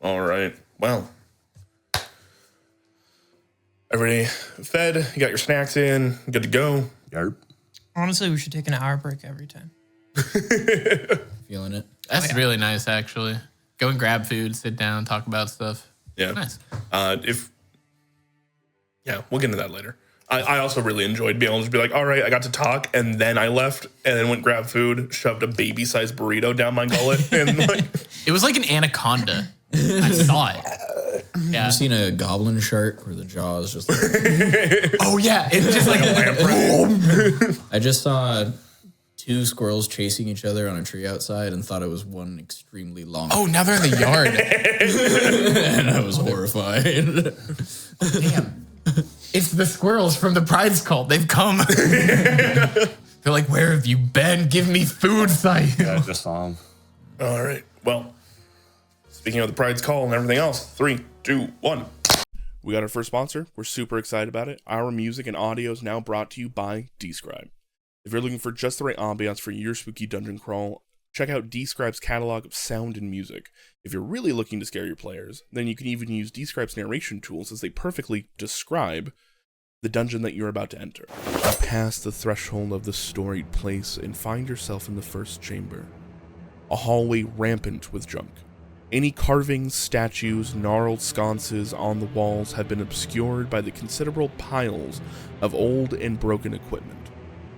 All right. Well, everybody fed. You got your snacks in. Good to go. Yarp. Honestly, we should take an hour break every time. Feeling it. That's really nice, actually. Go and grab food, sit down, talk about stuff. Yeah. Nice. We'll get into that later. I also really enjoyed being able to just be like, all right, I got to talk, and then I left, and then went grab food, shoved a baby-sized burrito down my gullet, and like It was like an anaconda. I saw it. Yeah. I've seen a goblin shark where the jaw is just like, Oh yeah, it's just like I just saw 2 squirrels chasing each other on a tree outside and thought it was one extremely long. Oh, now they're in the yard. And I was horrified. Damn. It's the squirrels from the Pride's cult. They've come. They're like, where have you been? Give me food, Sai. Yeah, I just saw him. all right. Well, speaking of the Pride's call and everything else, 3, 2, 1. We got our first sponsor. We're super excited about it. Our music and audio is now brought to you by dSCRYB. If you're looking for just the right ambiance for your spooky dungeon crawl, check out dSCRYB's catalog of sound and music. If you're really looking to scare your players, then you can even use dSCRYB's narration tools as they perfectly describe the dungeon that you're about to enter. You pass the threshold of the storied place and find yourself in the first chamber. A hallway rampant with junk. Any carvings, statues, gnarled sconces on the walls have been obscured by the considerable piles of old and broken equipment.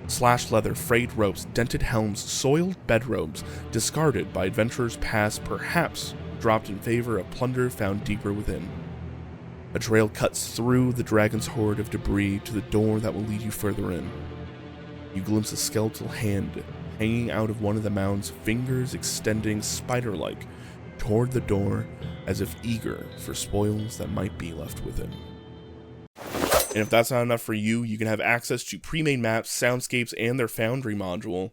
Slashed leather, frayed ropes, dented helms, soiled bedrobes, discarded by adventurers past, perhaps dropped in favor of plunder found deeper within. A trail cuts through the dragon's hoard of debris to the door that will lead you further in. You glimpse a skeletal hand hanging out of one of the mound's fingers, extending spider-like toward the door as if eager for spoils that might be left within. And if that's not enough for you, you can have access to pre-made maps, soundscapes, and their Foundry module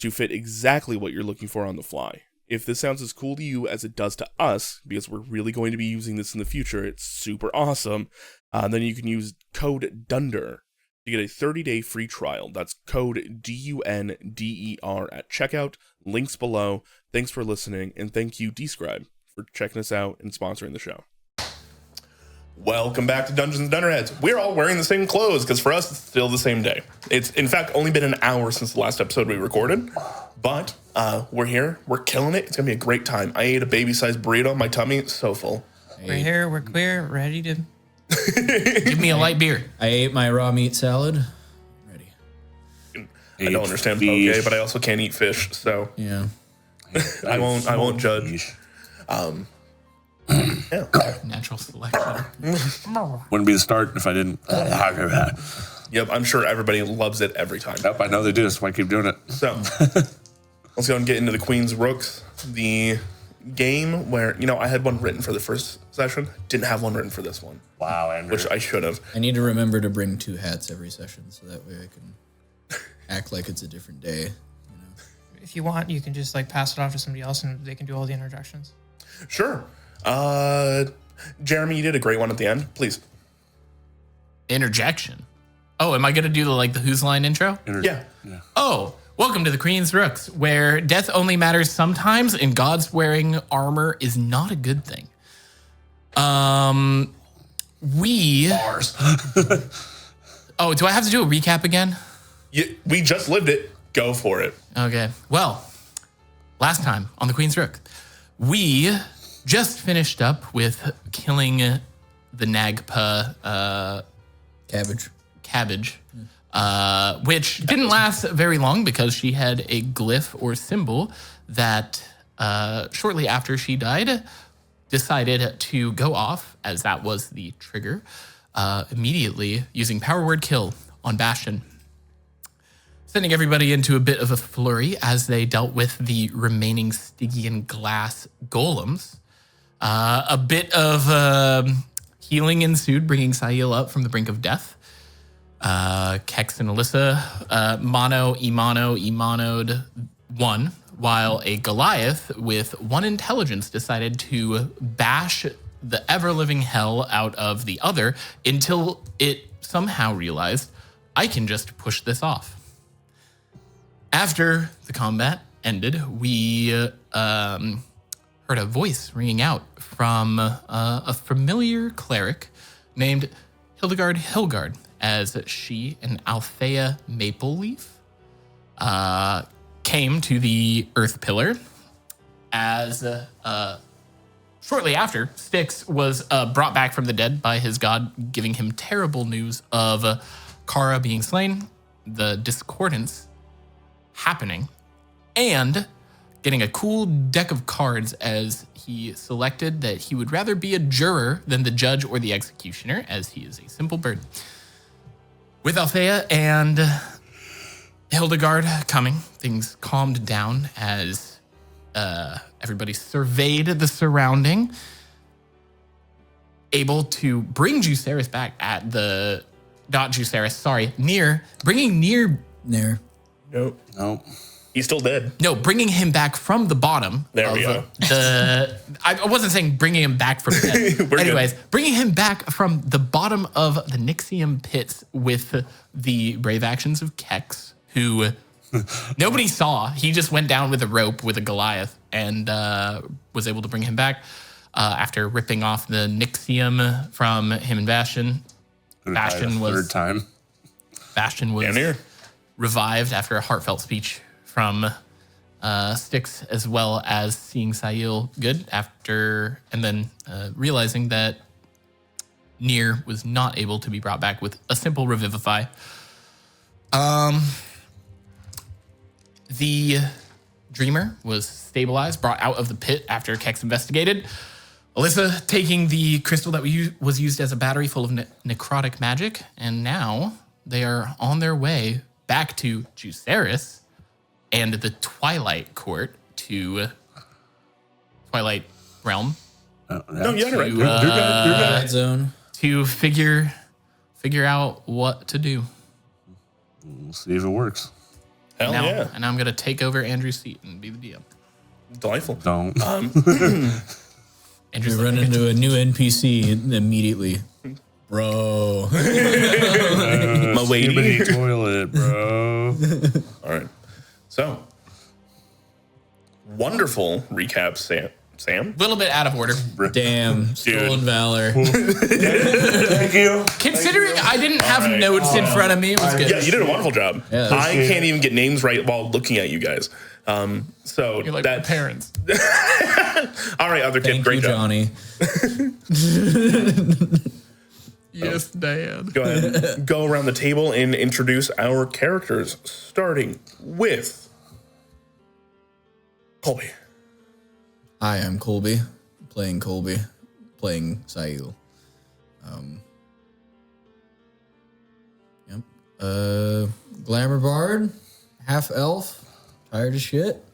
to fit exactly what you're looking for on the fly. If this sounds as cool to you as it does to us, because we're really going to be using this in the future, it's super awesome, then you can use code DUNDER to get a 30-day free trial. That's code DUNDER at checkout. Links below. Thanks for listening, and thank you, dSCRYB, for checking us out and sponsoring the show. Welcome back to Dungeons and Dunderheads. We're all wearing the same clothes because for us, it's still the same day. It's, in fact, only been an hour since the last episode we recorded, but we're here. We're killing it. It's going to be a great time. I ate a baby-sized burrito. My tummy is so full. We're here. We're clear. Ready to... Give me a light beer. I ate my raw meat salad. Ready. I don't understand poke, but I also can't eat fish, so Yeah. I won't judge. Yeah. Natural selection. Wouldn't be the start if I didn't. Yep, I'm sure everybody loves it every time. Yep, I know they do. That's why I keep doing it. So, let's go and get into the Queen's Rooks, the game where, I had one written for the first session, didn't have one written for this one. Wow, Andrew. Which I should have. I need to remember to bring 2 hats every session so that way I can act like it's a different day. If you want, you can just pass it off to somebody else and they can do all the introductions. Sure. Jeremy, you did a great one at the end. Please. Interjection. Oh, am I going to do the Who's Line intro? Yeah. Oh, welcome to the Queen's Rooks, where death only matters sometimes and God's wearing armor is not a good thing. Bars. Oh, do I have to do a recap again? We just lived it. Go for it. Okay. Well, last time on the Queen's Rook, we just finished up with killing the Nagpa cabbage, which didn't last very long because she had a glyph or symbol that shortly after she died decided to go off, as that was the trigger, immediately using power word kill on Bastion, sending everybody into a bit of a flurry as they dealt with the remaining Stygian glass golems. A bit of healing ensued, bringing Sail up from the brink of death. Kex and Alyssa Imano'd won, while a Goliath with 1 intelligence decided to bash the ever-living hell out of the other until it somehow realized, I can just push this off. After the combat ended, we heard a voice ringing out from a familiar cleric named Hildegard Hilgard, as she and Althea Mapleleaf came to the Earth Pillar. As shortly after, Styx was brought back from the dead by his god, giving him terrible news of Kara being slain, the discordance happening, and getting a cool deck of cards as he selected that he would rather be a juror than the judge or the executioner, as he is a simple bird. With Althea and Hildegard coming, things calmed down as everybody surveyed the surrounding, able to bring Juceris back at the... Not Juceris, sorry. Bringing Nier... Nope. Nope. He's still dead. No, bringing him back from the bottom. There we go. I wasn't saying bringing him back from dead. Anyways, bringing him back from the bottom of the Nixium pits with the brave actions of Kex, who nobody saw. He just went down with a rope with a Goliath and was able to bring him back after ripping off the Nixium from him and Bastion. Bastion was third time. Bastion was Down here. Revived after a heartfelt speech from Styx, as well as seeing Sail good after, and then realizing that Nier was not able to be brought back with a simple revivify. The Dreamer was stabilized, brought out of the pit after Kex investigated. Alyssa taking the crystal that was used as a battery full of necrotic magic, and now they are on their way back to Juceris and the Twilight Court to Twilight Realm. No, you're right. To, You're good. Red zone. to figure out what to do. We'll see if it works. Hell Now, yeah. and I'm gonna take over Andrew's seat and be the DM. Delightful. Don't. Andrew's We like, run into a new NPC immediately. Bro. My lady. Skibidi toilet, bro. All right. So, wonderful recap, Sam. a little bit out of order. Damn. Stolen valor. Thank you. Considering I didn't have notes in front of me, it was good. Yeah, you did a wonderful job. Yeah. I can't even get names right while looking at you guys. So You're like that. my parents. All right, other kid, Thank great you, job. Johnny. Yes, Dad. Go ahead. Go around the table and introduce our characters, starting with Colby. Hi, I'm Colby, playing Sail. Glamour bard, half elf, tired of shit,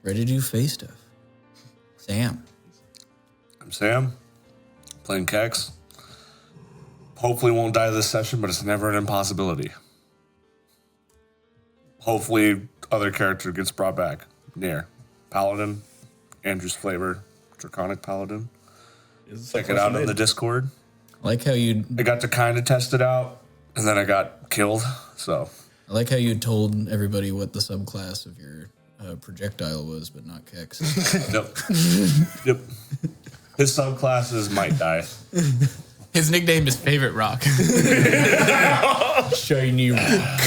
ready to do face stuff. Sam. I'm Sam, playing Kex. Hopefully won't die this session, but it's never an impossibility. Hopefully other character gets brought back. Nier. Paladin. Andrew's flavor. Draconic Paladin. Check it out on the Discord. I like how you I got to kind of test it out, and then I got killed, so... told everybody what the subclass of your projectile was, but not Kex. Yep. His subclasses might die. His nickname is Favorite Rock. Shiny rock.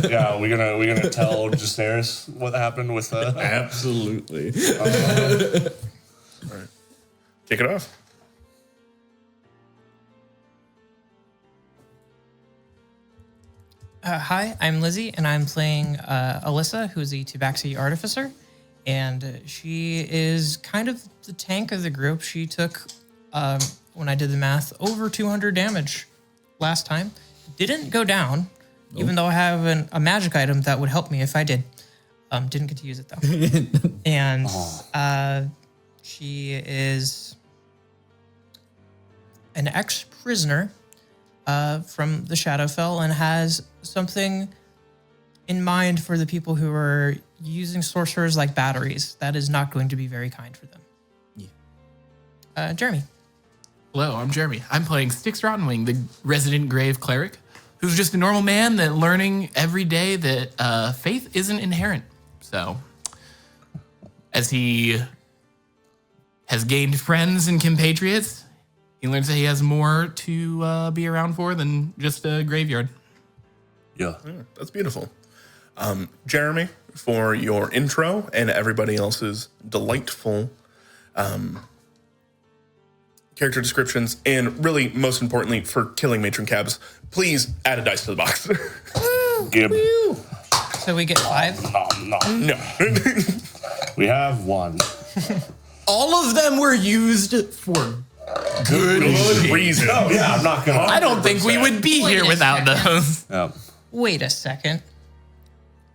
Yeah, we gonna tell Juceris what happened with Absolutely. All right. Kick it off. Hi, I'm Lizzie, and I'm playing Alyssa, who's a Tabaxi artificer, and she is kind of the tank of the group. She took, when I did the math, over 200 damage last time. Didn't go down, even though I have a magic item that would help me if I did. Didn't get to use it though. And she is an ex-prisoner from the Shadowfell and has something in mind for the people who are using sorcerers like batteries. That is not going to be very kind for them. Yeah. Jeremy. Hello, I'm Jeremy. I'm playing Styx Rottenwing, the resident grave cleric, who's just a normal man that learning every day that faith isn't inherent. So as he has gained friends and compatriots, he learns that he has more to be around for than just a graveyard. Yeah. That's beautiful. Jeremy, for your intro and everybody else's delightful character descriptions, and really, most importantly, for killing Matron Cabs, please add a dice to the box. Gib. So we get 5? No. We have 1. All of them were used for good reason. Oh, yeah, I'm not going to. I don't think we would be Wait here a without second. those. Yeah. Wait a second.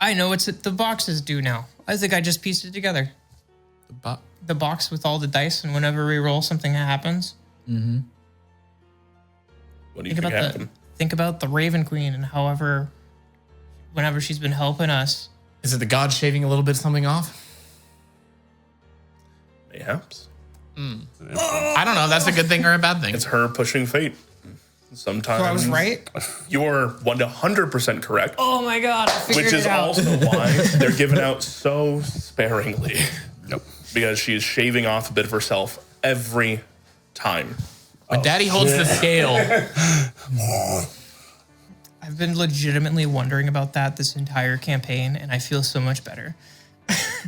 I know what the boxes do now. I think I just pieced it together. The box with all the dice, and whenever we roll, something happens. What do you think happened? Think about the Raven Queen and whenever she's been helping us. Is it the god shaving a little bit of something off? Mayhaps. I don't know. That's a good thing or a bad thing. It's her pushing fate. Sometimes So I was right? You're 100% correct. Oh my god, I figured Which is it out. also why they're given out so sparingly. Yep. Because she is shaving off a bit of herself every time. When Daddy holds the scale, I've been legitimately wondering about that this entire campaign, and I feel so much better.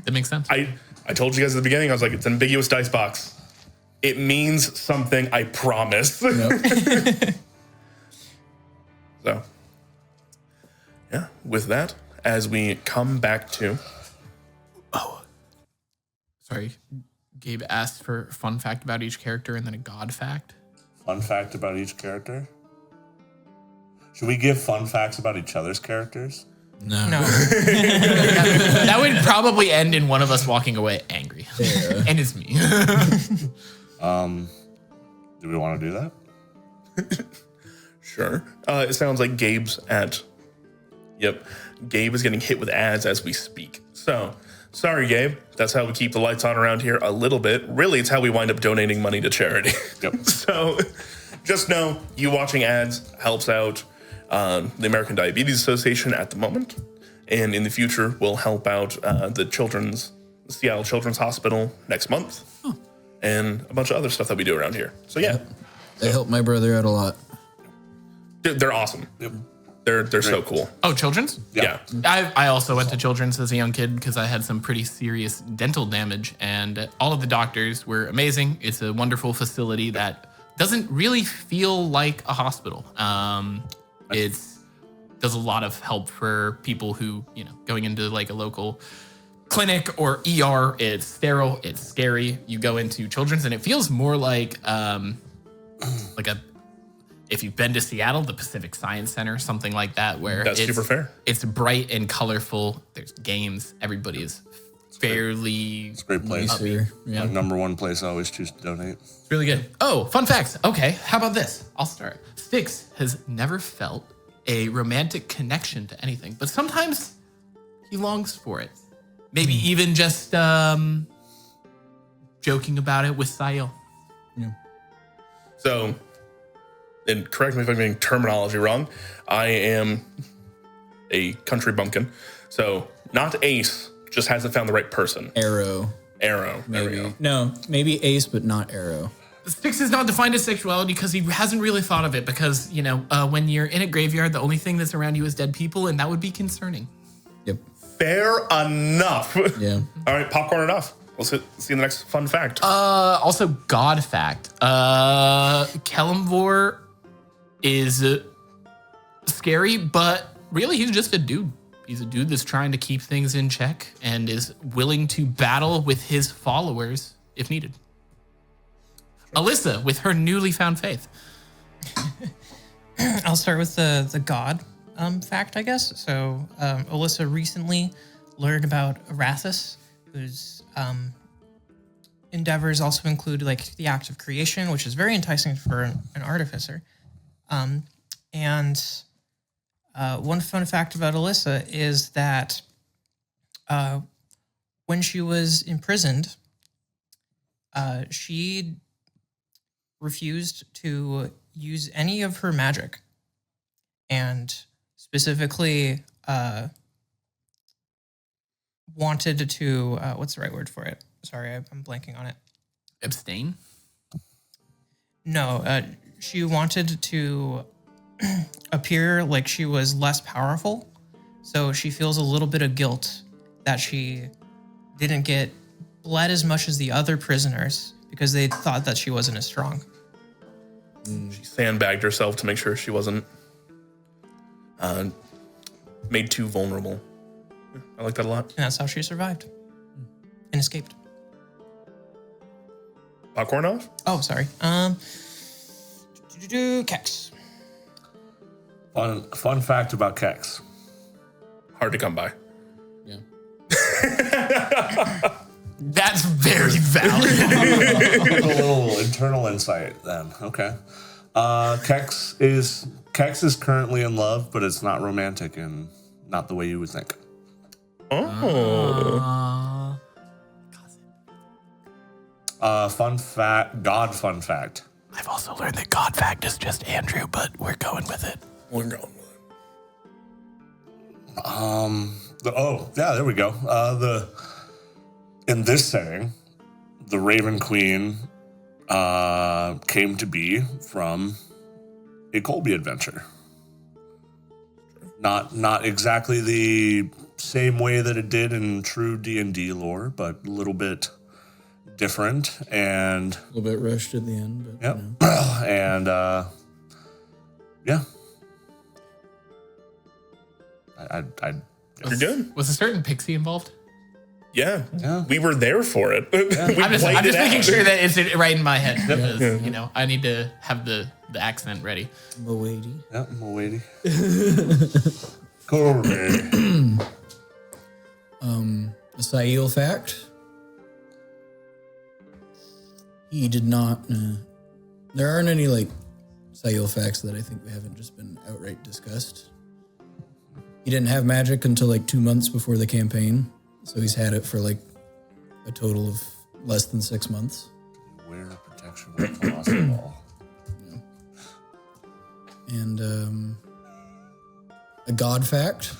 that makes sense. I told you guys at the beginning, I was like, it's an ambiguous dice box. It means something, I promise. So, yeah, with that, as we come back to... Sorry, Gabe asked for a fun fact about each character and then a god fact. Fun fact about each character? Should we give fun facts about each other's characters? No. That would probably end in one of us walking away angry. Yeah. And it's me. Do we want to do that? Sure. It sounds like Gabe's at... Yep. Gabe is getting hit with ads as we speak. So, sorry, Gabe. That's how we keep the lights on around here a little bit. Really, it's how we wind up donating money to charity. Yep. So, just know you watching ads helps out the American Diabetes Association at the moment. And in the future, will help out the Seattle Children's Hospital next month. And a bunch of other stuff that we do around here. So, yeah. They helped my brother out a lot. They're awesome. Yep. They're so cool. Oh, children's? Yeah. I also went to children's as a young kid because I had some pretty serious dental damage, and all of the doctors were amazing. It's a wonderful facility that doesn't really feel like a hospital. It's does a lot of help for people who, going into like a local clinic or ER. It's sterile, it's scary. You go into children's and it feels more like if you've been to Seattle, the Pacific Science Center, something like that, where That's super fair. It's bright and colorful. There's games. Everybody is fairly... It's a great place. Nicer. My Yeah. number one place I always choose to donate. It's really good. Oh, fun facts. Okay, how about this? I'll start. Styx has never felt a romantic connection to anything, but sometimes he longs for it. Maybe even just joking about it with Sayo. So, and correct me if I'm getting terminology wrong, I am a country bumpkin. So, not Ace, just hasn't found the right person. Arrow. There we Maybe. go. No, maybe Ace, but not Arrow. Styx is not defined as sexuality because he hasn't really thought of it because, when you're in a graveyard, the only thing that's around you is dead people, and that would be concerning. Yep. Fair enough. Yeah. All right, popcorn enough. We'll see the next fun fact. Also, God fact. Kellamvor is scary, but really he's just a dude. He's a dude that's trying to keep things in check and is willing to battle with his followers if needed. Alyssa, with her newly found faith. I'll start with the god fact, I guess. So Alyssa recently learned about Arathis, whose endeavors also include like the act of creation, which is very enticing for an artificer. And one fun fact about Alyssa is that when she was imprisoned, she refused to use any of her magic, and specifically wanted to, what's the right word for it? Sorry, I'm blanking on it. Abstain? No, she wanted to appear like she was less powerful. So she feels a little bit of guilt that she didn't get bled as much as the other prisoners because they thought that she wasn't as strong. She sandbagged herself to make sure she wasn't made too vulnerable. Yeah, I like that a lot. And that's how she survived and escaped. Popcorn off? Oh, sorry. Kex. Fun fact about Kex. Hard to come by. Yeah. That's very valid. A little internal insight then. Okay. Kex is currently in love, but it's not romantic and not the way you would think. Oh. Fun fact. I've also learned that God fact is just Andrew, but we're going with it. We're going with it. There we go. In this setting, the Raven Queen came to be from a Colby adventure. Not exactly the same way that it did in true D&D lore, but a little bit different and A little bit rushed at the end. But, yep. you know. And yeah. You're good. Was a certain pixie involved? Yeah. Yeah. We were there for it. We I'm just played it making out. sure that it's right in my head because, you know, I need to have the accent ready. Moady. Yeah, I'm waiting. Coronation. A Sail fact. He did not. There aren't any like Sail facts that I think haven't just been outright discussed. He didn't have magic until like 2 months before the campaign, so he's had it for like a total of less than 6 months. Wear protection with colossal ball. And a god fact.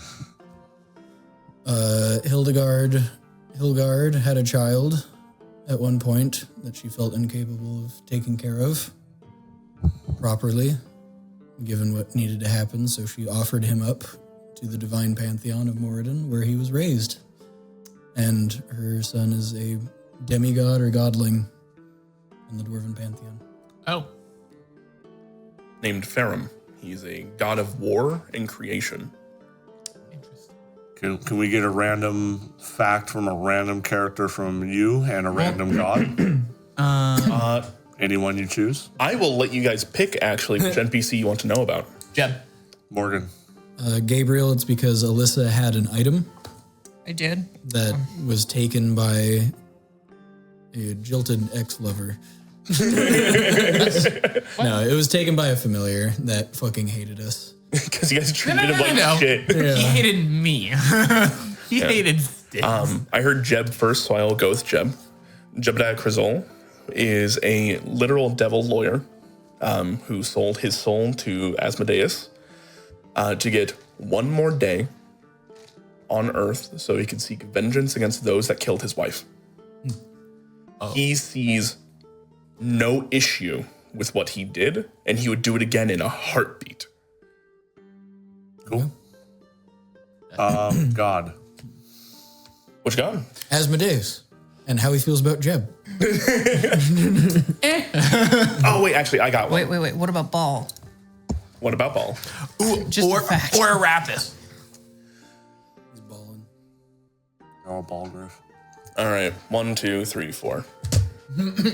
Hildegard had a child at one point that she felt incapable of taking care of properly, given what needed to happen. So she offered him up to the divine pantheon of Moradin, where he was raised. And her son is a demigod or godling in the dwarven pantheon. Oh, Named Ferrum. He's a god of war and creation. interesting. Can we get a random fact from a random character from you and a random god? Anyone you choose? I will let you guys pick, actually, which NPC you want to know about. Jeb. Morgan. Gabriel, it's because Alyssa had an item I did. that was taken by a jilted ex-lover. No, it was taken by a familiar that fucking hated us. Because you guys treated No. him like shit. He hated me. He hated Sticks. I heard Jeb first, so I'll go with Jeb. Jebediah Crizol is a literal devil lawyer who sold his soul to Asmodeus to get one more day on Earth so he could seek vengeance against those that killed his wife. He sees no issue with what he did, and he would do it again in a heartbeat. Cool. God. Which god? Asmodeus, and how he feels about Jeb. Oh, wait, actually, I got one. Wait. What about Ball? What about Ball? Ooh, just a fact. or Arathis. He's balling. Oh, Balgriff. All right, 1, 2, 3, 4.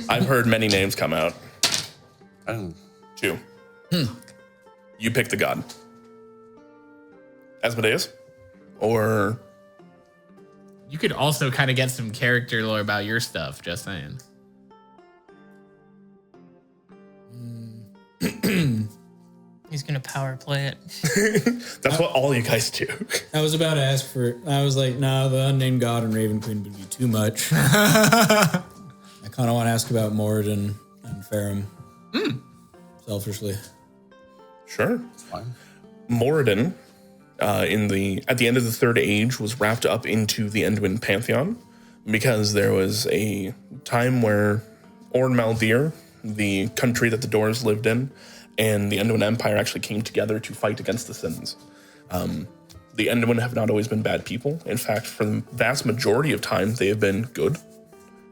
I've heard many names come out. I didn't. 2. You pick the god. Asmodeus? Or... You could also kind of get some character lore about your stuff, just saying. He's gonna power play it. That's what all you guys do. I was about to ask for. I was like, nah, the unnamed god and Raven Queen would be too much. I kind of want to ask about Moradin and Ferrum. Selfishly. Sure. It's fine. Moradin at the end of the Third Age was wrapped up into the Endwin pantheon because there was a time where Orn Maldir, the country that the Doors lived in, and the Endwin Empire actually came together to fight against the Sins. The Endwin have not always been bad people. In fact, for the vast majority of time, they have been good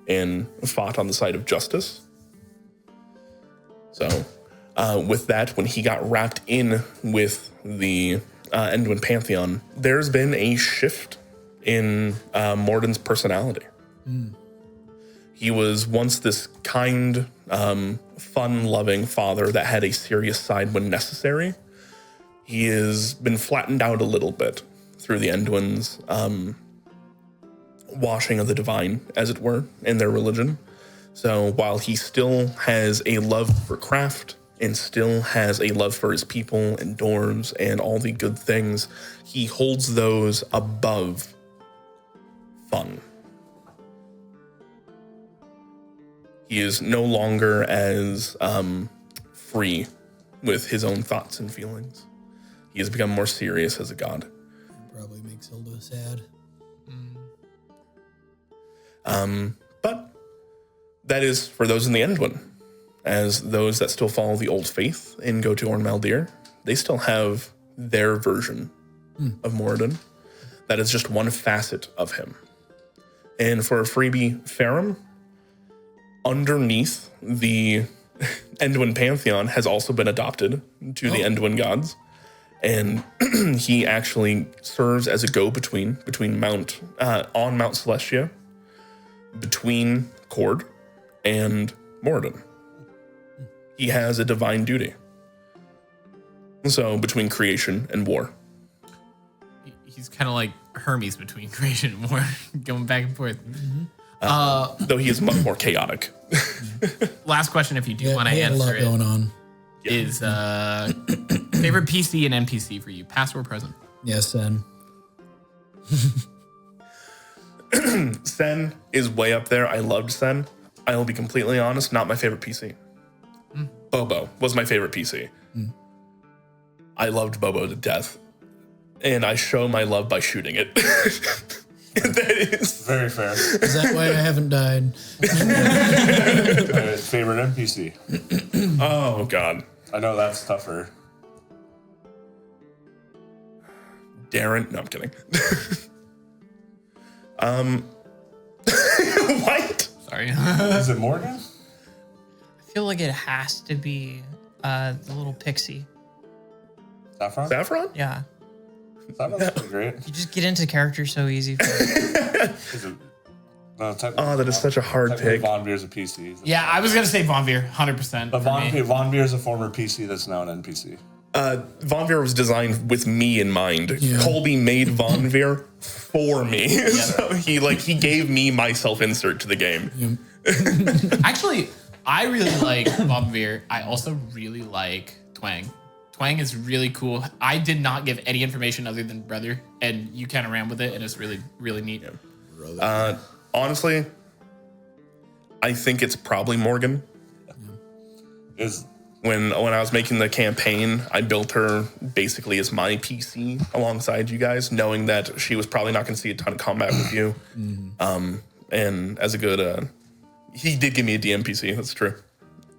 and fought on the side of justice. So, with that, when he got wrapped in with the Endwin Pantheon, there's been a shift in Morden's personality. He was once this kind, fun-loving father that had a serious side when necessary. He has been flattened out a little bit through the Endwin's washing of the divine, as it were, in their religion. So while he still has a love for craft and still has a love for his people and dwarves and all the good things, he holds those above fun. He is no longer as free with his own thoughts and feelings. He has become more serious as a god. Probably makes Hilda sad. But that is for those in the Endwin. As those that still follow the old faith and go to Orn Maldir, they still have their version of Moradin. That is just one facet of him. And for a freebie Farum, underneath the Endwin Pantheon has also been adopted to the Endwin gods. And he actually serves as a go-between between Mount Celestia, between Cord and Moradin. He has a divine duty. So between creation and war. He's kind of like Hermes between creation and war, going back and forth. Though he is much more chaotic. Last question, if you do want to he had a lot answer it, going on. is favorite PC and NPC for you, past or present? Yes, Sen. Sen is way up there. I loved Sen. I will be completely honest, not my favorite PC. Bobo was my favorite PC. I loved Bobo to death. And I show my love by shooting it. That is Very fair. Is that why I haven't died? Favorite NPC? Oh, God. I know that's tougher. Darren. No, I'm kidding. What? Sorry. Is it Morgan? I feel like it has to be the little pixie. Saffron? Saffron? Yeah. Saffron's pretty great. You just get into characters so easy. Is it, no, Oh, that is such a hard pick. Von Veer's a PC. Yeah, I was going to say Von Veer, 100%. But for me. Von Veer's a former PC that's now an NPC. Von Veer was designed with me in mind. Yeah. Colby made Von Veer for me. So he gave me my self-insert to the game. Actually, I really like Von Veer. I also really like Twang. Twang is really cool. I did not give any information other than brother, and you kind of ran with it, and it's really, really neat. Honestly, I think it's probably Morgan. Is When I was making the campaign, I built her basically as my PC alongside you guys, knowing that she was probably not going to see a ton of combat with you. And as a good, he did give me a DM PC. That's true.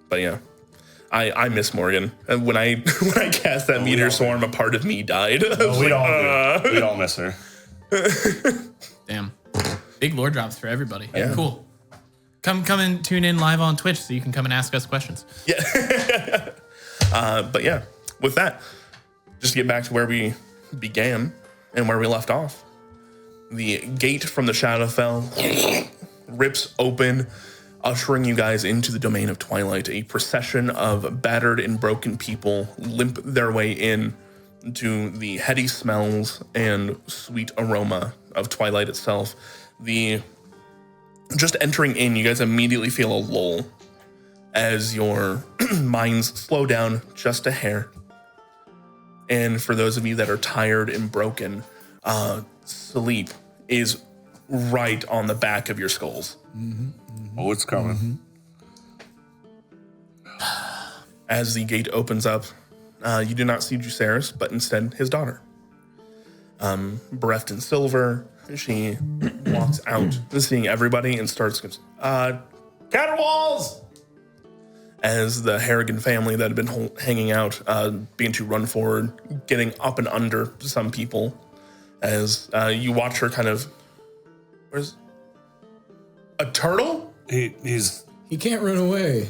But yeah, I miss Morgan. And when I cast that meteor swarm, a part of me died. we all miss her. Damn. Big lore drops for everybody. Yeah. Cool. Come and tune in live on Twitch so you can come and ask us questions. Yeah. But yeah, with that, just to get back to where we began and where we left off. The gate from the Shadowfell rips open, ushering you guys into the domain of Twilight. A procession of battered and broken people limp their way in to the heady smells and sweet aroma of Twilight itself. Just entering in, you guys immediately feel a lull as your minds slow down just a hair. And for those of you that are tired and broken, sleep is right on the back of your skulls. Oh, it's coming. As the gate opens up, you do not see Juceris, but instead his daughter. bereft in silver. She walks out, seeing everybody, and starts, caterwauls! As the Harrigan family that had been hanging out begin to run forward, getting up and under some people. As you watch her kind of, where's a turtle? He can't run away.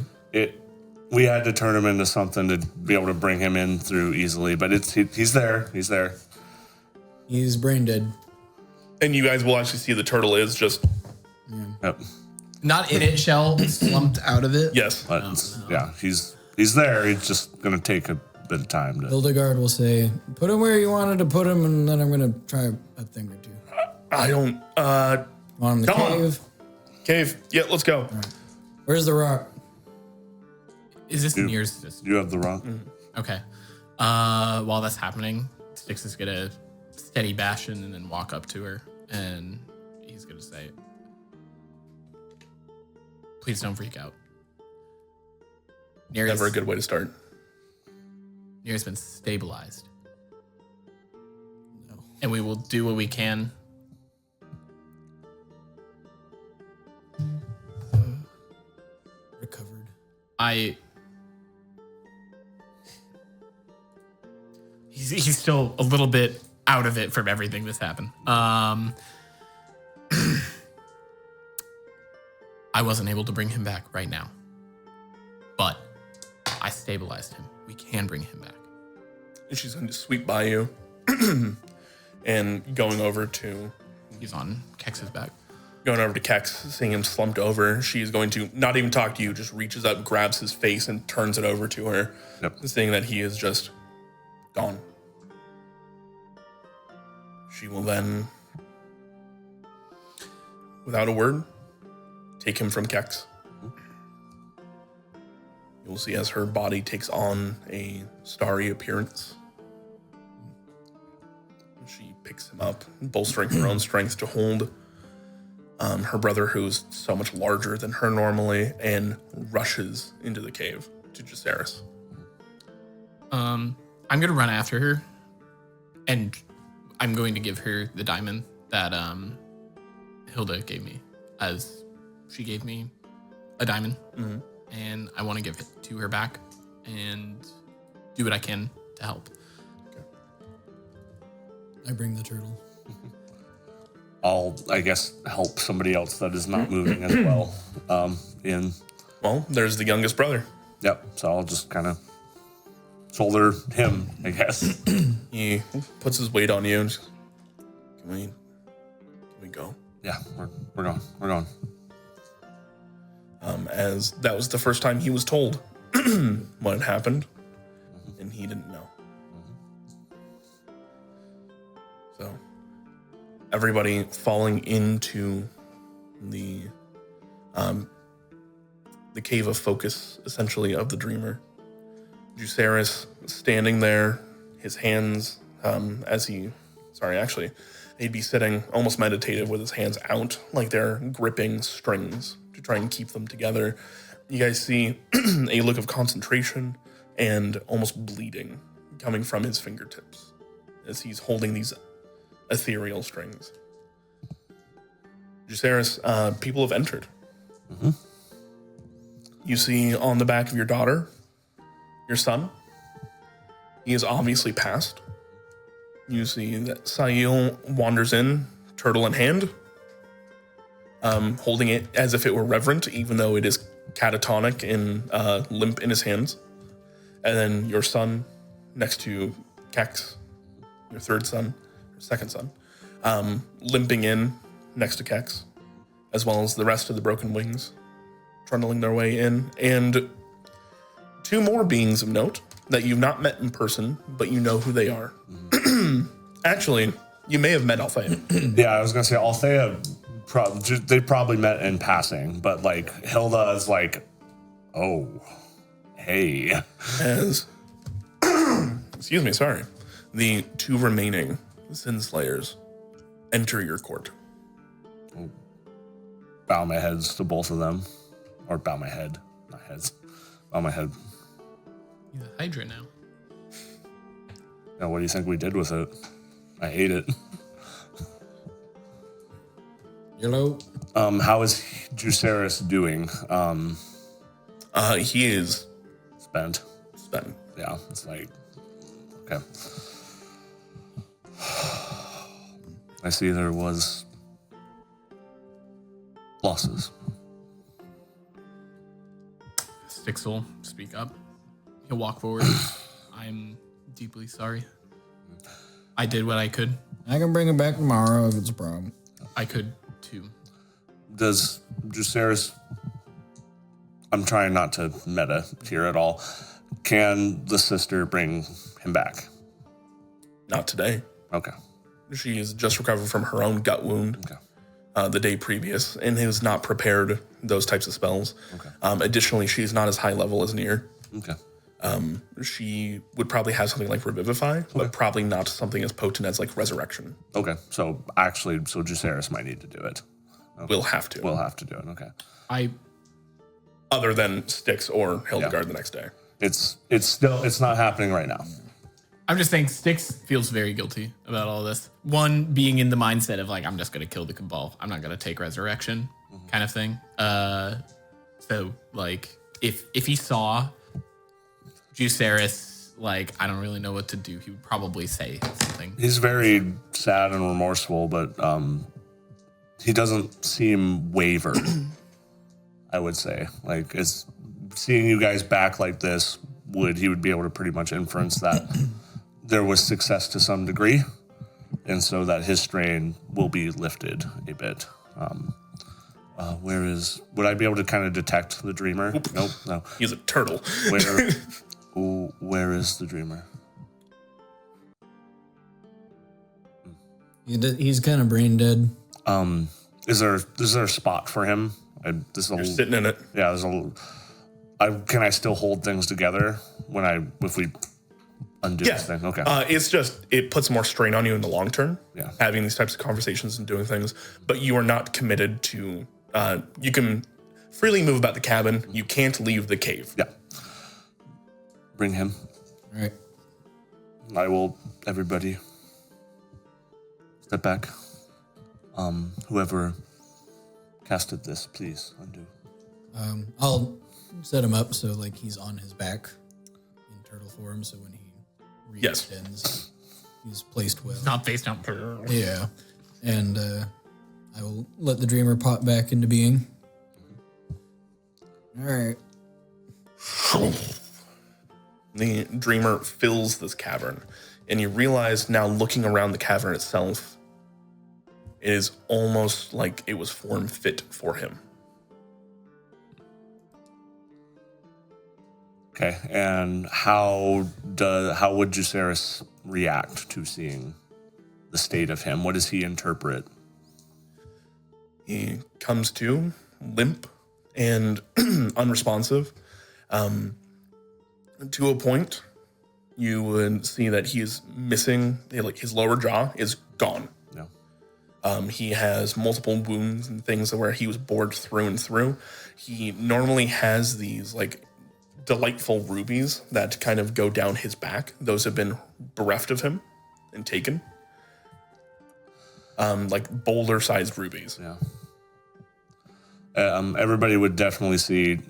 We had to turn him into something to be able to bring him in through easily, but he's there. He's there. He's brain dead. And you guys will actually see the turtle is just... Yep. Not in its shell, slumped out of it. Yes. But yeah, he's there. He's just going to take a bit of time to... Hildegard will say, put him where you wanted to put him, and then I'm going to try a thing or two. I don't... Want him in the cave? Cave. Yeah, let's go. Right. Where's the rock? Is this nearest? You have the rock? Okay. While that's happening, Styx is gonna steady bash in and then walk up to her, and he's gonna say, "Please don't freak out. Never a good way to start. Near's been stabilized, and we will do what we can." Recovered. He's still a little bit out of it from everything that's happened. I wasn't able to bring him back right now, but I stabilized him. We can bring him back. And she's going to sweep by you and going over to He's on Kex's back. Going over to Kex, seeing him slumped over, she's going to not even talk to you, just reaches up, grabs his face, and turns it over to her, seeing that he is just gone. She will then, without a word, take him from Kex. You will see as her body takes on a starry appearance. She picks him up, bolstering her own strength to hold her brother, who's so much larger than her normally, and rushes into the cave to Jaceres. I'm going to run after her, and I'm going to give her the diamond that Hilda gave me, as she gave me a diamond. Mm-hmm. And I want to give it to her back and do what I can to help. Okay. I bring the turtle. I'll, I guess, help somebody else that is not moving as well. Well, there's the youngest brother. Yep. So I'll just kind of shoulder him, I guess. He puts his weight on you and just, can we go? Yeah, we're going. We're going. As that was the first time he was told what had happened, and he didn't know. So everybody falling into the cave of focus, essentially, of the dreamer. Jaceres standing there, his hands he'd be sitting almost meditative with his hands out like they're gripping strings to try and keep them together. You guys see a look of concentration and almost bleeding coming from his fingertips as he's holding these ethereal strings. Jaceres, people have entered. Mm-hmm. You see on the back of your daughter, your son. He is obviously passed. You see that Sail wanders in, turtle in hand, holding it as if it were reverent, even though it is catatonic and limp in his hands. And then your son next to Kex, your second son, limping in next to Kex, as well as the rest of the broken wings, trundling their way in. And two more beings of note that you've not met in person, but you know who they are. Actually, you may have met Althea. Yeah, I was going to say Althea, they probably met in passing, but like Hilda is like, oh, hey. As, excuse me, sorry. The two remaining Sin Slayers enter your court. Bow my heads to both of them. Or bow my head, not heads. Bow my head. He's a Hydra now. Now, what do you think we did with it? I hate it. Hello. How is Juceris doing? He is Spent. spent. Yeah, it's like, okay. I see there was losses. Styx will speak up. He'll walk forward. I'm deeply sorry. I did what I could. I can bring it back tomorrow if it's a problem. I could too. Does Juceris, I'm trying not to meta here at all, can the sister bring him back? Not today. Okay. She is just recovered from her own gut wound the day previous and has not prepared those types of spells. Okay. Additionally, she's not as high level as Nier. Okay. She would probably have something like Revivify, but probably not something as potent as like Resurrection. Okay. So actually, Juceris might need to do it. Okay. We'll have to. We'll have to do it. Okay. Other than Styx or Hildegard the next day. It's not happening right now. I'm just saying Styx feels very guilty about all this. One, being in the mindset of like, I'm just going to kill the Cabal. I'm not going to take Resurrection kind of thing. So like if he saw Juceris, like, I don't really know what to do, he would probably say something. He's very sad and remorseful, but he doesn't seem wavered, I would say. Like, it's seeing you guys back like this, he would be able to pretty much inference that there was success to some degree, and so that his strain will be lifted a bit. Would I be able to kind of detect the dreamer? Oop. Nope, no. He's a turtle. Where is the dreamer? He's kind of brain dead. Is there a spot for him? You're sitting in it. Yeah, can I still hold things together if we undo this thing? Okay. It's just, it puts more strain on you in the long term, having these types of conversations and doing things, but you are not committed to, you can freely move about the cabin. You can't leave the cave. Yeah. Bring him. All right. I will, everybody, step back. Whoever casted this, please undo. I'll set him up so like he's on his back in turtle form, so when he re-extends, he's placed well. Not face down. Yeah, and I will let the dreamer pop back into being. All right. The dreamer fills this cavern, and you realize now, looking around the cavern itself, it is almost like it was form fit for him. Okay, and how would Juceris react to seeing the state of him? What does he interpret? He comes to limp and unresponsive. To a point, you would see that he is missing, like his lower jaw is gone. Yeah. He has multiple wounds and things where he was bored through and through. He normally has these like delightful rubies that kind of go down his back. Those have been bereft of him and taken. Like boulder-sized rubies. Yeah. Everybody would definitely see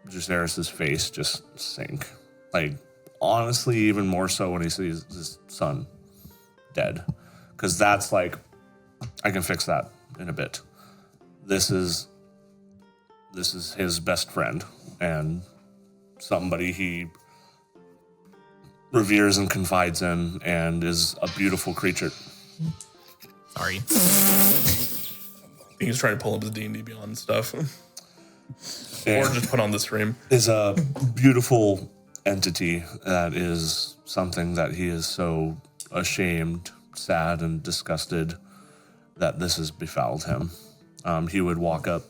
Juceris' face just sink. Like, honestly, even more so when he sees his son dead. Because that's like, I can fix that in a bit. This is his best friend and somebody he reveres and confides in and is a beautiful creature. Sorry. He's trying to pull up his D&D Beyond stuff. And or just put on the stream. Is a beautiful entity that is something that he is so ashamed, sad, and disgusted that this has befouled him. He would walk up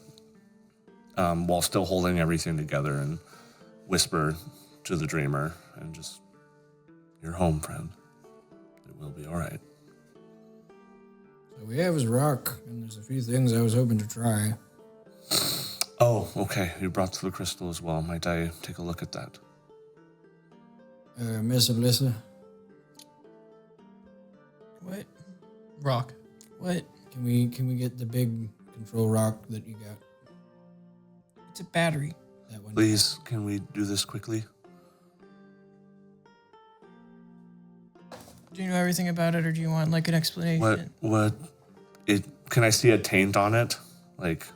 while still holding everything together and whisper to the dreamer and just, "You're home, friend. It will be all right." So we have his rock, and there's a few things I was hoping to try. Oh, okay. You brought the crystal as well. Might I take a look at that? Miss Alyssa. What? Rock. What? Can we get the big control rock that you got? It's a battery. That one. Please, can we do this quickly? Do you know everything about it, or do you want like an explanation? Can I see a taint on it? Like,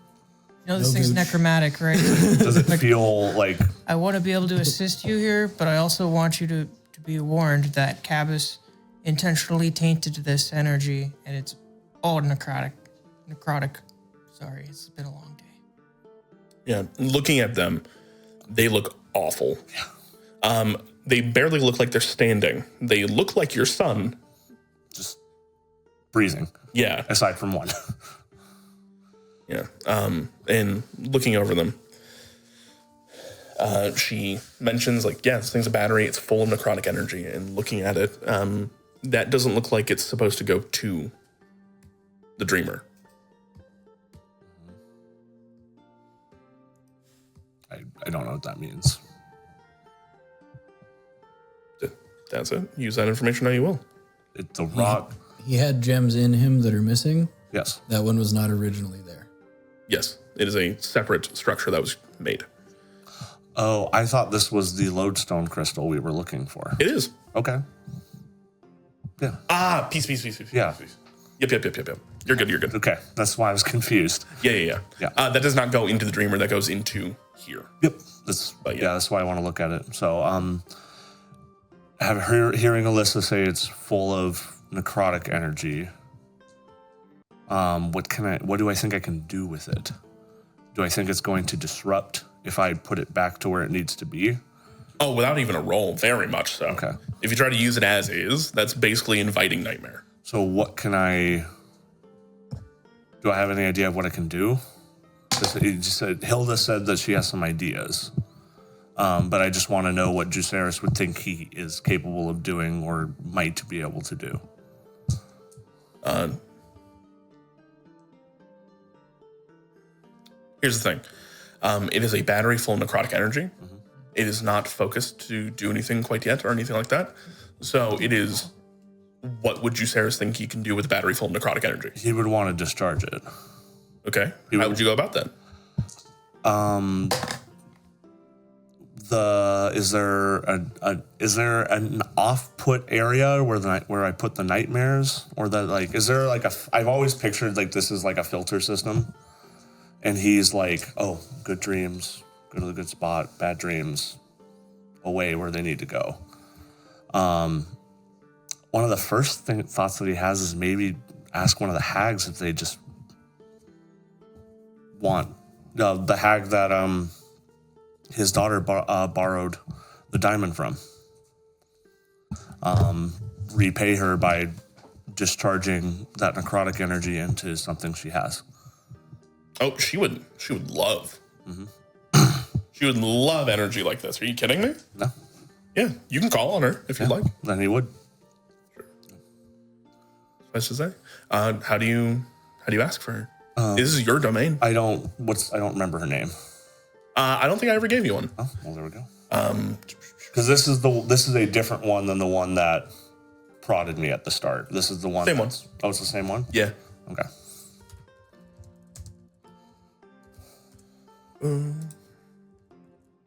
You know this No thing's gooch. necromantic, right? does it feel like, I want to be able to assist you here, but I also want you to be warned that Cabus intentionally tainted this energy, and it's all necrotic. Sorry, it's been a long day. Yeah, looking at them, they look awful. They barely look like they're standing. They look like your son. just breathing, Yeah, aside from one? yeah. And looking over them, she mentions like, yeah, this thing's a battery. It's full of necrotic energy. And looking at it, that doesn't look like it's supposed to go to the dreamer. I don't know what that means. That's it. Use that information how you will. It's a rock. He had gems in him that are missing. Yes. That one was not originally there. Yes, it is a separate structure that was made. Oh, I thought this was the lodestone crystal we were looking for. It is. Okay. Yeah. Ah, piece. Yeah. Yep. You're good. Okay. That's why I was confused. Yeah. That does not go into the dreamer. That goes into here. Yep. But yeah. That's why I want to look at it. So, hearing Alyssa say it's full of necrotic energy. What do I think I can do with it? Do I think it's going to disrupt if I put it back to where it needs to be? Oh, without even a roll, very much so. Okay. If you try to use it as is, that's basically inviting nightmare. So what can I... Do I have any idea of what I can do? Hilda said that she has some ideas. But I just want to know what Juceris would think he is capable of doing or might be able to do. Here's the thing. It is a battery full of necrotic energy. Mm-hmm. It is not focused to do anything quite yet or anything like that. So it is, what would Juceris think he can do with a battery full of necrotic energy? He would want to discharge it. Okay. How would you go about that? Is there an off-put area where I put the nightmares, or that like is there like I've always pictured like this is like a filter system, and he's like, oh, good dreams, go to the good spot, bad dreams, away where they need to go. One of the first thoughts that he has is maybe ask one of the hags if they just want the hag that his daughter borrowed the diamond from. Repay her by discharging that necrotic energy into something she has. Oh, she would love. Mm-hmm. She would love energy like this. Are you kidding me? No. Yeah, you can call on her if you'd like. Then he would. Sure. What should I say? How do you ask for her? This is your domain. I don't remember her name. I don't think I ever gave you one. Oh, well, there we go. Because this is a different one than the one that prodded me at the start. This is the one. Same one. Oh, it's the same one? Yeah. Okay.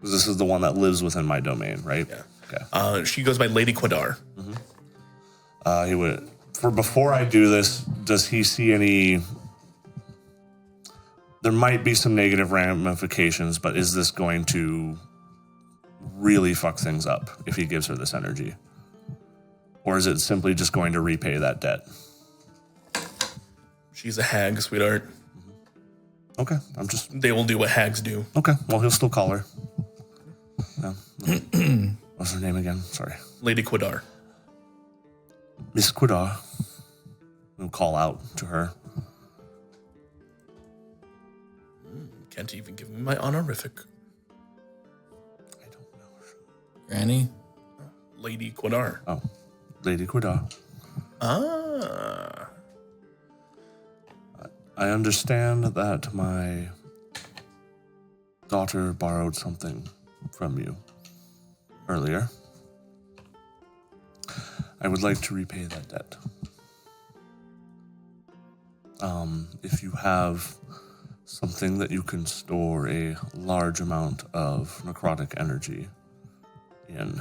This is the one that lives within my domain, right? Yeah. Okay. She goes by Lady Quadar. Mm-hmm. He would. Before I do this, does he see any? There might be some negative ramifications, but is this going to really fuck things up if he gives her this energy? Or is it simply just going to repay that debt? She's a hag, sweetheart. Okay, They will do what hags do. Okay, well, he'll still call her. No. What's her name again? Sorry. Lady Quadar. Miss Quidar. We'll call out to her. Can't even give me my honorific. I don't know. Granny? Lady Quadar. Oh, Lady Quidar. Ah. I understand that my daughter borrowed something from you earlier. I would like to repay that debt. if you have something that you can store a large amount of necrotic energy in.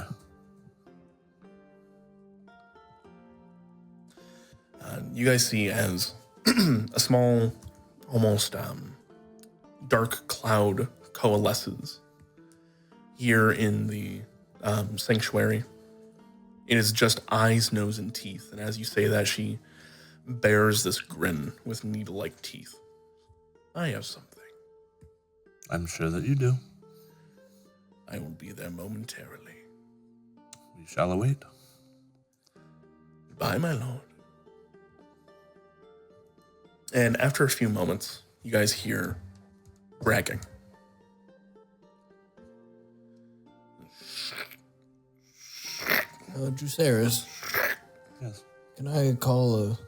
You guys see as a small, almost dark cloud coalesces here in the sanctuary. It is just eyes, nose, and teeth. And as you say that, she bears this grin with needle-like teeth. I have something. I'm sure that you do. I will be there momentarily. We shall await. Goodbye, my lord. And after a few moments, you guys hear bragging. Juceris, Yes, can I call a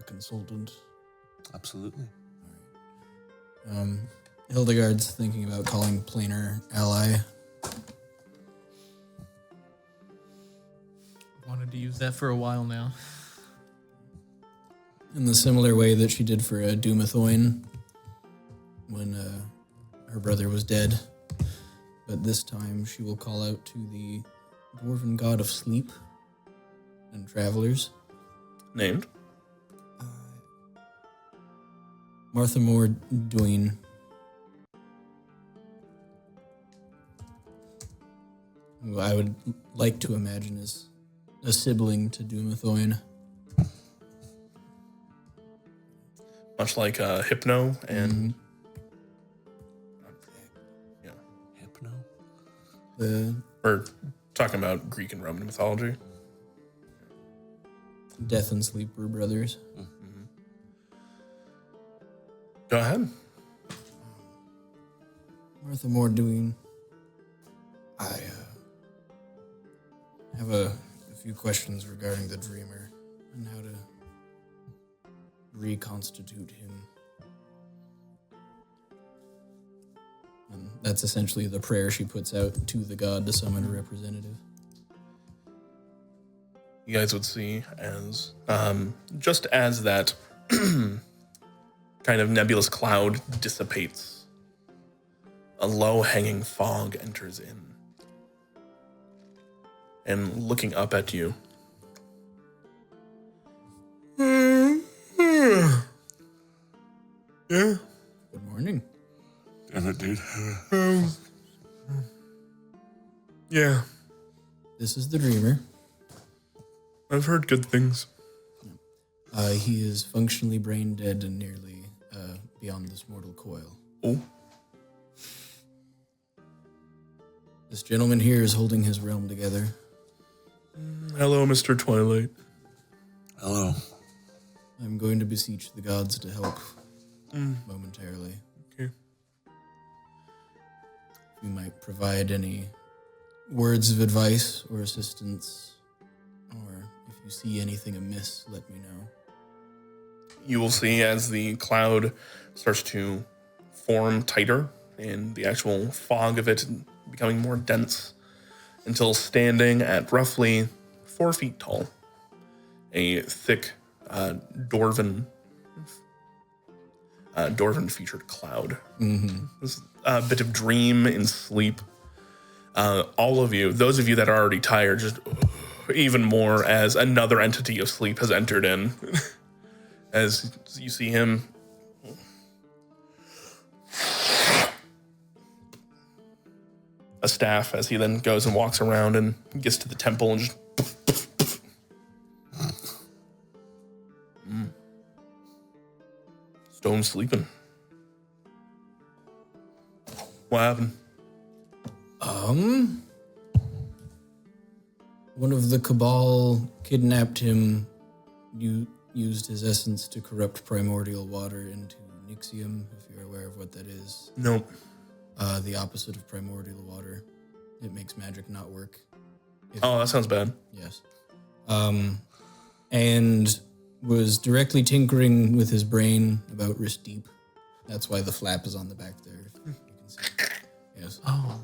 consultant? absolutely. Hildegard's thinking about calling planar ally. Wanted to use that for a while now. In the similar way that she did for Dumathoin when her brother was dead. But this time she will call out to the dwarven god of sleep and travelers. Named? Martha Moore Duin. Who I would like to imagine as a sibling to Dumathoin. Much like Hypno and... Yeah. Hypno? We're talking about Greek and Roman mythology. Death and Sleep were brothers. Go ahead. Martha Moore Duin. I have a few questions regarding the dreamer and how to reconstitute him. And that's essentially the prayer she puts out to the god to summon a representative. You guys would see as just as that kind of nebulous cloud dissipates, a low-hanging fog enters in. And looking up at you, yeah. Good morning. Damn it, dude. Yeah, This is the dreamer. I've heard good things. He is functionally brain dead and nearly beyond this mortal coil. Oh, This gentleman here is holding his realm together. hello, Mr. Twilight. Hello. I'm going to beseech the gods to help momentarily. Okay. If you might provide any words of advice or assistance, or if you see anything amiss, let me know. You will see as the cloud starts to form tighter and the actual fog of it becoming more dense until standing at roughly 4 feet tall, a thick dwarven featured cloud. This bit of dream and sleep. All of you, those of you that are already tired, just even more as another entity of sleep has entered in. As you see him a staff as he then goes and walks around and gets to the temple and just stone sleeping. What happened? One of the Cabal kidnapped him, used his essence to corrupt primordial water into Nixium, if you're aware of what that is. Nope. The opposite of primordial water. It makes magic not work. Oh, that sounds bad. Yes. And was directly tinkering with his brain about wrist deep. That's why the flap is on the back there, if you can see. Yes. Oh.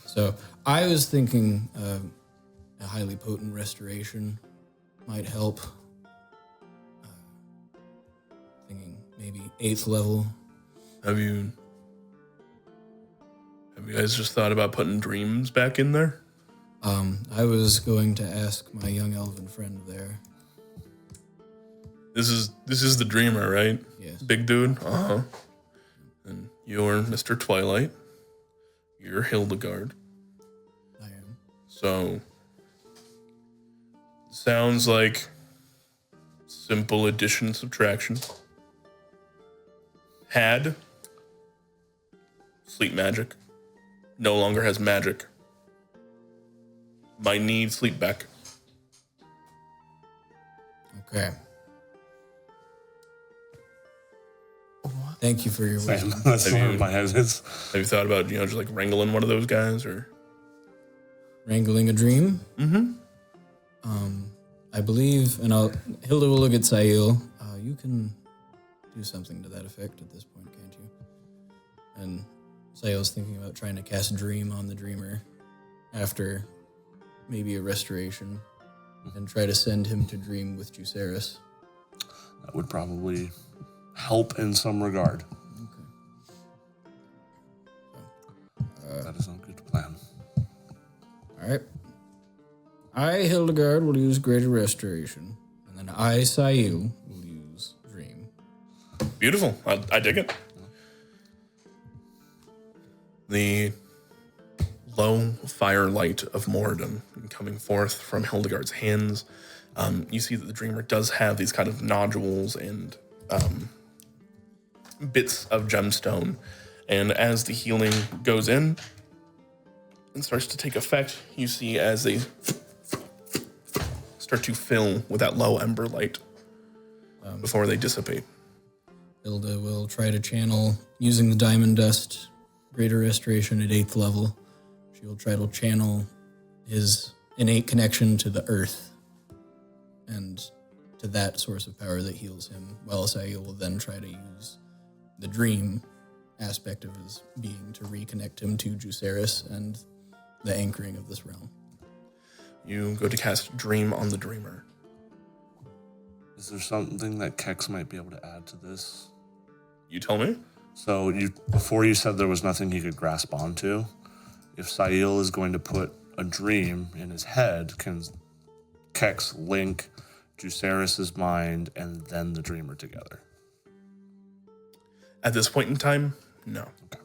So I was thinking a highly potent restoration might help. 8th level. Have you guys just thought about putting dreams back in there? I was going to ask my young elven friend there. This is the dreamer, right? Yes. Big dude? Uh-huh. And you're Mr. Twilight. You're Hildegard. I am. So, sounds like simple addition, subtraction. Had sleep magic. No longer has magic. Might need sleep back. Okay. Thank you for your wisdom. That's where my head is. Have you thought about, just like wrangling one of those guys or? Wrangling a dream? Mm-hmm. I believe, and Hilda will look at Sail. You can do something to that effect at this point, can't you? And Sail's thinking about trying to cast Dream on the Dreamer after maybe a restoration and try to send him to dream with Juceris. That would probably help in some regard. Okay. That is a good plan. All right. I, Hildegard, will use Greater Restoration, and then I, Sail, will use Dream. Beautiful. I dig it. The low firelight of Moradin coming forth from Hildegard's hands. You see that the Dreamer does have these kind of nodules and bits of gemstone. And as the healing goes in and starts to take effect, you see as they start to fill with that low ember light before they dissipate. Hilda will try to channel, using the Diamond Dust, Greater Restoration at 8th level. She will try to channel his innate connection to the earth and to that source of power that heals him, while Sail will then try to use the dream aspect of his being to reconnect him to Juceris and the anchoring of this realm. You go to cast Dream on the Dreamer. Is there something that Kex might be able to add to this? You tell me? So before you said there was nothing he could grasp onto. If Sail is going to put a dream in his head, can Kex link Juceris' mind and then the Dreamer together? At this point in time, no. Okay.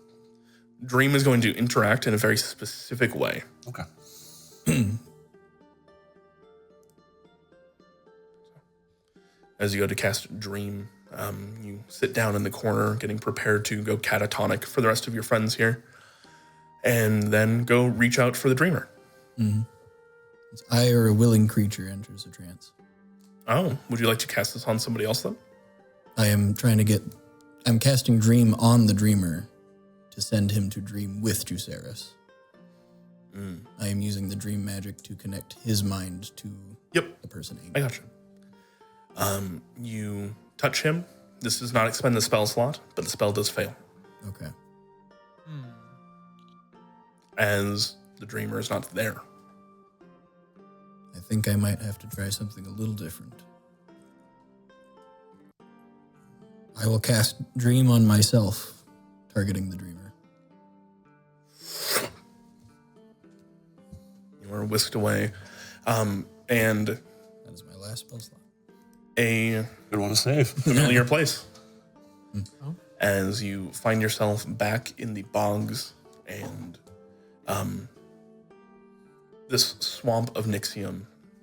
Dream is going to interact in a very specific way. Okay. As you go to cast Dream, you sit down in the corner, getting prepared to go catatonic for the rest of your friends here, and then go reach out for the Dreamer. Mm-hmm. I or a willing creature enters a trance. Oh, would you like to cast this on somebody else then? I'm casting Dream on the Dreamer to send him to dream with Juceris. I am using the dream magic to connect his mind to the person aimed. I got you. You touch him. This does not expend the spell slot, but the spell does fail. Okay. As the Dreamer is not there. I think I might have to try something a little different. I will cast Dream on myself, targeting the Dreamer. You are whisked away. And that is my last spell slot. A Good one to save. familiar place. As you find yourself back in the bogs and this swamp of Nixium,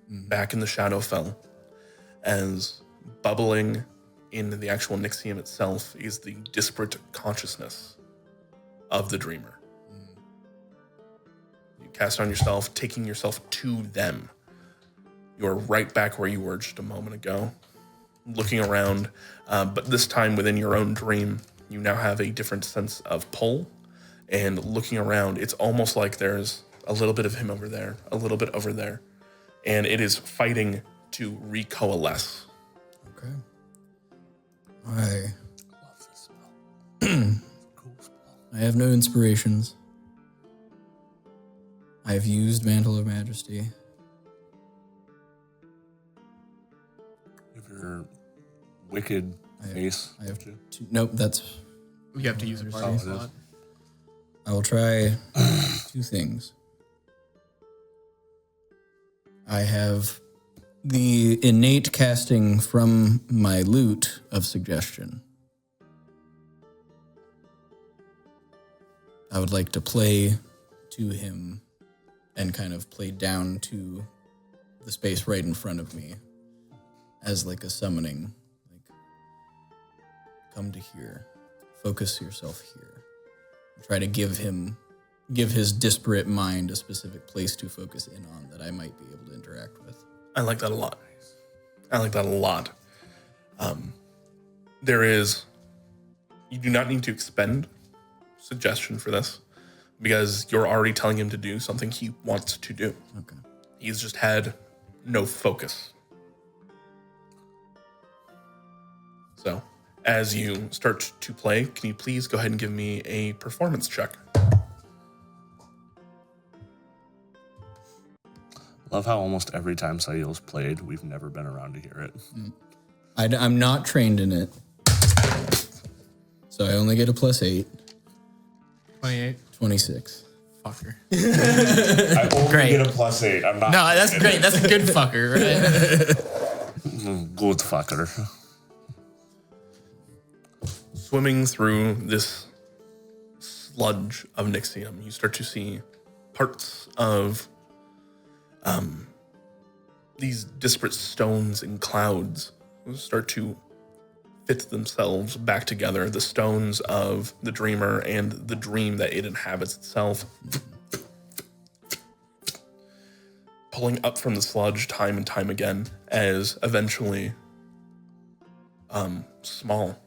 back in the Shadowfell, as bubbling in the actual Nixium itself is the disparate consciousness of the Dreamer. You cast on yourself, taking yourself to them. You're right back where you were just a moment ago, looking around, but this time within your own dream, you now have a different sense of pull, and looking around, it's almost like there's a little bit of him over there, a little bit over there, and it is fighting to recoalesce. Okay. I Love this spell. Cool spell. I have no inspirations. I have used Mantle of Majesty. If your wicked Face. I have nope, that's... You have to use a party slot. I will try 2 things. I have the innate casting from my loot of suggestion. I would like to play to him and kind of play down to the space right in front of me as like a summoning. Like, come to here. Focus yourself here. Try to give his disparate mind a specific place to focus in on that I might be able to interact with. I like that a lot. You do not need to expend suggestion for this because you're already telling him to do something he wants to do. Okay. He's just had no focus. So, as you start to play, can you please go ahead and give me a performance check? Love how almost every time Sayil's played, we've never been around to hear it. I'm not trained in it, so I only get a +8. 28. 26. Fucker. I only Great. get a +8. I'm not. No, that's great. That's a good fucker, right? Good fucker. Swimming through this sludge of Nixium, you start to see parts of these disparate stones and clouds start to fit themselves back together. The stones of the dreamer and the dream that it inhabits itself. Pulling up from the sludge time and time again as eventually small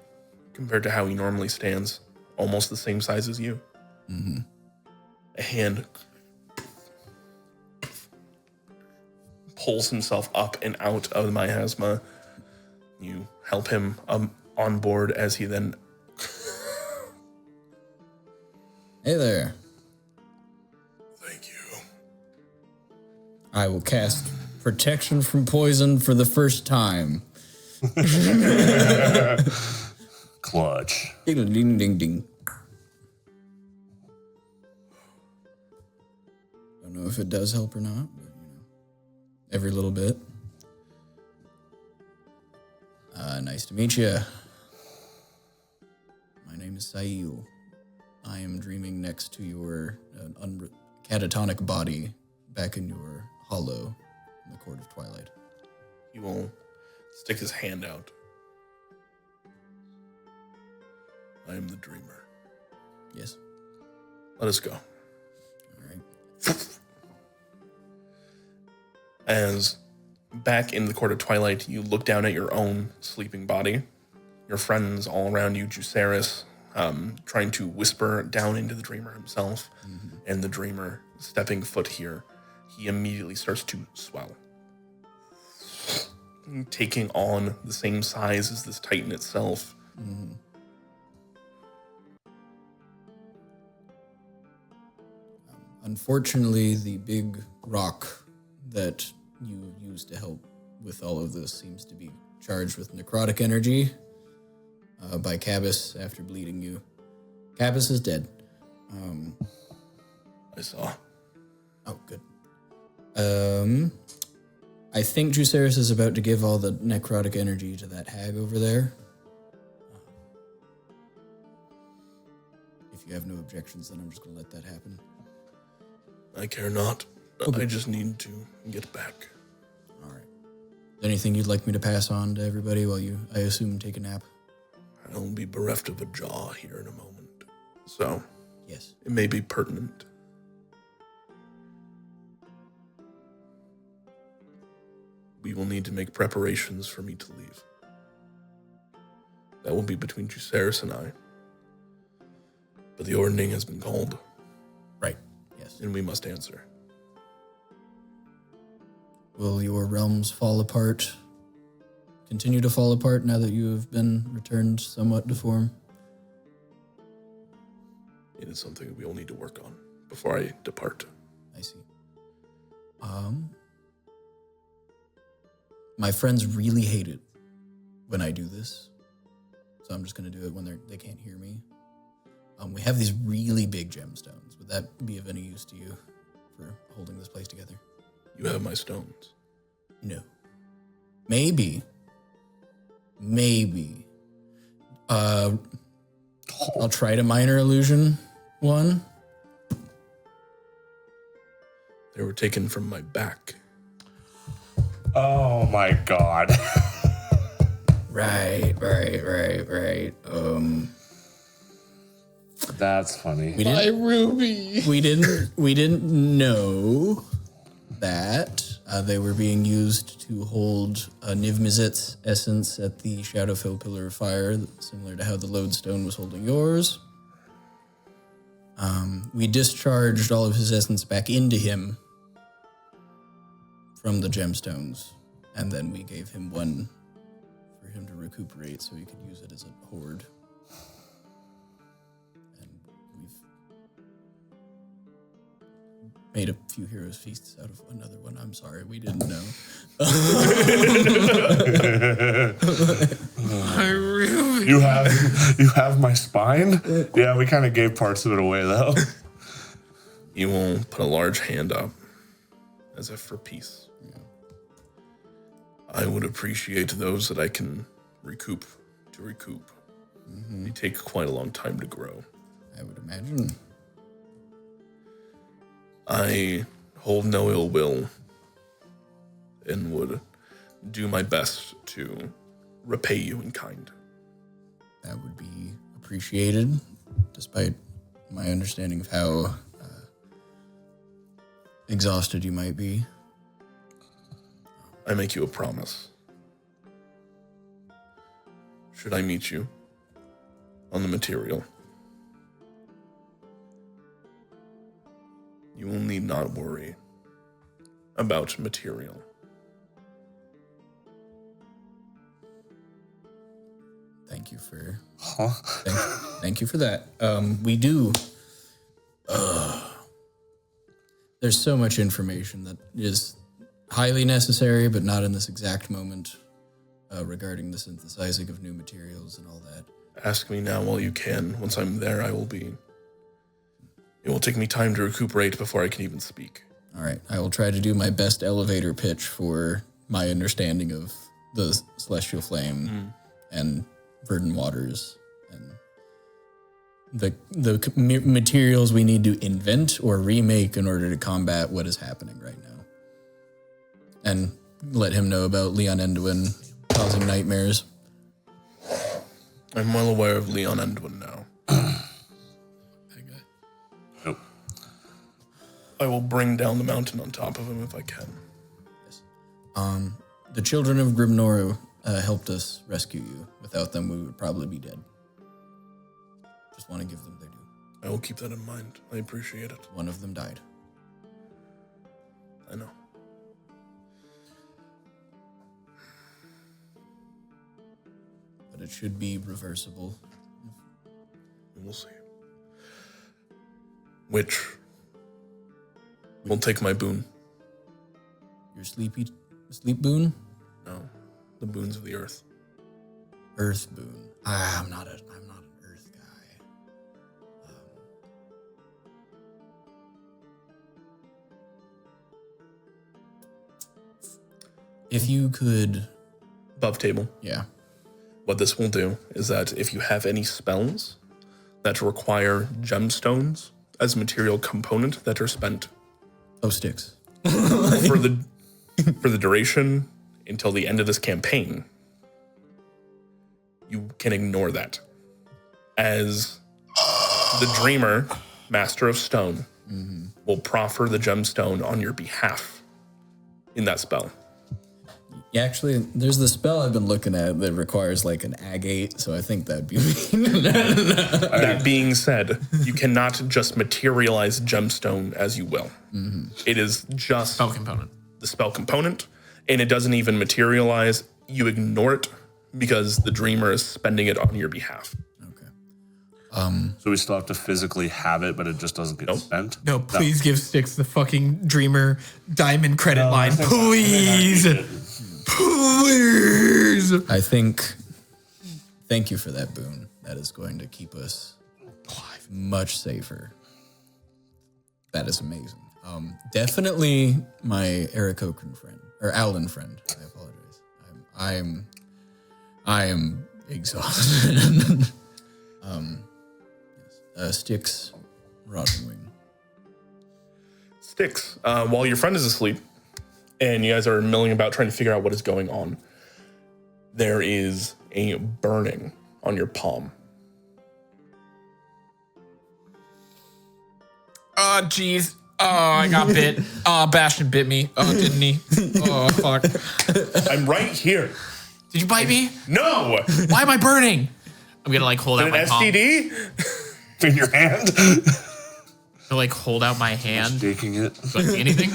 compared to how he normally stands, almost the same size as you. Mm-hmm. A hand pulls himself up and out of the miasma. You help him on board as he then... Hey there. Thank you. I will cast protection from poison for the first time. Clutch. Ding, ding, ding, ding. Don't know if it does help or not, but every little bit. Nice to meet you. My name is Sayil. I am dreaming next to your catatonic body back in your hollow in the Court of Twilight. He will stick his hand out. I am the dreamer. Yes. Let us go. All right. As back in the Court of Twilight, you look down at your own sleeping body. Your friends all around you, Juceris, trying to whisper down into the dreamer himself. Mm-hmm. And the dreamer, stepping foot here, he immediately starts to swell. Taking on the same size as this Titan itself. Mm-hmm. Unfortunately, the big rock that you used to help with all of this seems to be charged with necrotic energy by Cabus after bleeding you. Cabus is dead. I saw. Oh, good. I think Juceris is about to give all the necrotic energy to that hag over there. If you have no objections, then I'm just going to let that happen. I care not. Okay. I just need to get back. All right. Anything you'd like me to pass on to everybody while you, I assume, take a nap? I'll be bereft of a jaw here in a moment. So, yes, it may be pertinent. We will need to make preparations for me to leave. That will be between Juceris and I. But the ordning has been called. Right, yes. And we must answer. Will your realms fall apart? Continue to fall apart now that you have been returned somewhat to form? It is something we all need to work on before I depart. I see. My friends really hate it when I do this. so I'm just going to do it when they can't hear me. We have these really big gemstones. Would that be of any use to you for holding this place together? You have my stones. No. Maybe. I'll try to minor illusion one. They were taken from my back. Oh my god. Right. That's funny. Ruby. We didn't know that they were being used to hold Niv-Mizzet's essence at the Shadowfell Pillar of Fire, similar to how the Lodestone was holding yours. We discharged all of his essence back into him from the gemstones, and then we gave him one for him to recuperate so he could use it as a hoard. And we've made a few heroes' feasts out of another one. I'm sorry, we didn't know. You have my spine? Yeah, we kind of gave parts of it away though. You will put a large hand up, as if for peace. Yeah. I would appreciate those that I can recoup. Mm-hmm. They take quite a long time to grow. I would imagine. I hold no ill will and would do my best to repay you in kind. That would be appreciated, despite my understanding of how exhausted you might be. I make you a promise. Should I meet you on the material, you will need not worry about material. Thank you for thank you for that. We do. There's so much information that is highly necessary, but not in this exact moment, regarding the synthesizing of new materials and all that. Ask me now while you can. Once I'm there, I will be. It will take me time to recuperate before I can even speak. All right, I will try to do my best elevator pitch for my understanding of the Celestial Flame and Verdant Waters and the materials we need to invent or remake in order to combat what is happening right now. And let him know about Leon Enduin causing nightmares. I'm well aware of Leon Enduin now. Nope. I will bring down the mountain on top of him if I can. Yes. The children of Grimnor helped us rescue you. Without them, we would probably be dead. Just want to give them their due. I will keep that in mind. I appreciate it. One of them died. I know. But it should be reversible. We'll see. Which will take my boon. Your sleep boon? No, the boons of the earth. Earth boon. I'm not an earth guy. If you could... Above table. Yeah. What this will do is that if you have any spells that require gemstones as material component that are spent... Oh, sticks. for the duration until the end of this campaign, you can ignore that. As the Dreamer, Master of Stone, will proffer the gemstone on your behalf in that spell. Yeah, actually, there's the spell I've been looking at that requires like an agate, so I think that'd be mean. That being said, you cannot just materialize gemstone as you will. It is just Spell component. the spell component, and it doesn't even materialize. You ignore it because the Dreamer is spending it on your behalf. Okay. So we still have to physically have it, but it just doesn't get spent? No, please give Styx the fucking Dreamer diamond credit line. Please. Please. I think Thank you for that boon. That is going to keep us much safer. That is amazing. Definitely my Aarakocra friend or Alan friend. I apologize. I am exhausted. Styx, Rotting Wing. Styx, while your friend is asleep, and you guys are milling about trying to figure out what is going on, there is a burning on your palm. Oh, jeez. Oh, I got bit. Oh, Bastion bit me. Oh, didn't he? Oh, fuck. I'm right here. Did you bite me? No! Why am I burning? I'm gonna like hold out An my palm. STD? In your hand? To like hold out my hand. Shaking it. Do I see anything?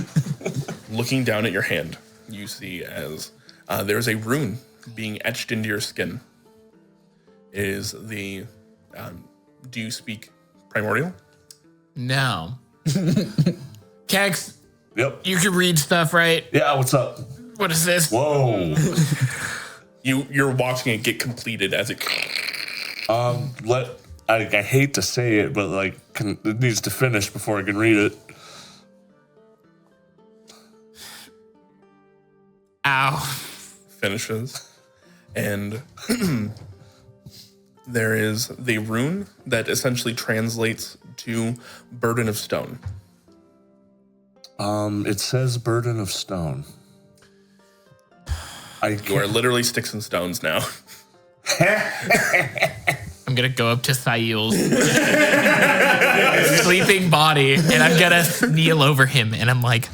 Looking down at your hand, you see as there's a rune being etched into your skin. It is the, do you speak Primordial? No. Kegs, Yep. you can read stuff, right? Yeah, what's up? What is this? Whoa. You're watching it get completed as it... I hate to say it, but like it needs to finish before I can read it. Ow. finishes. And there is the rune that essentially translates to Burden of Stone. It says Burden of Stone. You are literally sticks and stones now. I'm gonna go up to Sail's sleeping body and I'm gonna kneel over him and I'm like,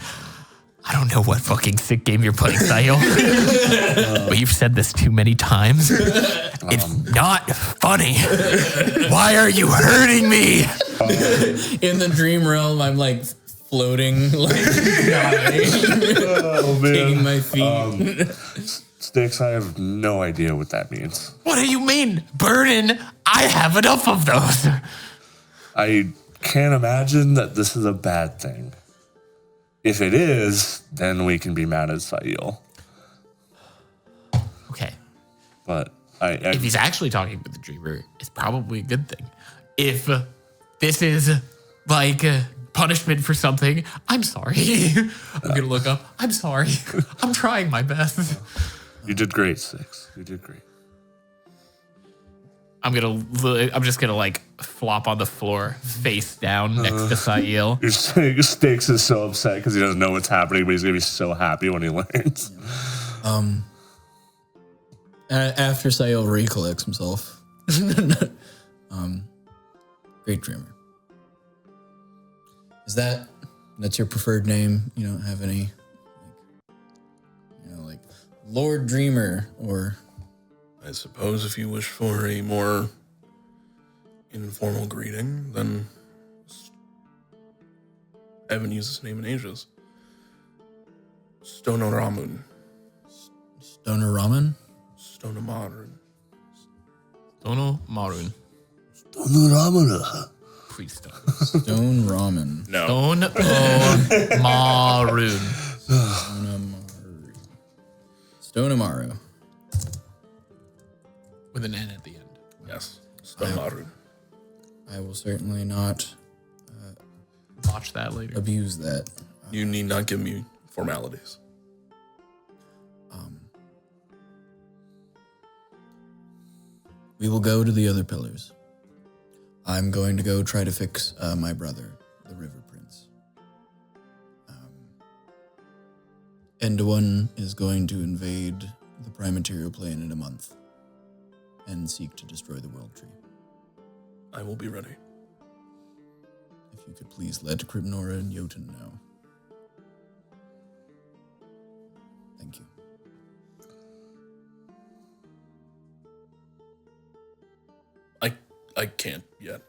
I don't know what fucking sick game you're playing, Sail. But you've said this too many times. It's not funny. Why are you hurting me? In the dream realm, I'm like floating, like taking my feet. Sticks, I have no idea what that means. What do you mean? Burden? I have enough of those. I can't imagine that this is a bad thing. If it is, then we can be mad at Sail. Okay. But If he's actually talking with the dreamer, it's probably a good thing. If this is like punishment for something, I'm sorry. I'm going to look up. I'm sorry. I'm trying my best. You did great, Six. You did great. I'm just gonna like flop on the floor, face down next to Sail. Your Sticks is so upset because he doesn't know what's happening, but he's gonna be so happy when he learns. After Sail recollects himself, great dreamer. That's your preferred name? You don't have any, like Lord Dreamer or? I suppose if you wish for a more informal greeting, then I haven't used this name in ages. Stonoramun. Stoner Ramen? Stonomarun. Dono Marun. Ramana. Please stop. Stone Ramen. No. Dono Marun. Stonemaru. With an N at the end. Yes. Stonomarun. I will certainly not Watch that later. abuse that. You need not give me formalities. We will go to the other pillars. I'm going to go try to fix my brother, the River Prince. Enduin is going to invade the Prime Material Plane in a month and seek to destroy the World Tree. I will be ready. If you could please let Krypnora and Jotun know. Thank you. I can't yet.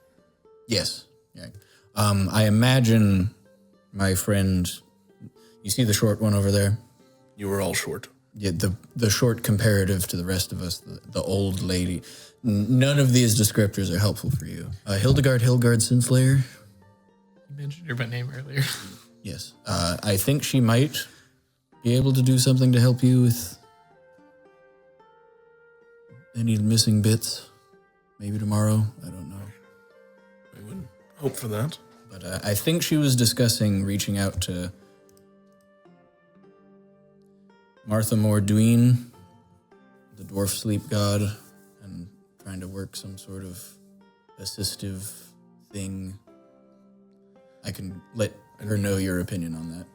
Yes. Yeah. I imagine my friend, you see the short one over there? You were all short. Yeah, the short comparative to the rest of us, the old lady. None of these descriptors are helpful for you. Hildegard Sinslayer. You mentioned her by name earlier. Yes. I think she might be able to do something to help you with they need missing bits. Maybe tomorrow. I don't know. I would hope for that. But I think she was discussing reaching out to Martha Morduine, the dwarf sleep god, and trying to work some sort of assistive thing. I can let her know your opinion on that.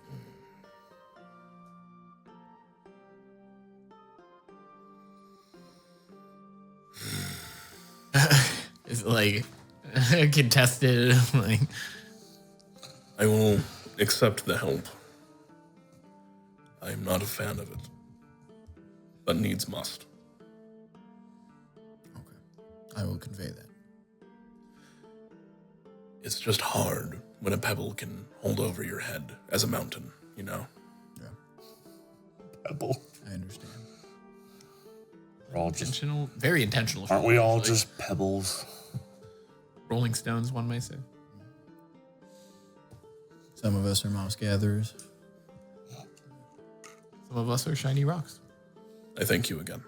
It's like contested. Like, I will accept the help. I am not a fan of it, but needs must. Okay. I will convey that. It's just hard when a pebble can hold over your head as a mountain, you know? Yeah, Pebble. I understand. We're all just, intentional, very intentional. aren't we all actually. just pebbles? Rolling stones, one may say. Some of us are moss gatherers. Some of us are shiny rocks. I thank you again.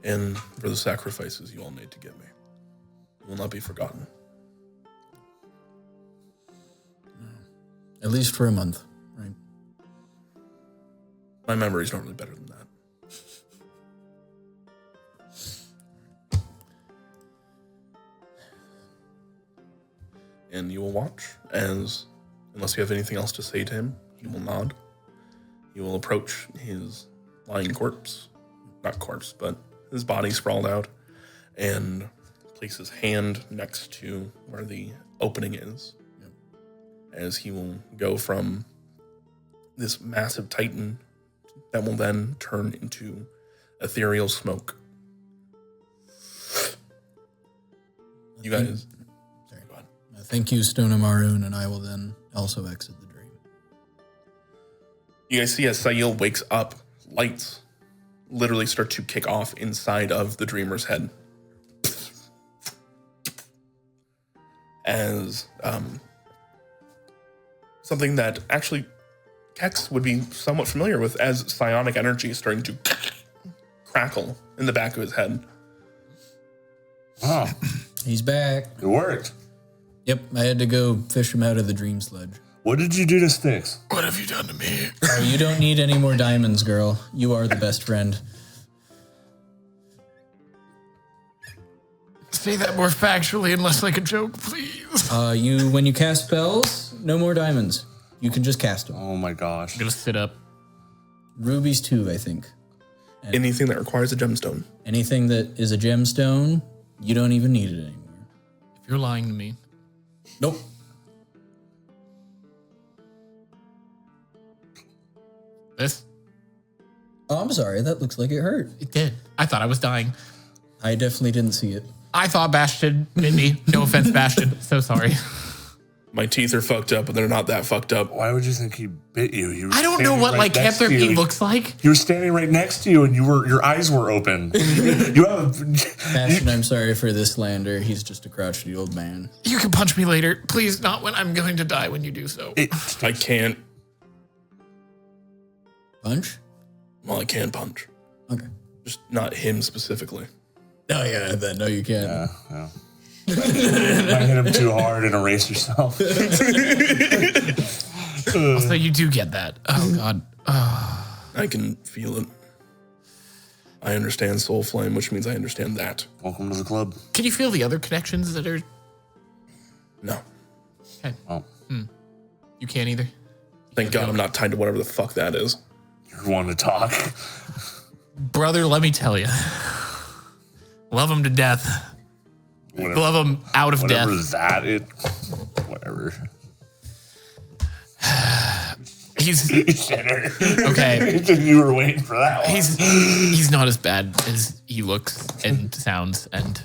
And for the sacrifices you all made to get me. It will not be forgotten. At least for a month, right? My memory's normally better than that. And you will watch as, unless you have anything else to say to him, he will nod. He will approach his lying corpse, not corpse, but his body sprawled out, and place his hand next to where the opening is. Yep. As he will go from this massive titan that will then turn into ethereal smoke. You guys... Sorry. Go ahead. Thank you, Stoneamaroon, and I will then also exit the dream. You guys see as Sayil wakes up, lights literally start to kick off inside of the dreamer's head. As something that actually Kex would be somewhat familiar with, as psionic energy is starting to crackle in the back of his head. Oh, He's back. it worked. Yep, I had to go fish him out of the dream sludge. What did you do to Styx? What have you done to me? Oh, you don't need any more diamonds, girl. You are the best friend. Say that more factually and less like a joke, please. When you cast spells, no more diamonds. You can just cast them. Oh my gosh. I'm gonna sit up. Rubies too, I think. Anything that requires a gemstone. Anything that is a gemstone, you don't even need it anymore. If you're lying to me, Nope. this Oh, I'm sorry. That looks like it hurt. it did. I thought I was dying. I definitely didn't see it. I thought Bastion bit me. No offense, Bastion. So sorry. My teeth are fucked up, but they're not that fucked up. Why would you think he bit you? You were I don't know standing what right next to lycanthropy you. looks like. You were standing right next to you, and your eyes were open. You have. Bastion, I'm sorry for this slander. He's just a crotchety old man. You can punch me later. Please, not when I'm going to die when you do so. I can't. Punch? Well, I can punch. Okay. Just not him specifically. Oh, yeah, no, you can't. Yeah. I hit him too hard and erase yourself. So you do get that. Oh God. I can feel it. I understand soul flame, which means I understand that. Welcome to the club. Can you feel the other connections that are? No. Okay. Oh, You can't either. Thank God I'm not tied to whatever the fuck that is. you're one to talk. Brother, let me tell you. Love him to death. Love him out of Whatever death. that it. Whatever. He's Shitter. okay. You were waiting for that one. He's not as bad as he looks and sounds and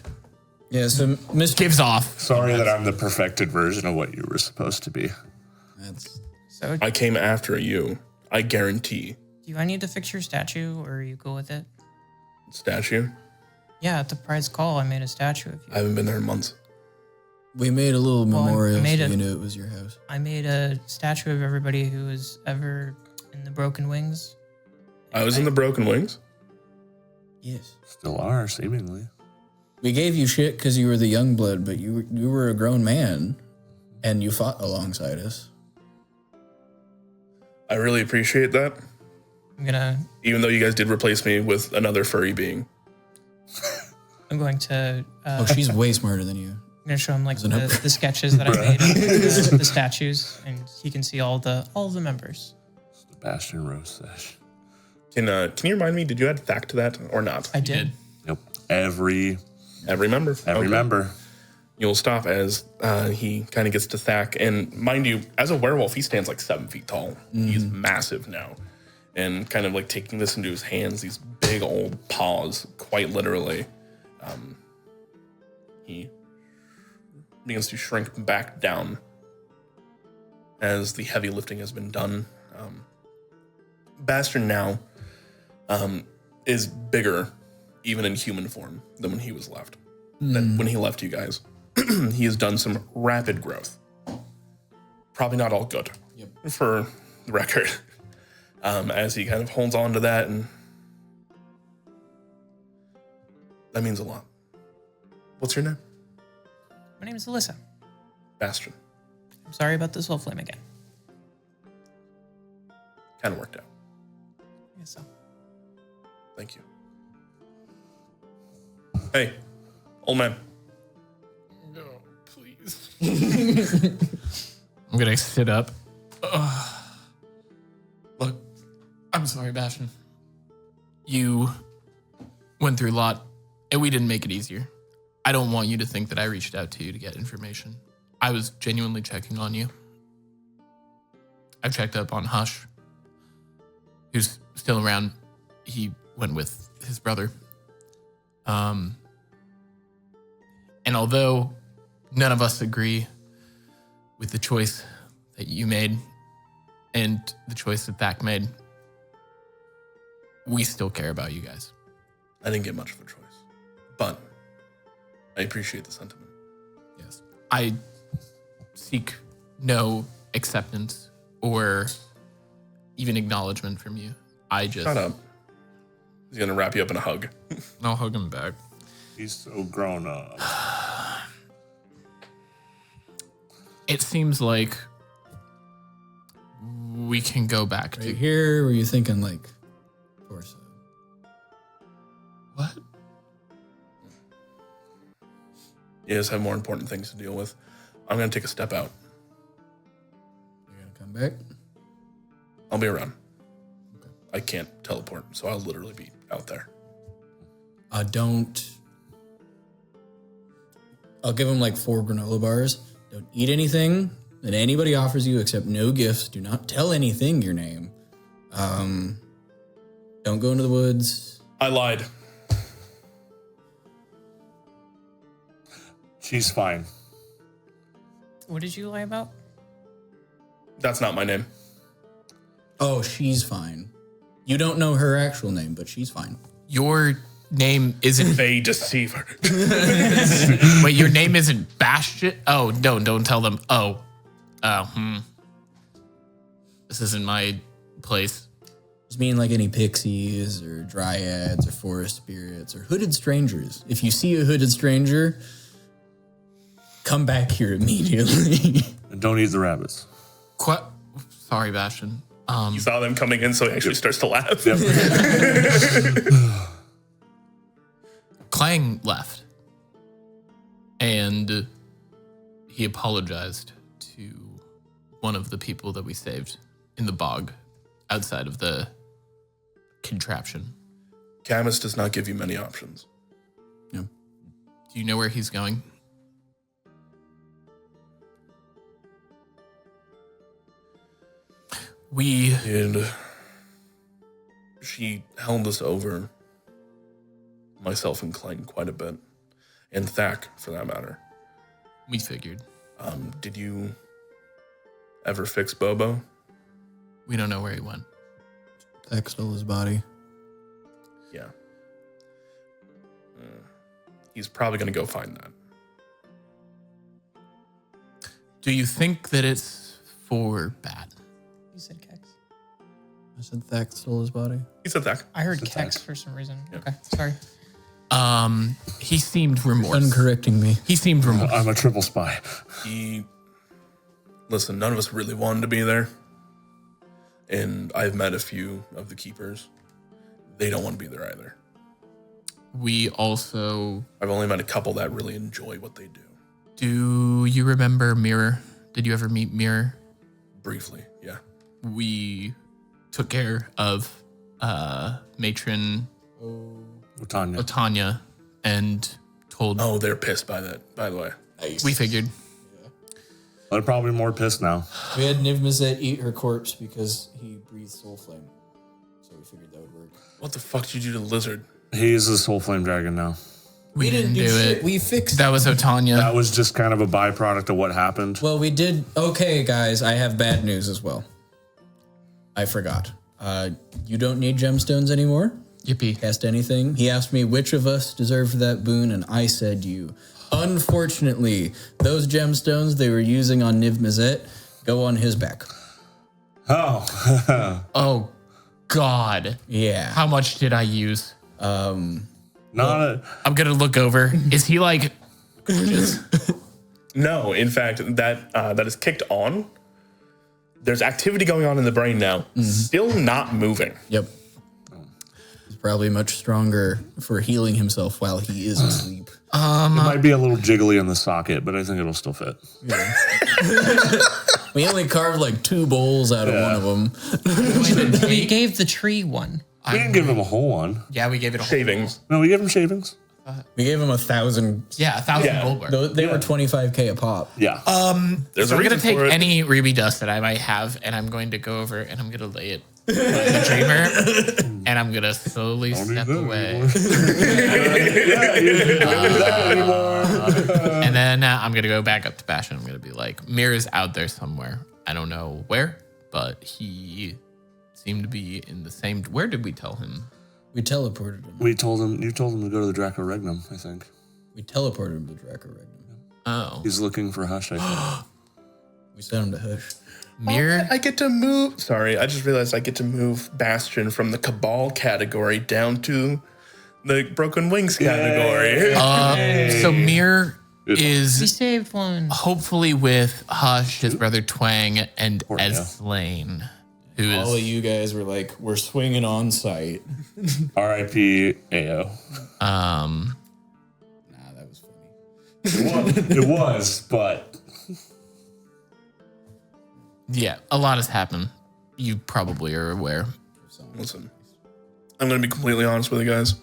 Yeah, so Mr. gives off. Sorry that I'm the perfected version of what you were supposed to be. That's So I came after you. I guarantee. do I need to fix your statue or are you cool with it? Statue? Yeah, at the prize call, I made a statue of you. I haven't been there in months. we made a little Well, I memorial made so it- you knew it was your house. I made a statue of everybody who was ever in the Broken Wings. I was in the Broken Wings. Yes. Still are, seemingly. We gave you shit because you were the young blood, but you were a grown man, and you fought alongside us. I really appreciate that. I'm gonna. Even though you guys did replace me with another furry being. I'm going to. Oh, she's way smarter than you. I'm gonna show him like the sketches that I made of the statues, and he can see all the members. Sebastian Rose Sesh. Can you remind me? Did you add Thack to that or not? I did. Yep. Every member. okay. member. You'll stop as he kind of gets to Thack, and mind you, as a werewolf, he stands like 7 feet tall. He's massive now, and kind of like taking this into his hands, these big old paws, quite literally. He begins to shrink back down as the heavy lifting has been done. Bastard now is bigger, even in human form, than when he was left. Than when he left you guys. He has done some rapid growth. Probably not all good, for the record. As he kind of holds on to that, and that means a lot. What's your name? My name is Alyssa. Bastion. I'm sorry about this whole flame again. Kind of worked out. I guess so. Thank you. Hey, old man. No, please. I'm gonna sit up. Look, I'm sorry, Bastion. You went through a lot, and we didn't make it easier. I don't want you to think that I reached out to you to get information. I was genuinely checking on you. I've checked up on Hush, who's still around. He went with his brother. And although none of us agree with the choice that you made and the choice that Thack made, we still care about you guys. I didn't get much of a choice, but I appreciate the sentiment. Yes. I seek no acceptance or even acknowledgement from you. I just... Shut up. He's going to wrap you up in a hug. I'll hug him back. He's so grown up. It seems like we can go back Right to... here, were you thinking like torso? What? You guys have more important things to deal with. I'm going to take a step out. You're gonna come back? I'll be around. I can't teleport, so I'll literally be out there. I'll give him like 4 granola bars. Don't eat anything that anybody offers you except no gifts. Do not tell anything your name. Don't go into the woods. I lied. She's fine. What did you lie about? That's not my name. Oh, she's fine. You don't know her actual name, but she's fine. Your name isn't... They deceiver. Wait, your name isn't Bastion? Oh, no, don't tell them. This isn't my place. Just mean like any pixies or dryads or forest spirits or hooded strangers. If you see a hooded stranger, come back here immediately. And don't eat the rabbits. Sorry, Bastion. You saw them coming in, so he actually starts to laugh. Yep. Clang left. And he apologized to one of the people that we saved in the bog outside of the contraption. Camus does not give you many options. Yeah. Do you know where he's going? And she held us over, myself and Clang, quite a bit. And Thack, for that matter. We figured. Did you ever fix Bobo? We don't know where he went. Zach stole his body. Yeah. He's probably going to go find that. Do you think that it's for bad? You said Kex. I said Thack stole his body. He said that. I heard Kex for some reason. Okay, sorry. He seemed remorseful. Uncorrecting me. He seemed remorseful. I'm a triple spy. Listen, none of us really wanted to be there. And I've met a few of the keepers. They don't want to be there either. We also... I've only met a couple that really enjoy what they do. Do you remember Mirror? Did you ever meet Mirror? Briefly, yeah. We took care of matron Otanya and told... Oh, they're pissed by that, by the way. We figured. They're probably more pissed now. We had Niv Mizzet eat her corpse because he breathed soul flame. So we figured that would work. What the fuck did you do to the lizard? He's a soul flame dragon now. We didn't do it. We fixed That was Otanya. That was just kind of a byproduct of what happened. Well, we did. Okay, guys, I have bad news as well. I forgot. You don't need gemstones anymore. Yippee. Cast anything. He asked me which of us deserved that boon, and I said you. Unfortunately, those gemstones they were using on Niv Mizzet go on his back. Oh. Oh, God. Yeah. How much did I use? I'm I'm going to look over. Is he like... No, in fact, that is kicked on. There's activity going on in the brain now. Still not moving. Yep. He's probably much stronger for healing himself while he is asleep. it might be a little jiggly in the socket, but I think it'll still fit. Yeah. We only carved like 2 bowls out of one of them. We gave the tree one. We didn't give him a whole one. Yeah, we gave it a whole Shavings. No, we gave him shavings. We gave him 1,000. Yeah, 1,000 gold worth. They were 25K a pop. Yeah. There's So a we're going reason to take for it. any ruby dust that I might have, and I'm going to go over and I'm going to lay it on the dreamer, and I'm going to slowly step away. And then I'm going to go back up to Bastion. I'm going to be like, Mirror's out there somewhere. I don't know where, but he seemed to be in the same... Where did we tell him? We teleported him. You told him to go to the Draco Regnum, I think. We teleported him to Draco Regnum. Oh. He's looking for Hush, I think. We sent him to Hush. Mirror? I get to move. Sorry, I just realized I get to move Bastion from the Cabal category down to the Broken Wings category. So Mirror We is saved one. hopefully with Hush, his brother Twang, and Poor Neo. Eslane, who All of is... you guys were like, we're swinging on site. R.I.P. AO. Nah, that was funny. It was, but... Yeah, a lot has happened. You probably are aware. Listen, I'm going to be completely honest with you guys.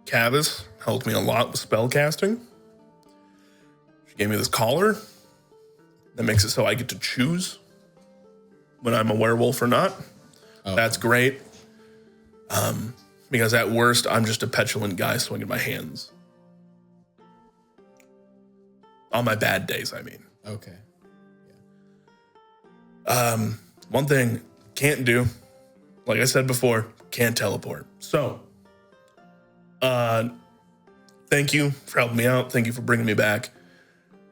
Cavis helped me a lot with spell casting. She gave me this collar that makes it so I get to choose when I'm a werewolf or not. That's great. Because at worst, I'm just a petulant guy swinging my hands. On my bad days, I mean. Okay. One thing can't do, like I said before, can't teleport. So, thank you for helping me out. Thank you for bringing me back.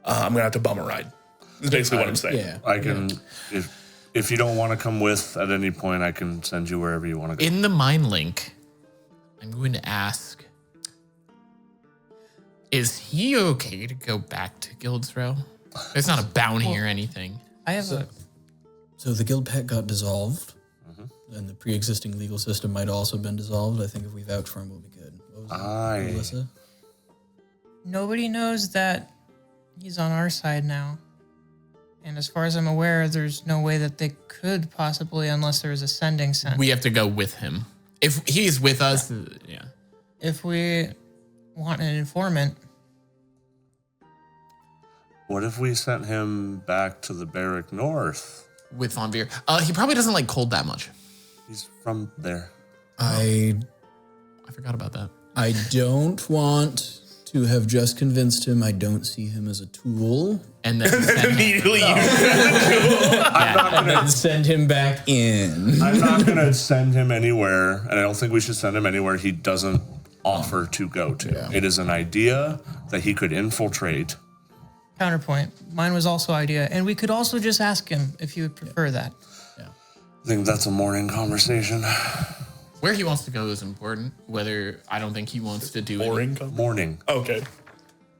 I'm gonna have to bum a ride. That's basically what I'm saying. Yeah. I can... If you don't want to come with at any point, I can send you wherever you want to go. In the mind link, I'm going to ask, is he okay to go back to Guild's Row? There's not a bounty or anything. I have a... So the guild pact got dissolved, and the pre-existing legal system might also have been dissolved. I think if we vouch for him, we'll be good. What was it, Melissa? Nobody knows that he's on our side now. And as far as I'm aware, there's no way that they could possibly, unless there was a sending sent. We have to go with him. If he's with us, yeah. If we want an informant, What if we sent him back to the Barrack North? With Von Veer. He probably doesn't like cold that much. He's from there. I forgot about that. I don't want to have just convinced him I don't see him as a tool, And then send Immediately you and then send him back in. I'm not going to send him anywhere, and I don't think we should send him anywhere he doesn't offer to go to. Yeah. It is an idea that he could infiltrate Counterpoint. Mine was also idea, and we could also just ask him if you would prefer that. I think that's a morning conversation. Where he wants to go is important. Whether I don't think he wants to do Morning. Okay.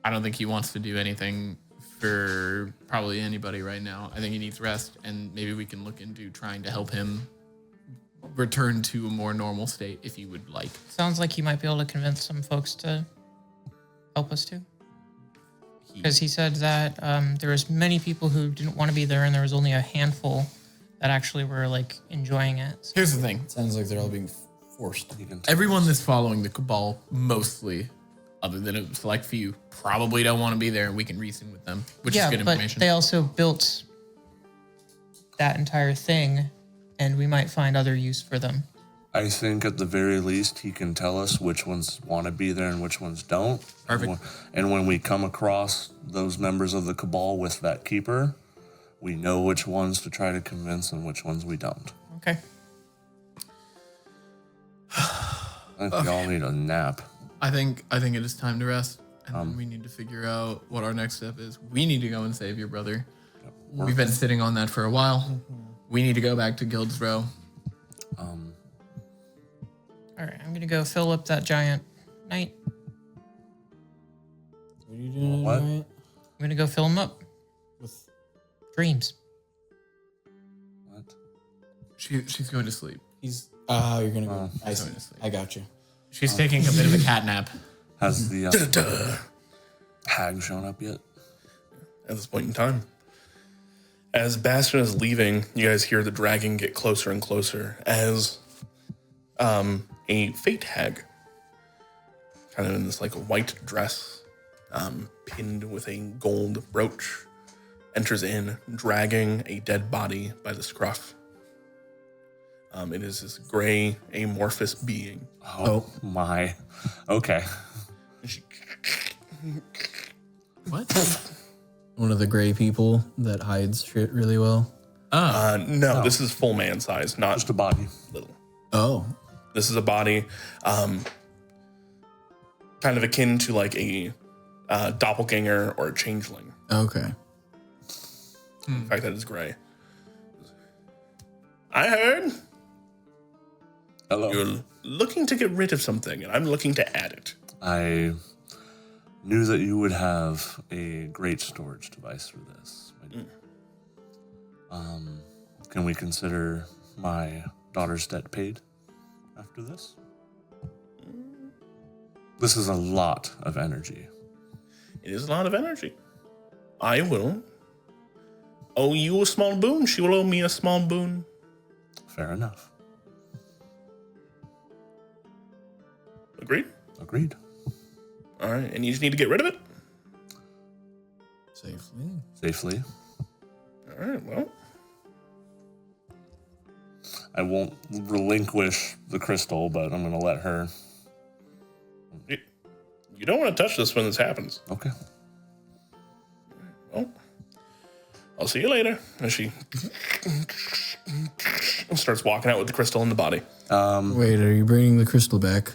I don't think he wants to do anything for probably anybody right now. I think he needs rest, and maybe we can look into trying to help him return to a more normal state if you would like. Sounds like you might be able to convince some folks to help us too. Because he said that there was many people who didn't want to be there, and there was only a handful that actually were like enjoying it. So Here's the thing. Sounds like they're all being forced. Everyone that's following the Cabal, mostly, other than a select few, probably don't want to be there, and we can reason with them, which is good but information. they also built that entire thing, and we might find other use for them. I think at the very least he can tell us which ones want to be there and which ones don't. Perfect. And when we come across those members of the Cabal with that keeper, we know which ones to try to convince and which ones we don't. Okay. I think we all need a nap. I think it is time to rest, and then we need to figure out what our next step is. We need to go and save your brother. We've been sitting on that for a while. We need to go back to Guild's Row. All right, I'm gonna go fill up that giant knight. What are you doing? What? I'm gonna go fill him up With dreams. What? She's going to sleep. he's you're gonna go. I see. going to sleep. I got you. She's taking a bit of a cat nap. Has the hag shown up yet? At this point in time. As Bastion is leaving, you guys hear the dragon get closer and closer as a fate hag, kind of in this like white dress, pinned with a gold brooch, enters in, dragging a dead body by the scruff. It is this gray, amorphous being. Oh my. Okay. And she What? One of the gray people that hides shit really well. no, this is full man size, not Just a body. little. Oh, This is a body, kind of akin to like a doppelganger or a changeling. okay. The fact that it's gray. I heard Hello. you're looking to get rid of something, and I'm looking to add it. I knew that you would have a great storage device for this. Can we consider my daughter's debt paid after this? This is a lot of energy. It is a lot of energy. I will owe you a small boon. She will owe me a small boon. Fair enough. Agreed? Agreed. All right, and you just need to get rid of it? Safely. All right, well. I won't relinquish the crystal, but I'm going to let her. You don't want to touch this when this happens. Okay. Well, I'll see you later. And she starts walking out with the crystal in the body. Wait, are you bringing the crystal back?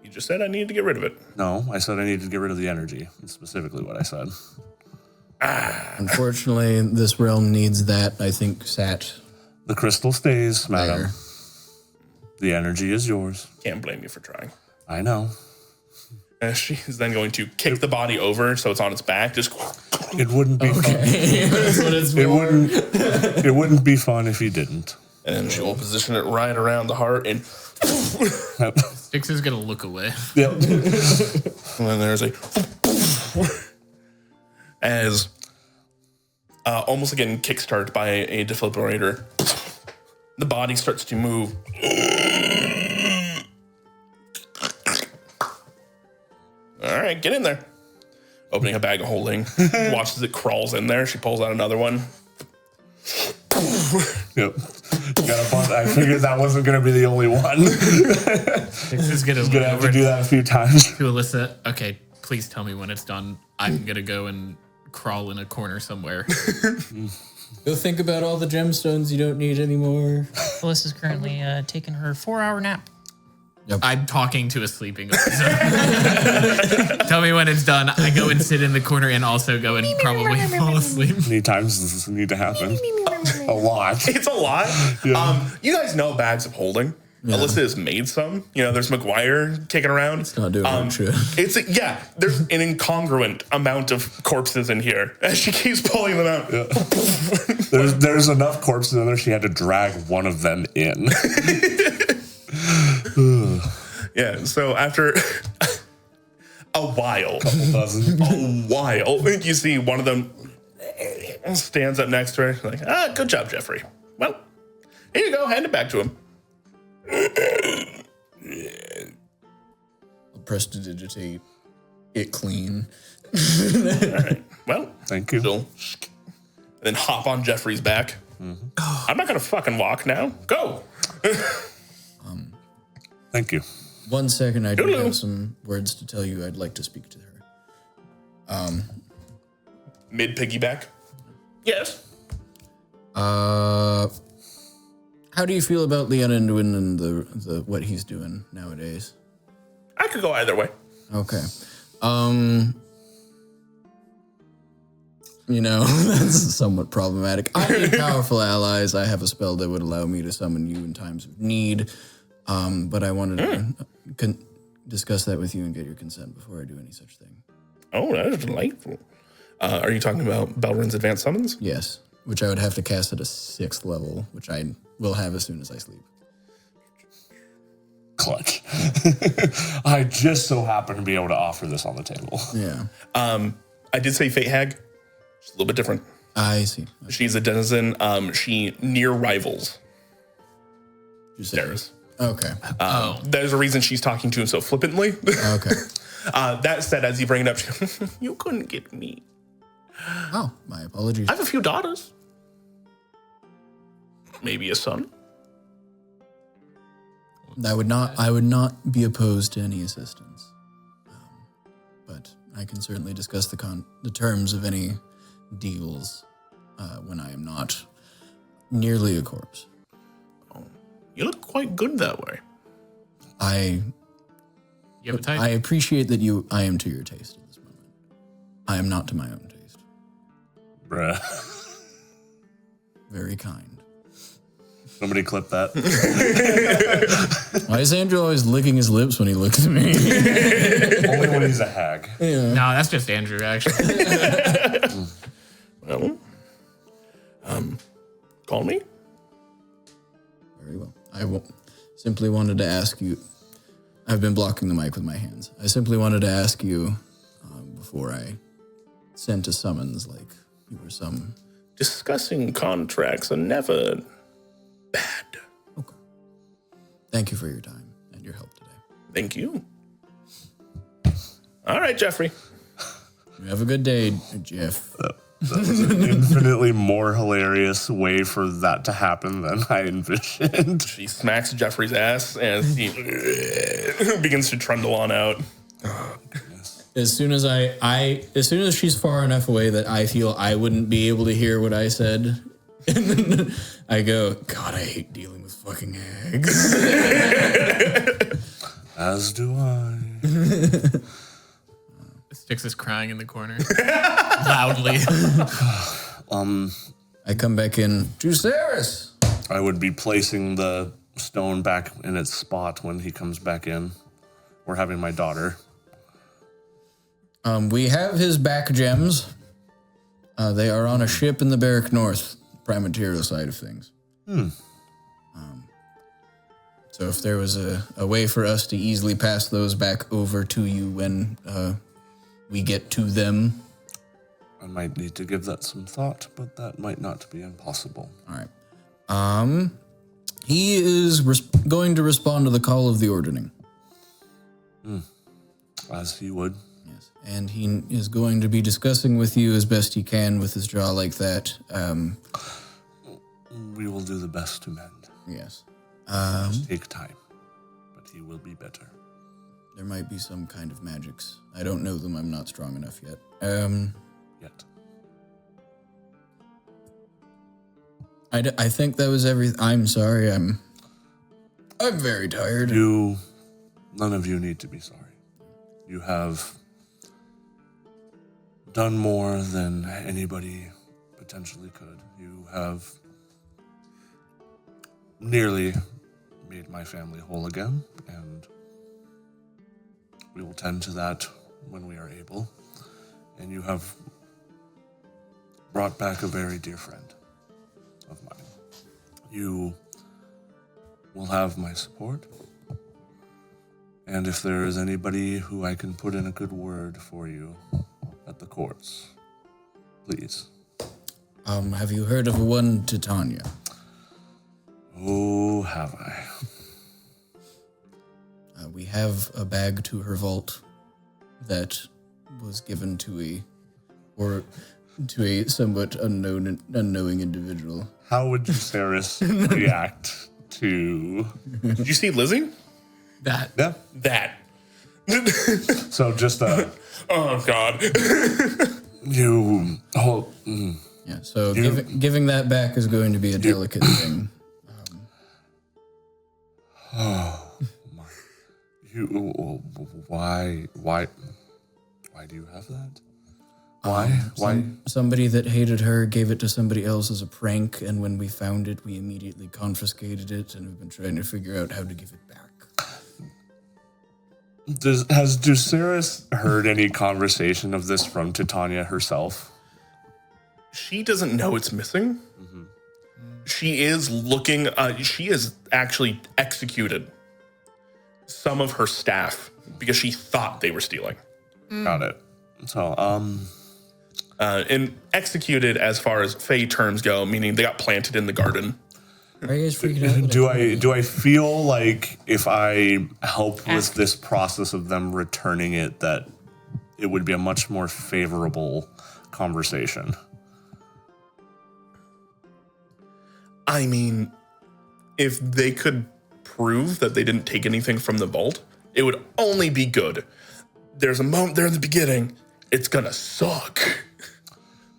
You just said I needed to get rid of it. No, I said I needed to get rid of the energy. That's specifically what I said. Unfortunately, this realm needs that. I think sat The crystal stays, madam. there. The energy is yours. Can't blame you for trying. I know. And she's then going to kick the body over so it's on its back. Just It wouldn't be fun. That's what it's It wouldn't be fun if you didn't. and then she will position it right around the heart, and Styx is gonna look away. Yep. and then there's a as almost again kickstart by a defibrillator. The body starts to move. All right, get in there. Opening a bag of holding, watches it crawls in there. She pulls out another one. Yep. Got a bunch. I figured that wasn't going to be the only one. Styx is gonna look Gonna have over to do that a few times. to Alyssa. Okay, please tell me when it's done. I'm gonna go and crawl in a corner somewhere. Go think about all the gemstones you don't need anymore. Alyssa's currently taking her 4-hour nap. Yep. I'm talking to a sleeping officer. Tell me when it's done. I go and sit in the corner and also go and probably fall asleep. How many times does this need to happen? A lot. It's a lot. Yeah. You guys know bags of holding. Yeah. Alyssa has made some. There's McGuire kicking around. It's not doing it, sure. There's an incongruent amount of corpses in here as she keeps pulling them out. Yeah. There's enough corpses in there. She had to drag one of them in. Yeah. So after a while, you see one of them stands up next to her, like, good job, Jeffrey. Well, here you go. Hand it back to him. I'll prestidigitate it clean. All right. Well, Thank you. And then hop on Jeffrey's back. I'm not gonna fucking walk now. Go. Thank you. 1 second, I do Doodaloo. have some words to tell you. I'd like to speak to her. Mid piggyback. Yes. How do you feel about Leon Anduin and the what he's doing nowadays? I could go either way. Okay. That's somewhat problematic. I need powerful allies. I have a spell that would allow me to summon you in times of need. But I wanted to discuss that with you and get your consent before I do any such thing. Oh, that is delightful. Are you talking about Belrin's advanced summons? Yes, which I would have to cast at a 6th level, which I will have as soon as I sleep. Clutch. I just so happen to be able to offer this on the table. Yeah. I did say Fate Hag. She's a little bit different. I see. She's a denizen. She near rivals Darius. Okay. There's a reason she's talking to him so flippantly. Okay. That said, as you bring it up, you couldn't get me. Oh, my apologies. I have a few daughters. Maybe a son. I would not be opposed to any assistance. But I can certainly discuss the terms of any deals when I am not nearly a corpse. You look quite good that way. You have a type? I appreciate that I am to your taste at this moment. I am not to my own taste. Bruh. Very kind. Somebody clip that. Why is Andrew always licking his lips when he looks at me? Only when he's a hag. No, that's just Andrew, actually. Well, call me. Very well. Simply wanted to ask you. I've been blocking the mic with my hands. I simply wanted to ask you before I sent a summons, like you were some. Discussing contracts are never bad. Okay. Thank you for your time and your help today. Thank you. All right, Jeffrey. You have a good day, Jeff. That was an infinitely more hilarious way for that to happen than I envisioned. She smacks Jeffrey's ass and he begins to trundle on out. As soon as as soon as she's far enough away that I feel I wouldn't be able to hear what I said, and then I go, God, I hate dealing with fucking hags. As do I. Styx is crying in the corner. Loudly. I come back in, Juceris. I would be placing the stone back in its spot when he comes back in. We're having my daughter. We have his back gems. They are on a ship in the Barrack North, prime material side of things. So if there was a way for us to easily pass those back over to you when we get to them. I might need to give that some thought, but that might not be impossible. All right. He is going to respond to the call of the ordering. As he would. Yes. And he is going to be discussing with you as best he can with his jaw like that. We will do the best to mend. Yes. Just take time, but he will be better. There might be some kind of magics. I don't know them. I'm not strong enough yet. Yet. I think that was everything. I'm sorry. I'm very tired. You none of you need to be sorry. You have done more than anybody potentially could. You have nearly made my family whole again, and we will tend to that when we are able. And you have brought back a very dear friend of mine. You will have my support. And if there is anybody who I can put in a good word for you at the courts, please. Have you heard of one Titania? Oh, have I? We have a bag to her vault that was given to a somewhat unknowing individual. How would Jaceres react to Did you see Lizzie? That. yeah? That. So just Oh, God. you hold. Yeah, so giving that back is going to be a delicate thing. Why do you have that? Why? Somebody that hated her gave it to somebody else as a prank, and when we found it, we immediately confiscated it, and we've been trying to figure out how to give it back. Has Jaceres heard any conversation of this from Titania herself? She doesn't know it's missing. She is looking, she has actually executed some of her staff because she thought they were stealing. Got it. So, And executed as far as Fey terms go, meaning they got planted in the garden. Are you guys freaking out? do I feel like if I help with this process of them returning it, that it would be a much more favorable conversation? I mean, if they could prove that they didn't take anything from the vault, it would only be good. There's a moment there in the beginning, it's gonna suck.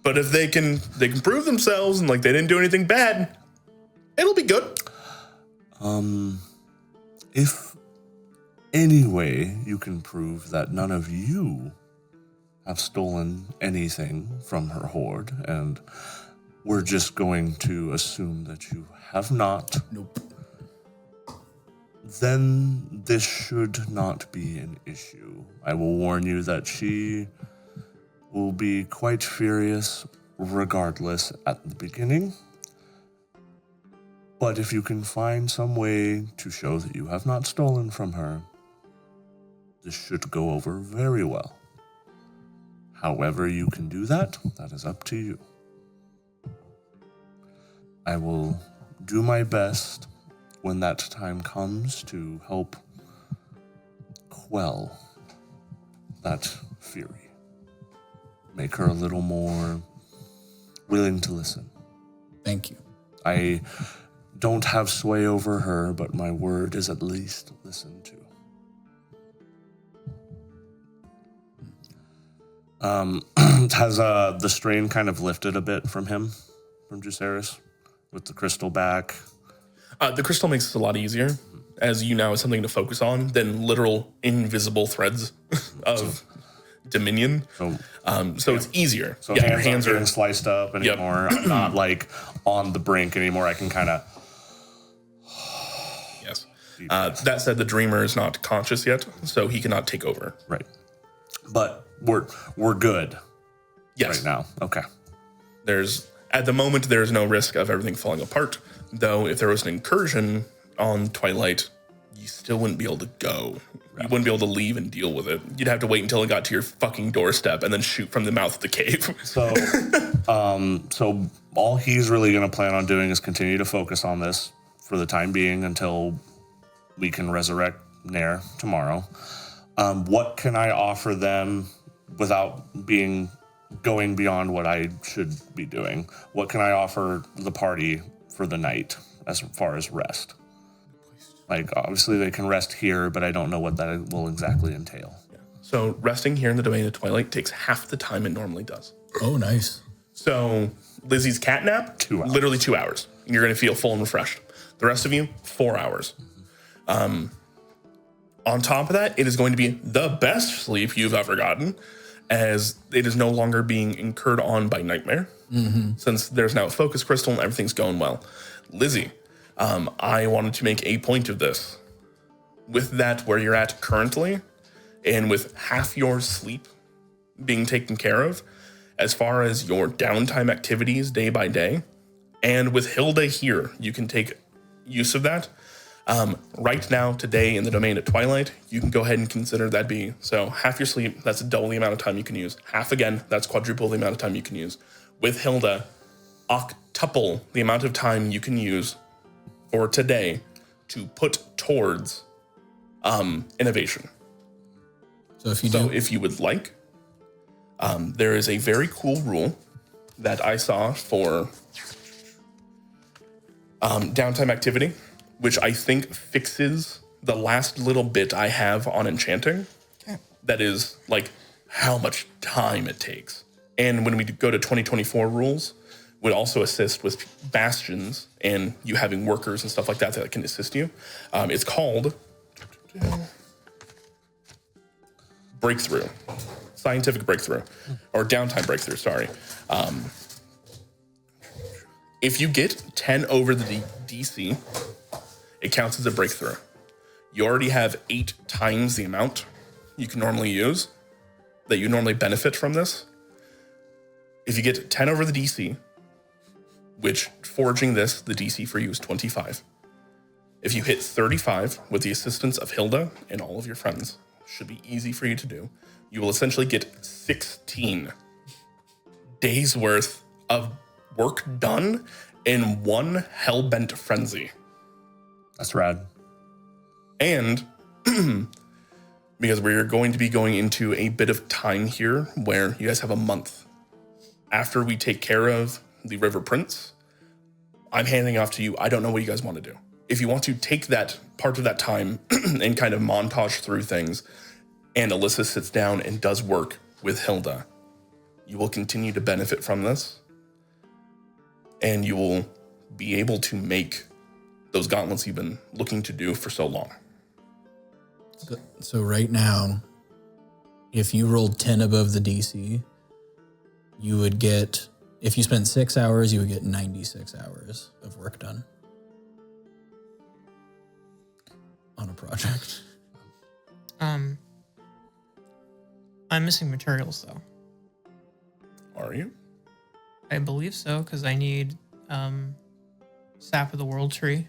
But if they can prove themselves and like they didn't do anything bad, it'll be good. If any way you can prove that none of you have stolen anything from her hoard, and we're just going to assume that you have not. Nope. Then this should not be an issue. I will warn you that she will be quite furious regardless at the beginning. But if you can find some way to show that you have not stolen from her, this should go over very well. However you can do that, that is up to you. I will do my best when that time comes to help quell that fury. Make her a little more willing to listen. Thank you. I don't have sway over her, but my word is at least listened to. Has the strain kind of lifted a bit from him, from Jaceres, with the crystal back? The crystal makes it a lot easier, as you now have something to focus on than literal invisible threads of dominion. So it's easier. So yeah, hands aren't getting sliced up anymore. I'm not like on the brink anymore. I can kind of. Yes. That said, the dreamer is not conscious yet, so he cannot take over. Right. But we're good. Yes. Right now. Okay. At the moment, there is no risk of everything falling apart. Though, if there was an incursion on Twilight, you still wouldn't be able to go. You wouldn't be able to leave and deal with it. You'd have to wait until it got to your fucking doorstep and then shoot from the mouth of the cave. So, so all he's really going to plan on doing is continue to focus on this for the time being until we can resurrect Nair tomorrow. What can I offer them without going beyond what I should be doing? What can I offer the party for the night as far as rest? Like, obviously they can rest here, but I don't know what that will exactly entail. So resting here in the domain of Twilight takes half the time it normally does. Oh, nice. So Lizzie's cat nap, 2 hours. literally 2 hours. And you're going to feel full and refreshed. The rest of you, 4 hours. on top of that, it is going to be the best sleep you've ever gotten, as it is no longer being incurred on by nightmare, since there's now a focus crystal and everything's going well. Lizzie, I wanted to make a point of this. With that where you're at currently, and with half your sleep being taken care of, as far as your downtime activities day by day, and with Hilda here, you can take use of that. Right now, today, in the domain at Twilight, you can go ahead and consider that be, so half your sleep, that's double the amount of time you can use. Half again, that's quadruple the amount of time you can use. With Hilda, octuple the amount of time you can use for today to put towards innovation. So if you would like, there is a very cool rule that I saw for downtime activity, which I think fixes the last little bit I have on enchanting. Okay. That is like how much time it takes. And when we go to 2024 rules, would also assist with bastions and you having workers and stuff like that that can assist you. It's called breakthrough, scientific breakthrough, or downtime breakthrough, sorry. If you get 10 over the DC, it counts as a breakthrough. You already have 8 times the amount you can normally use, that you normally benefit from this. If you get 10 over the DC, which forging this, the DC for you is 25. If you hit 35 with the assistance of Hilda and all of your friends, should be easy for you to do, you will essentially get 16 days worth of work done in one hellbent frenzy. That's rad. And because we're going to be going into a bit of time here where you guys have a month after we take care of the River Prince, I'm handing off to you. I don't know what you guys want to do. If you want to take that part of that time and kind of montage through things, and Alyssa sits down and does work with Hilda, you will continue to benefit from this, and you will be able to make those gauntlets you've been looking to do for so long. So right now, if you rolled 10 above the DC, you would get, if you spent 6 hours, you would get 96 hours of work done on a project. I'm missing materials though. Are you? I believe so, because I need sap of the world tree.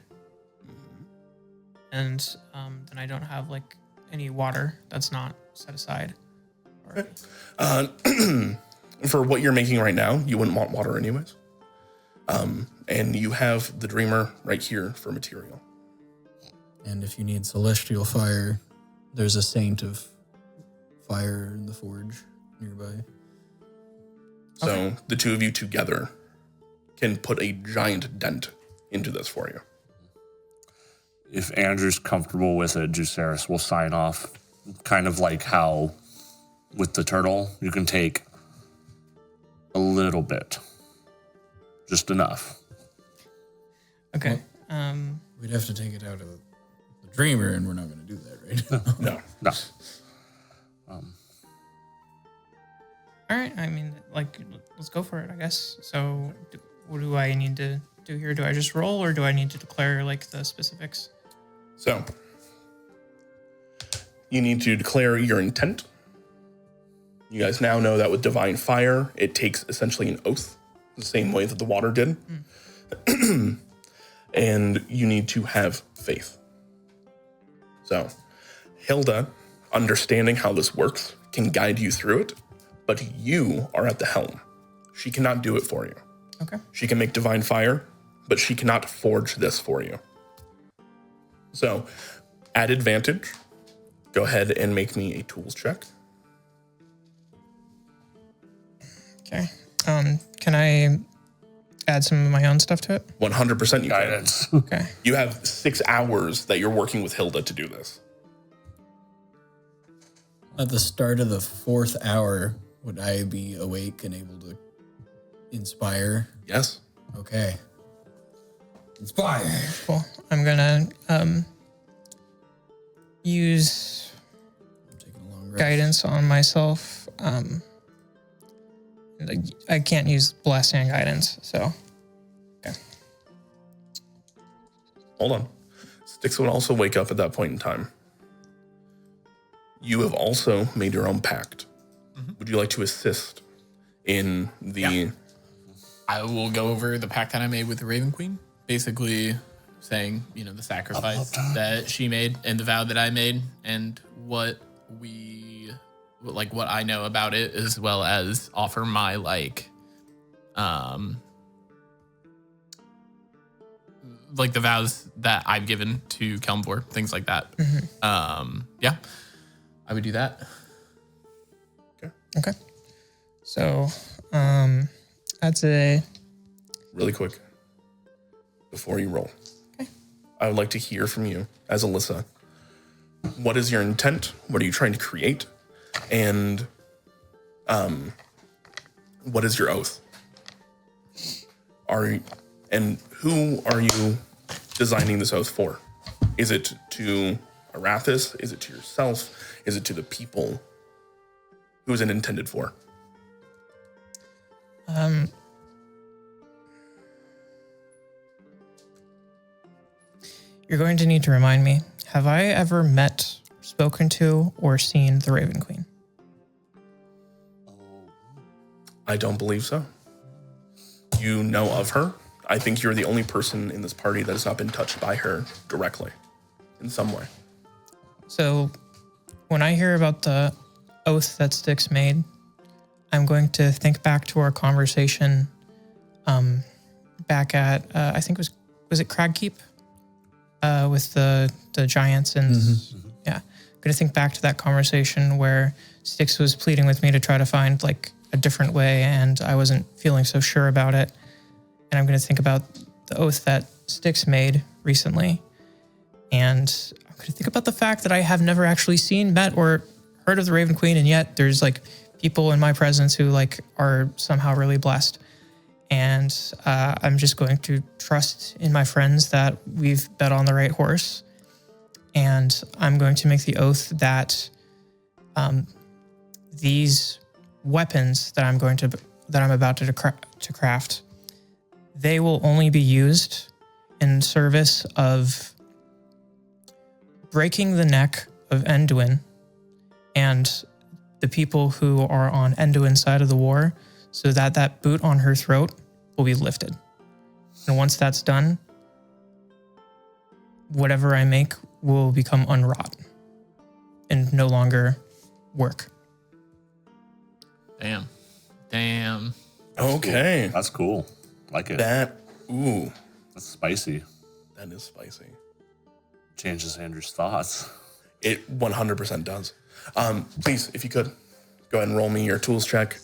And then I don't have like any water that's not set aside. For what you're making right now, you wouldn't want water anyways. And you have the Dreamer right here for material. And if you need celestial fire, there's a saint of fire in the forge nearby. So Okay. the two of you together can put a giant dent into this for you. If Andrew's comfortable with it, Juceris will sign off, kind of like how with the turtle, you can take a little bit, just enough. Okay. We'd have to take it out of the Dreamer, and we're not going to do that right now. No. All right. I mean, like, let's go for it, I guess. So what do I need to do here? Do I just roll, or do I need to declare like the specifics? So you need to declare your intent. You guys now know that with Divine Fire, it takes essentially an oath, the same way that the water did. And you need to have faith. So Hilda, understanding how this works, can guide you through it, but you are at the helm. She cannot do it for you. Okay. She can make Divine Fire, but she cannot forge this for you. So, at advantage, go ahead and make me a tools check. Okay. Can I add some of my own stuff to it? 100% you can. Guidance. Okay. You have 6 hours that you're working with Hilda to do this. At the start of the 4th hour, would I be awake and able to inspire? Yes? Okay. Inspire. Cool. I'm gonna use Taking a long rest. guidance on myself. I can't use blessing and guidance, so okay. Hold on. Styx would also wake up at that point in time. You have also made your own pact. Would you like to assist in the... Yeah. I will go over the pact that I made with the Raven Queen, basically saying, the sacrifice that she made and the vow that I made and what I know about it, as well as offer my the vows that I've given to Kelmvor, things like that. Yeah, I would do that. Okay. So, that's a... Really quick, before you roll, I would like to hear from you as Alyssa. What is your intent? What are you trying to create? And what is your oath? And who are you designing this oath for? Is it to Arathis? Is it to yourself? Is it to the people? Who is it intended for? You're going to need to remind me. Have I ever met, spoken to, or seen the Raven Queen? I don't believe so. You know of her. I think you're the only person in this party that has not been touched by her directly in some way. So when I hear about the oath that Styx made, I'm going to think back to our conversation back at, I think was it Cragkeep? With the giants and yeah, I'm going to think back to that conversation where Styx was pleading with me to try to find a different way, and I wasn't feeling so sure about it. And I'm going to think about the oath that Styx made recently, and I'm going to think about the fact that I have never actually seen, met, or heard of the Raven Queen, and yet there's people in my presence who are somehow really blessed. And I'm just going to trust in my friends that we've bet on the right horse. And I'm going to make the oath that these weapons that I'm about to craft, they will only be used in service of breaking the neck of Enduin and the people who are on Enduin's side of the war, so that boot on her throat will be lifted. And once that's done, whatever I make will become unwrought and no longer work. Damn. Okay. That's cool. Like it. That's spicy. That is spicy. Changes Andrew's thoughts. It 100% does. Please, if you could, go ahead and roll me your tools check.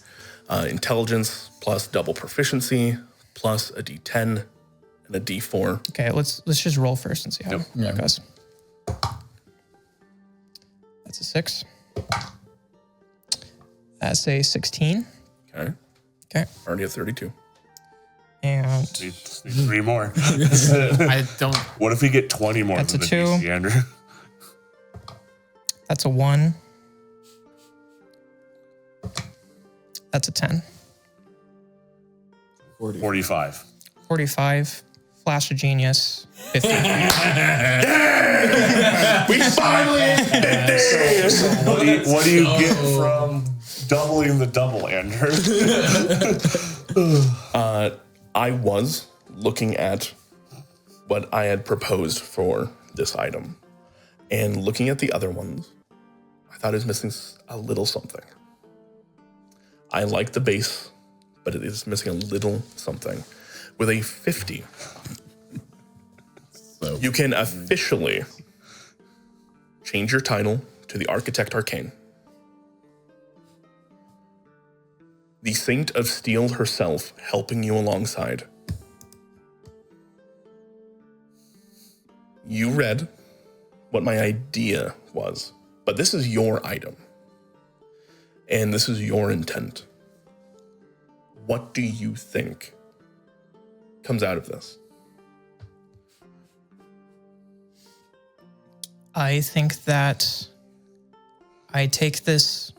Intelligence plus double proficiency plus a D10 and a D4. Okay, let's just roll first and see how that goes. That's a 6. That's a 16. Okay. Already at 32. And Need 3 more. I don't. What if we get 20 more? That's than a the 2. DC, Andrew? that's a 1. That's a 10. 45. 45. Flash of genius. 50. We finally did this! What do you get from doubling the double, Andrew? I was looking at what I had proposed for this item, and looking at the other ones, I thought it was missing a little something. I like the base, but it is missing a little something. With a 50, you can officially change your title to the Architect Arcane. The Saint of Steel herself helping you alongside. You read what my idea was, but this is your item. And this is your intent. What do you think comes out of this? I think that I take this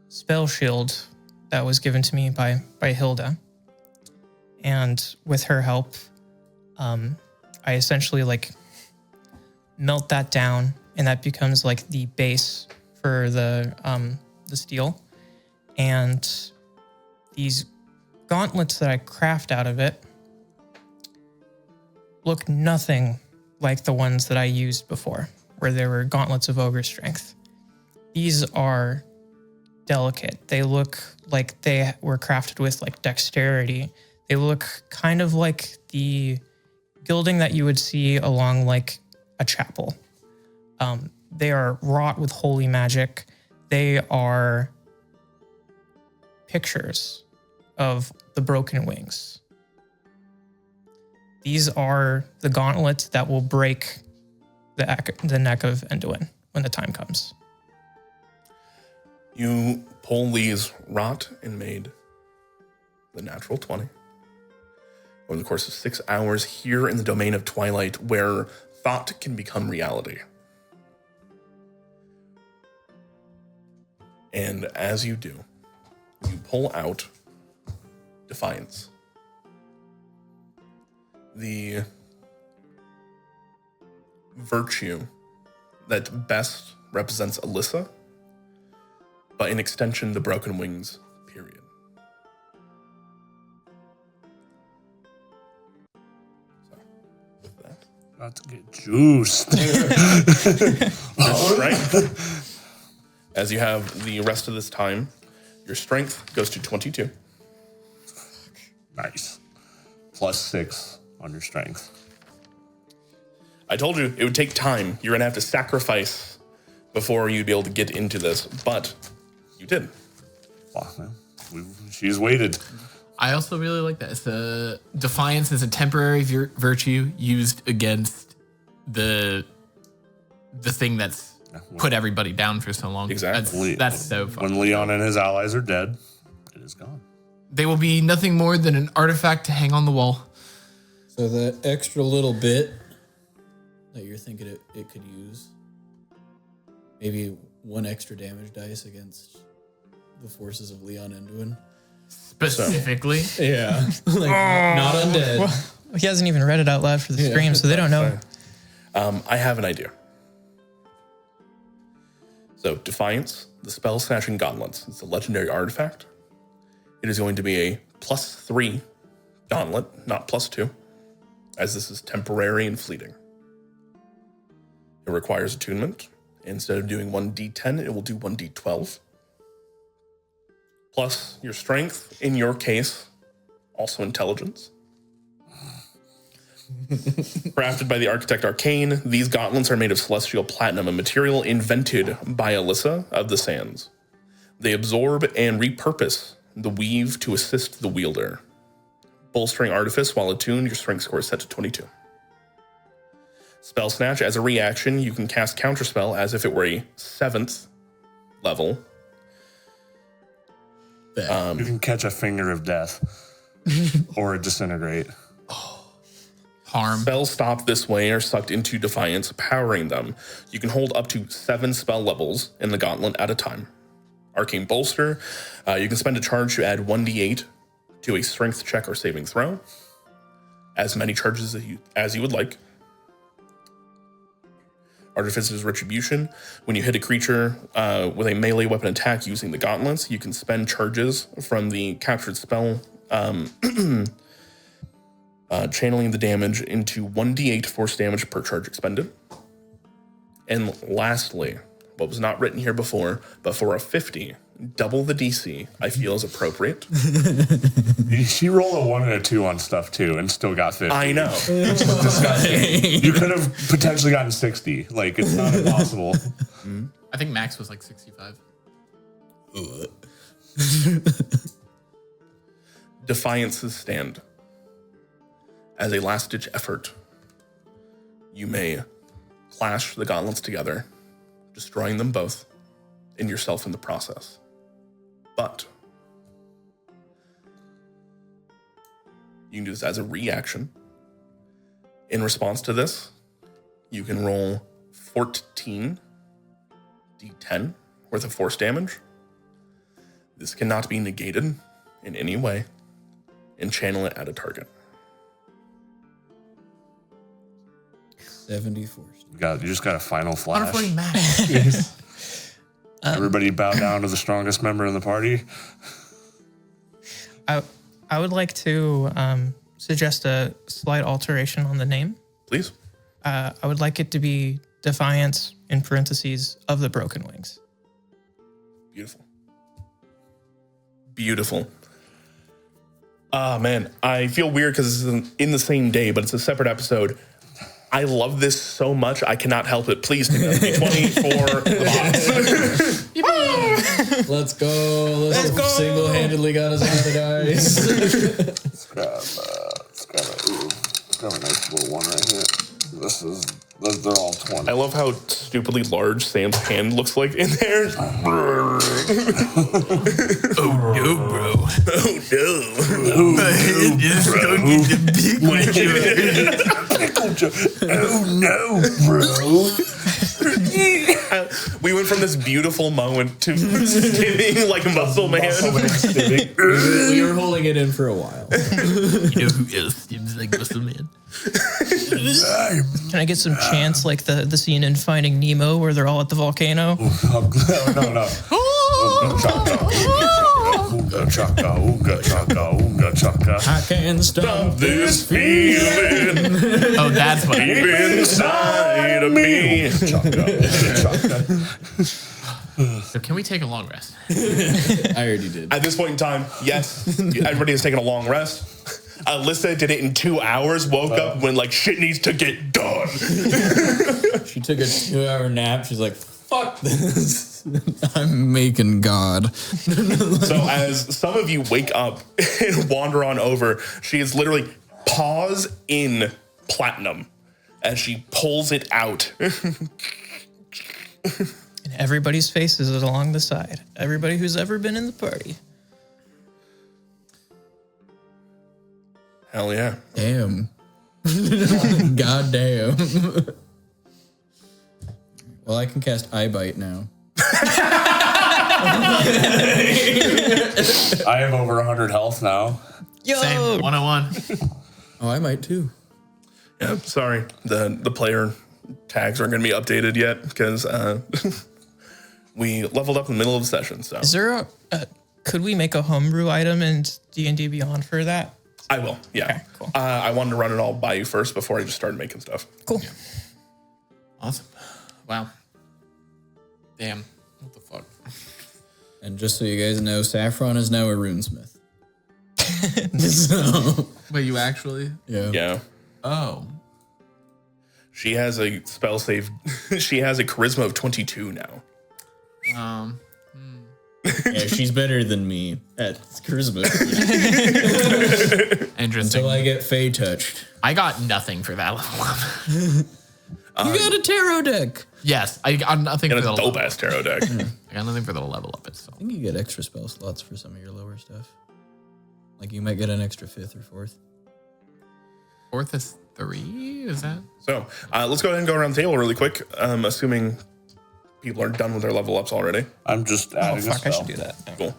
spell shield that was given to me by Hilda, and with her help, I essentially like melt that down, and that becomes like the base for the steel. And these gauntlets that I craft out of it look nothing like the ones that I used before, where there were gauntlets of ogre strength. These are delicate. They look like they were crafted with like dexterity. They look kind of like the gilding that you would see along like a chapel. They are wrought with holy magic. They are pictures of the broken wings. These are the gauntlets that will break the neck of Enduin when the time comes. You pull these wrought and made the natural 20 over the course of 6 hours here in the domain of Twilight, where thought can become reality. And as you do, you pull out Defiance. The virtue that best represents Alyssa, but in extension, the broken wings, period. So, with that. About to get juiced. Right? As you have the rest of this time, your strength goes to 22. Nice. +6 on your strength. I told you it would take time. You're going to have to sacrifice before you'd be able to get into this, but you did. Wow, man. She's waited. I also really like that. The Defiance is a temporary virtue used against the thing that's put everybody down for so long. Exactly. That's so fun. When Leon and his allies are dead, it is gone. They will be nothing more than an artifact to hang on the wall. So the extra little bit that you're thinking it could use, maybe 1 extra damage dice against the forces of Leon Enduin. Specifically. Yeah. Like, not undead. Well, he hasn't even read it out loud for the stream, so they don't know. I have an idea. So, Defiance, the spell snatching gauntlets. It's a legendary artifact. It is going to be a +3 gauntlet, not +2, as this is temporary and fleeting. It requires attunement. Instead of doing 1d10, it will do 1d12. Plus your strength, in your case, also intelligence. Crafted by the Architect Arcane, these gauntlets are made of celestial platinum, a material invented by Alyssa of the Sands. They absorb and repurpose the weave to assist the wielder. Bolstering Artifice, while attuned, your strength score is set to 22. Spell Snatch, as a reaction, you can cast Counterspell as if it were a 7th level. You can catch a Finger of Death or a Disintegrate. Harm. Spells stopped this way are sucked into Defiance, powering them. You can hold up to 7 spell levels in the gauntlet at a time. Arcane Bolster, you can spend a charge to add 1d8 to a strength check or saving throw. As many charges as you would like. Artificer's Retribution, when you hit a creature with a melee weapon attack using the gauntlets, you can spend charges from the captured spell, channeling the damage into 1d8 force damage per charge expended. And lastly, what was not written here before, but for a 50, double the DC, I feel is appropriate. She rolled a 1 and a 2 on stuff too and still got 50. I know. It's disgusting. You could have potentially gotten 60. Like, it's not impossible. I think max was like 65. Defiance's stand. As a last-ditch effort, you may clash the gauntlets together, destroying them both, and yourself in the process. But you can do this as a reaction. In response to this, you can roll 14 d10 worth of force damage. This cannot be negated in any way, and channel it at a target. 74. You just got a final flash. 140 max. Everybody bow down to the strongest member in the party. I would like to suggest a slight alteration on the name. Please. I would like it to be Defiance in parentheses of the Broken Wings. Beautiful. Beautiful. Man, I feel weird because it's in the same day, but it's a separate episode. I love this so much, I cannot help it. Please take a 20 for the boss. Let's go. Let's go. Single-handedly got us out of the dice. Let's grab a nice little one right here. They're all 20. I love how stupidly large Sam's hand looks like in there. Oh no, bro. Oh no. My hand is going to the big one. Oh no, bro. We went from this beautiful moment to skinning like a muscle man. We were holding it in for a while. You know who else seems like Muscle Man? Can I get some chants like the scene in Finding Nemo where they're all at the volcano? No. Ooga chaka, ooga chaka, ooga chaka. I can't stop This feeling Oh, that's what deep inside of me. So can we take a long rest? I already did. At this point in time, yes, everybody has taken a long rest. Alyssa did it in 2 hours, woke up when like shit needs to get done. She took a 2-hour nap. She's like, fuck this. I'm making God. So as some of you wake up and wander on over, she is literally paws in platinum as she pulls it out. And everybody's faces is along the side. Everybody who's ever been in the party. Hell yeah. Damn. God damn. Well, I can cast Eye Bite now. I have over 100 health now. Yo! Same, 101. Oh, I might too. Yeah, sorry. The player tags aren't going to be updated yet because we leveled up in the middle of the session. So Is there could we make a homebrew item in D&D Beyond for that? I will. Yeah. Okay, cool. I wanted to run it all by you first before I just started making stuff. Cool. Awesome. Wow. Damn. What the fuck? And just so you guys know, Saffron is now a runesmith. So, Wait, you actually? yeah. Yeah. Oh. She has a spell save. She has a charisma of 22 now. Yeah, she's better than me at charisma. Interesting. Until I get Fey touched. I got nothing for that level up. You got a tarot deck. Yes, I got nothing And for a the dope ass tarot deck. I got nothing for the level up itself. I think you get extra spell slots for some of your lower stuff. Like you might get an extra 5th or 4th. Fourth is 3? Is that? So let's go ahead and go around the table really quick. Assuming people are done with their level ups already. I'm just Oh, adding a fuck, I spell. should do that. Cool.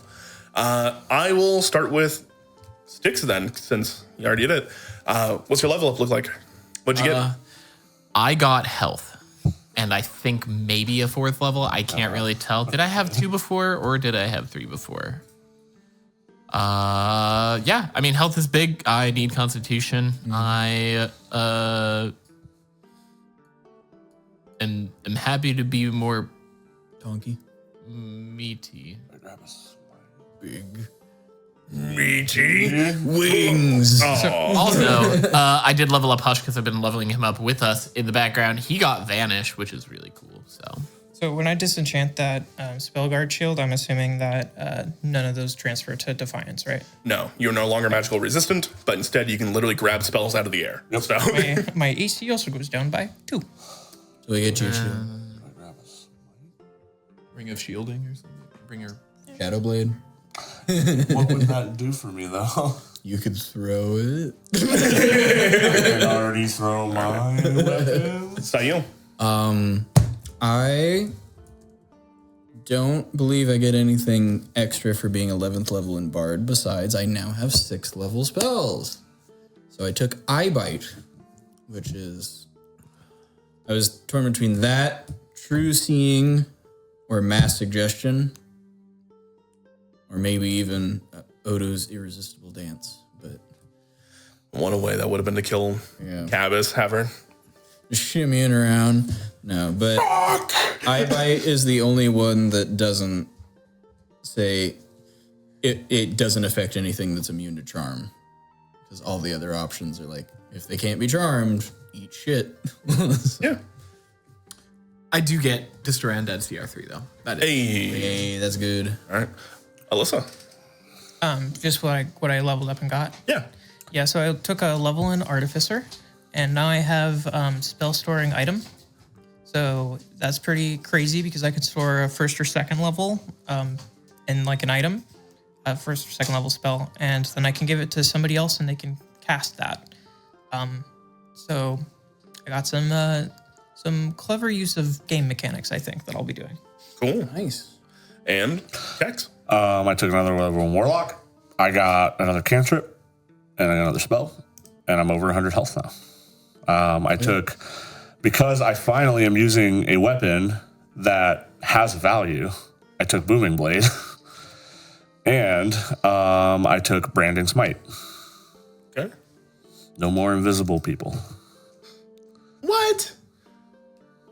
I will start with Styx then, since you already did it. What's your level up look like? What'd you get? I got health. And I think maybe a 4th level. I can't really tell. Did I have 2 before or did I have 3 before? Yeah. I mean, health is big. I need constitution. I am happy to be more Donkey. meaty. Big. Meaty Wings. Also, I did level up Hush because I've been leveling him up with us in the background. He got Vanish, which is really cool. So when I disenchant that Spellguard shield, I'm assuming that none of those transfer to Defiance, right? No, you're no longer magical resistant, but instead you can literally grab spells out of the air. Yep. So My AC also goes down by 2. So we get your shield. Ring of Shielding or something. Bring your Shadow Blade. What would that do for me, though? You could throw it. I can already throw my weapon. it's not you. I don't believe I get anything extra for being 11th level in Bard. Besides, I now have 6th level spells. So I took Eye Bite, which is... I was torn between that, True Seeing, or Mass Suggestion, or maybe even Odo's Irresistible Dance. But One away, that would have been to kill Cabas, have her. shimmying around. No, but Eye Bite is the only one that doesn't say it doesn't affect anything that's immune to charm. Because all the other options are like, if they can't be charmed, eat shit. Yeah. I do get Destroy Undead CR3 though. That is. Hey, that's good. All right. Alyssa. Just what I leveled up and got. Yeah. Yeah, so I took a level in Artificer, and now I have spell storing item. So that's pretty crazy because I could store a first or second level in like an item, a first or second level spell, and then I can give it to somebody else and they can cast that. So I got some clever use of game mechanics, I think, that I'll be doing. Cool. Nice. And Kex. I took another level in Warlock. I got another cantrip and another spell, and I'm over 100 health now. I took, because I finally am using a weapon that has value, I took Booming Blade, and I took Branding Smite. Okay. No more invisible people. What?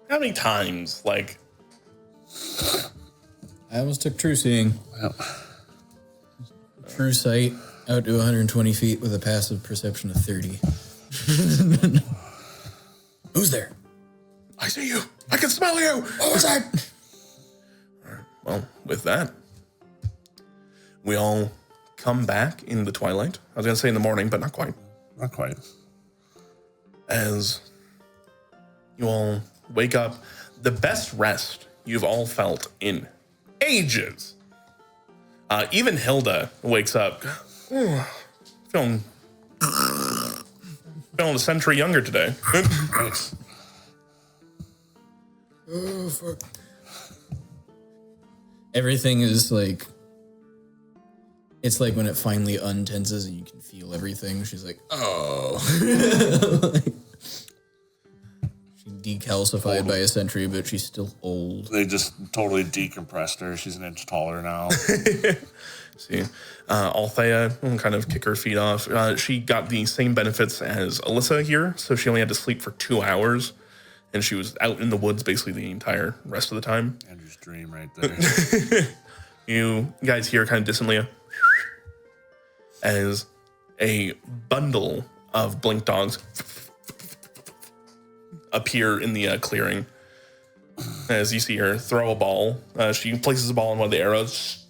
How many times? Like, I almost took True Seeing. Yep. True Sight out to 120 feet with a passive perception of 30. Who's there? I see you. I can smell you. What was that? All right. Well, with that, we all come back in the twilight. I was going to say in the morning, but not quite. Not quite. As you all wake up, the best rest you've all felt in ages. Even Hilda wakes up, feeling a century younger today. Nice. Oh, fuck. Everything is like... It's like when it finally untenses and you can feel everything. She's like, oh. She decalcified by a century, but she's still old. They just totally decompressed her. She's an inch taller now. See, Althea kind of kick her feet off. She got the same benefits as Alyssa here, so she only had to sleep for 2 hours, and she was out in the woods basically the entire rest of the time. Andrew's dream right there. You guys hear kind of distantly as a bundle of blink dogs appear in the clearing. As you see her throw a ball, she places a ball on one of the arrows,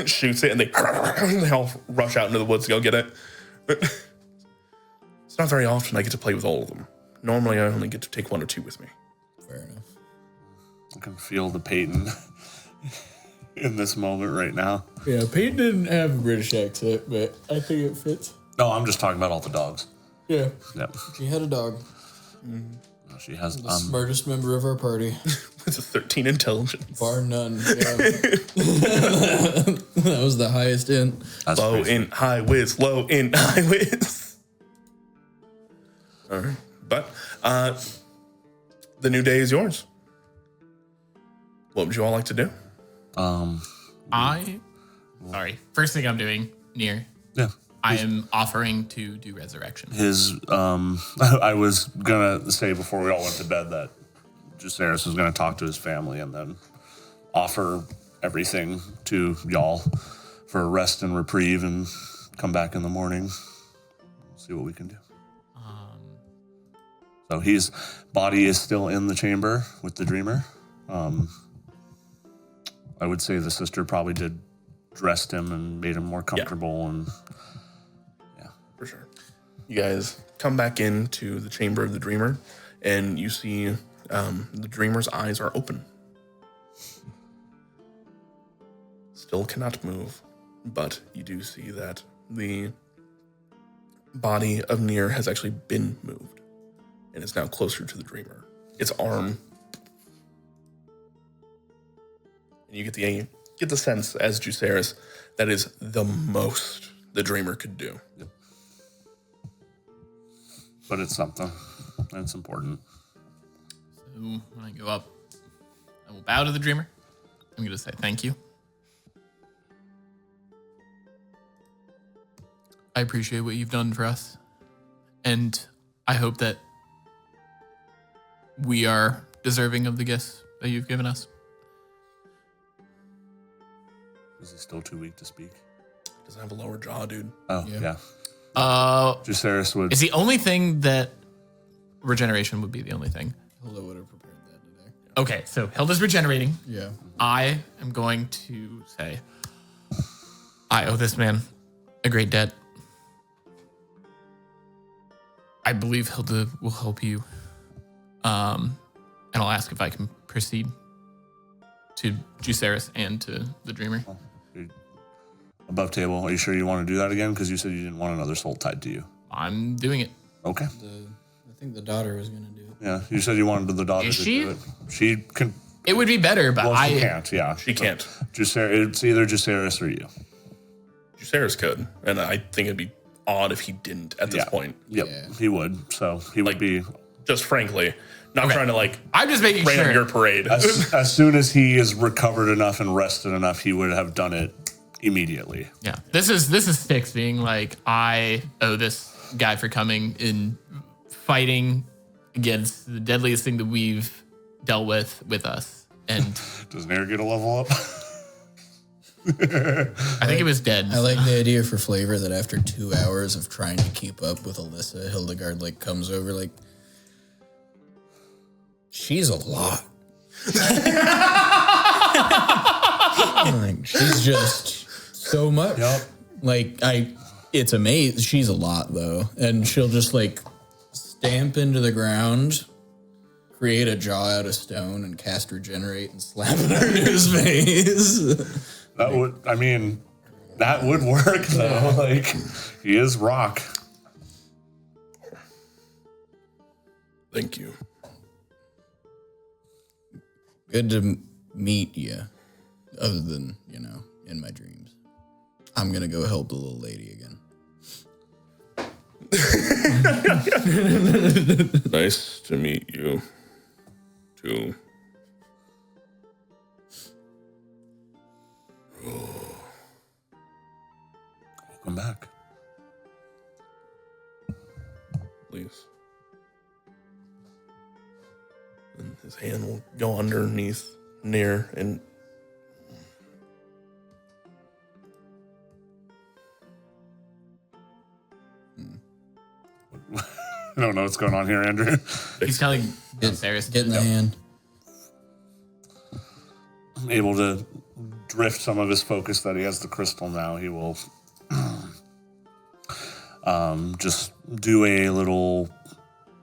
shoots it, and they all rush out into the woods to go get it. It's not very often I get to play with all of them. Normally, I only get to take 1 or 2 with me. Fair enough. I can feel the Peyton in this moment right now. Yeah, Peyton didn't have a British accent, but I think it fits. No, I'm just talking about all the dogs. Yeah. Yep. She had a dog. No, she has The smartest member of our party. It's a 13 intelligence. Bar none. Yeah. That was the highest int. That's Low crazy. in high whiz, low in high whiz. All right. But the new day is yours. What would you all like to do? First thing I'm doing, Nier, Yeah. I am offering to do resurrection. His, I was gonna say before we all went to bed that Jaceres was gonna talk to his family and then offer everything to y'all for a rest and reprieve and come back in the morning, see what we can do. So his body is still in the chamber with the dreamer. I would say the sister probably did dressed him and made him more comfortable and For sure. You guys come back into the chamber of the dreamer, and you see the dreamer's eyes are open. Still cannot move, but you do see that the body of Nier has actually been moved, and is now closer to the dreamer. Its arm You get the sense as Juceris that is the most the dreamer could do. Yep. But it's something. And it's important. So when I go up, I will bow to the dreamer. I'm going to say thank you. I appreciate what you've done for us. And I hope that we are deserving of the gifts that you've given us. Is he still too weak to speak? Doesn't have a lower jaw, dude. Oh, yeah. Juceris would. Is the only thing that regeneration would be the only thing. Hilda would have prepared that today. Okay, so Hilda's regenerating. Yeah. I am going to say, I owe this man a great debt. I believe Hilda will help you. And I'll ask if I can proceed to Juceris and to the Dreamer. Above table, are you sure you want to do that again? Because you said you didn't want another soul tied to you. I'm doing it. Okay. I think the daughter was going to do it. Yeah, you said you wanted the daughter Is to she? do it. She can. It would be better, but Well, she can't. Yeah, She can't. Juceris, it's either Juceris or you. Juceris could, and I think it'd be odd if he didn't at this point. Yep, Yeah. he would. So he would be. Just frankly, not trying to like I'm just making rain sure. on your parade. As soon as he is recovered enough and rested enough, he would have done it immediately. Yeah, this is Styx being like, I owe this guy for coming and fighting against the deadliest thing that we've dealt with us. And Does Nair get a level up? I think it was dead. I like the idea for flavor that after 2 hours of trying to keep up with Alyssa, Hildegard like comes over like, she's a lot. Like, she's just so much. Yep. Like it's amazing. She's a lot though, and she'll just like stamp into the ground, create a jaw out of stone, and cast regenerate and slap it on his face. That would. I mean, that would work though. Like he is rock. Thank you. Good to meet you. Other than, in my dreams. I'm going to go help the little lady again. Nice to meet you, too. Welcome back. Please. And his hand will go underneath Nair and I don't know what's going on here, Andrew. He's telling Juceris. Get in the hand. Able to drift some of his focus that he has the crystal now. He will just do a little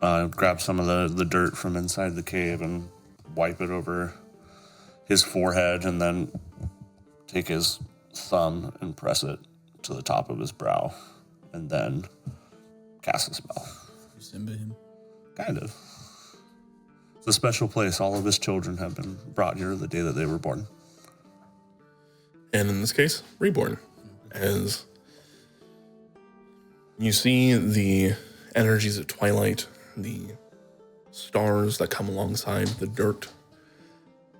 grab some of the dirt from inside the cave and wipe it over his forehead, and then take his thumb and press it to the top of his brow, and then cast a spell. You Simba him. Kind of. It's a special place. All of his children have been brought here the day that they were born. and in this case, reborn. As you see the energies of twilight, the stars that come alongside the dirt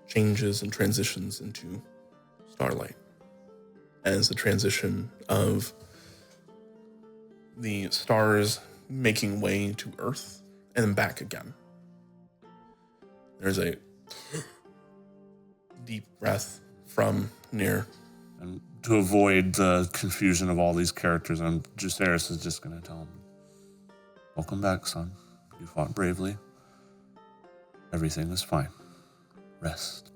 changes and transitions into starlight. As the transition of the stars making way to Earth and then back again. There's a deep breath from Nair. And to avoid the confusion of all these characters, and Juceris is just going to tell him, "Welcome back, son. You fought bravely. Everything is fine. Rest."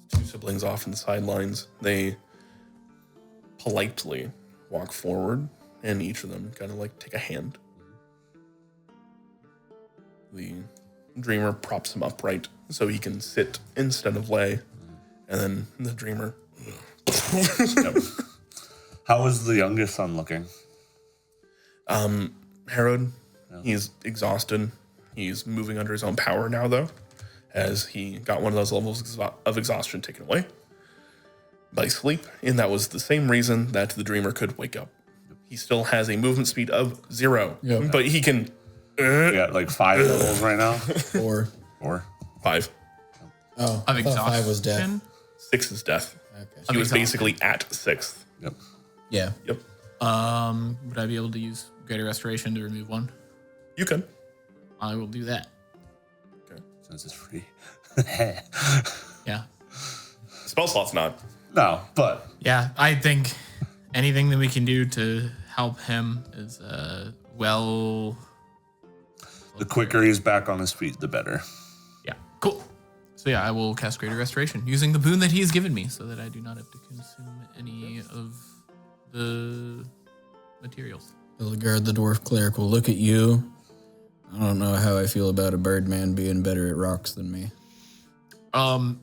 Two siblings off in the sidelines. They politely walk forward, and each of them kind of like take a hand. The dreamer props him upright so he can sit instead of lay, and then the dreamer. How is the youngest son looking? Herod, he's exhausted. He's moving under his own power now, though, as he got one of those levels of exhaustion taken away by sleep. And that was the same reason that the dreamer could wake up. He still has a movement speed of 0, but he can... We got like 5 levels right now. 4. 5. Oh, Of I thought 5 was death. exhaustion? 6 is death. Okay. He was exhaustion. basically at 6th. Yep. Yeah. Yep. Would I be able to use Greater Restoration to remove 1? You can. I will do that. Since it's free. Yeah. Spell slot's not. No, but Yeah, I think anything that we can do to help him is well. the quicker he's back on his feet, the better. Yeah, cool. So yeah, I will cast Greater Restoration using the boon that he has given me, so that I do not have to consume any of the materials. Hildegard, the dwarf cleric, will look at you. I don't know how I feel about a birdman being better at rocks than me. I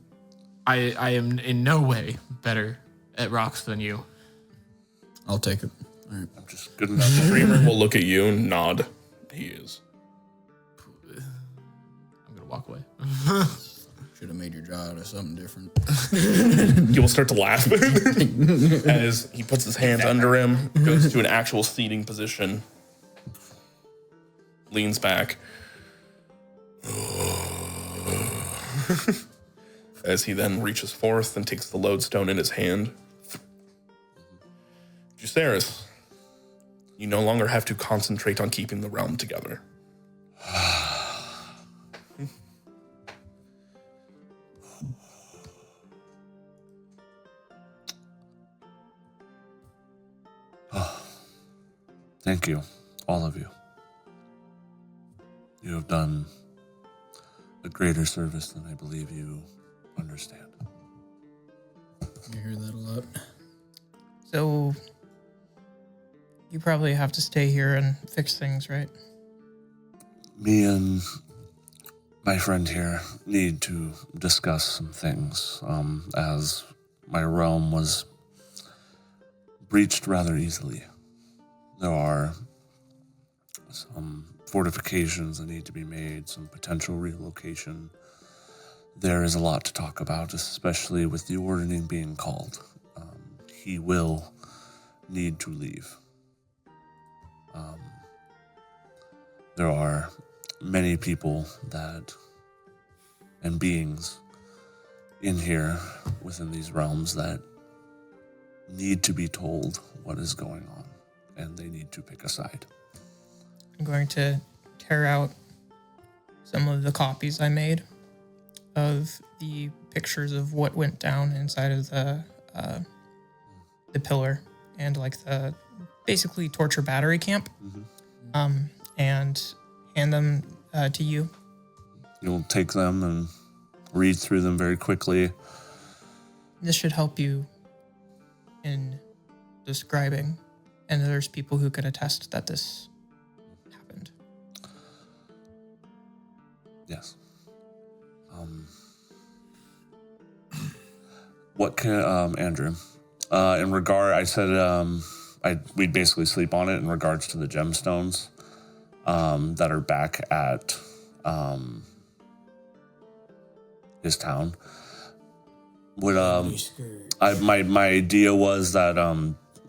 am in no way better at rocks than you. I'll take it. All right. I'm just good enough. The dreamer will look at you and nod. He is. I'm gonna walk away. Should have made your jaw out of something different. He will start to laugh as he puts his hands under him, goes to an actual seating position, leans back. As he then reaches forth and takes the lodestone in his hand. Juceris, you no longer have to concentrate on keeping the realm together. Thank you, all of you. You have done a greater service than I believe you understand. You hear that a lot. So you probably have to stay here and fix things, right? Me and my friend here need to discuss some things, as my realm was breached rather easily. There are some fortifications that need to be made, some potential relocation. There is a lot to talk about, especially with the ordering being called. He will need to leave. There are many people and beings in here within these realms that need to be told what is going on, and they need to pick a side. I'm going to tear out some of the copies I made of the pictures of what went down inside of the pillar and like the basically torture battery camp, and hand them to you. You'll take them and read through them very quickly. This should help you in describing, and there's people who can attest that this happened. Yes. What can Andrew? In regard, I said we'd basically sleep on it in regards to the gemstones that are back at his town. Would my idea was that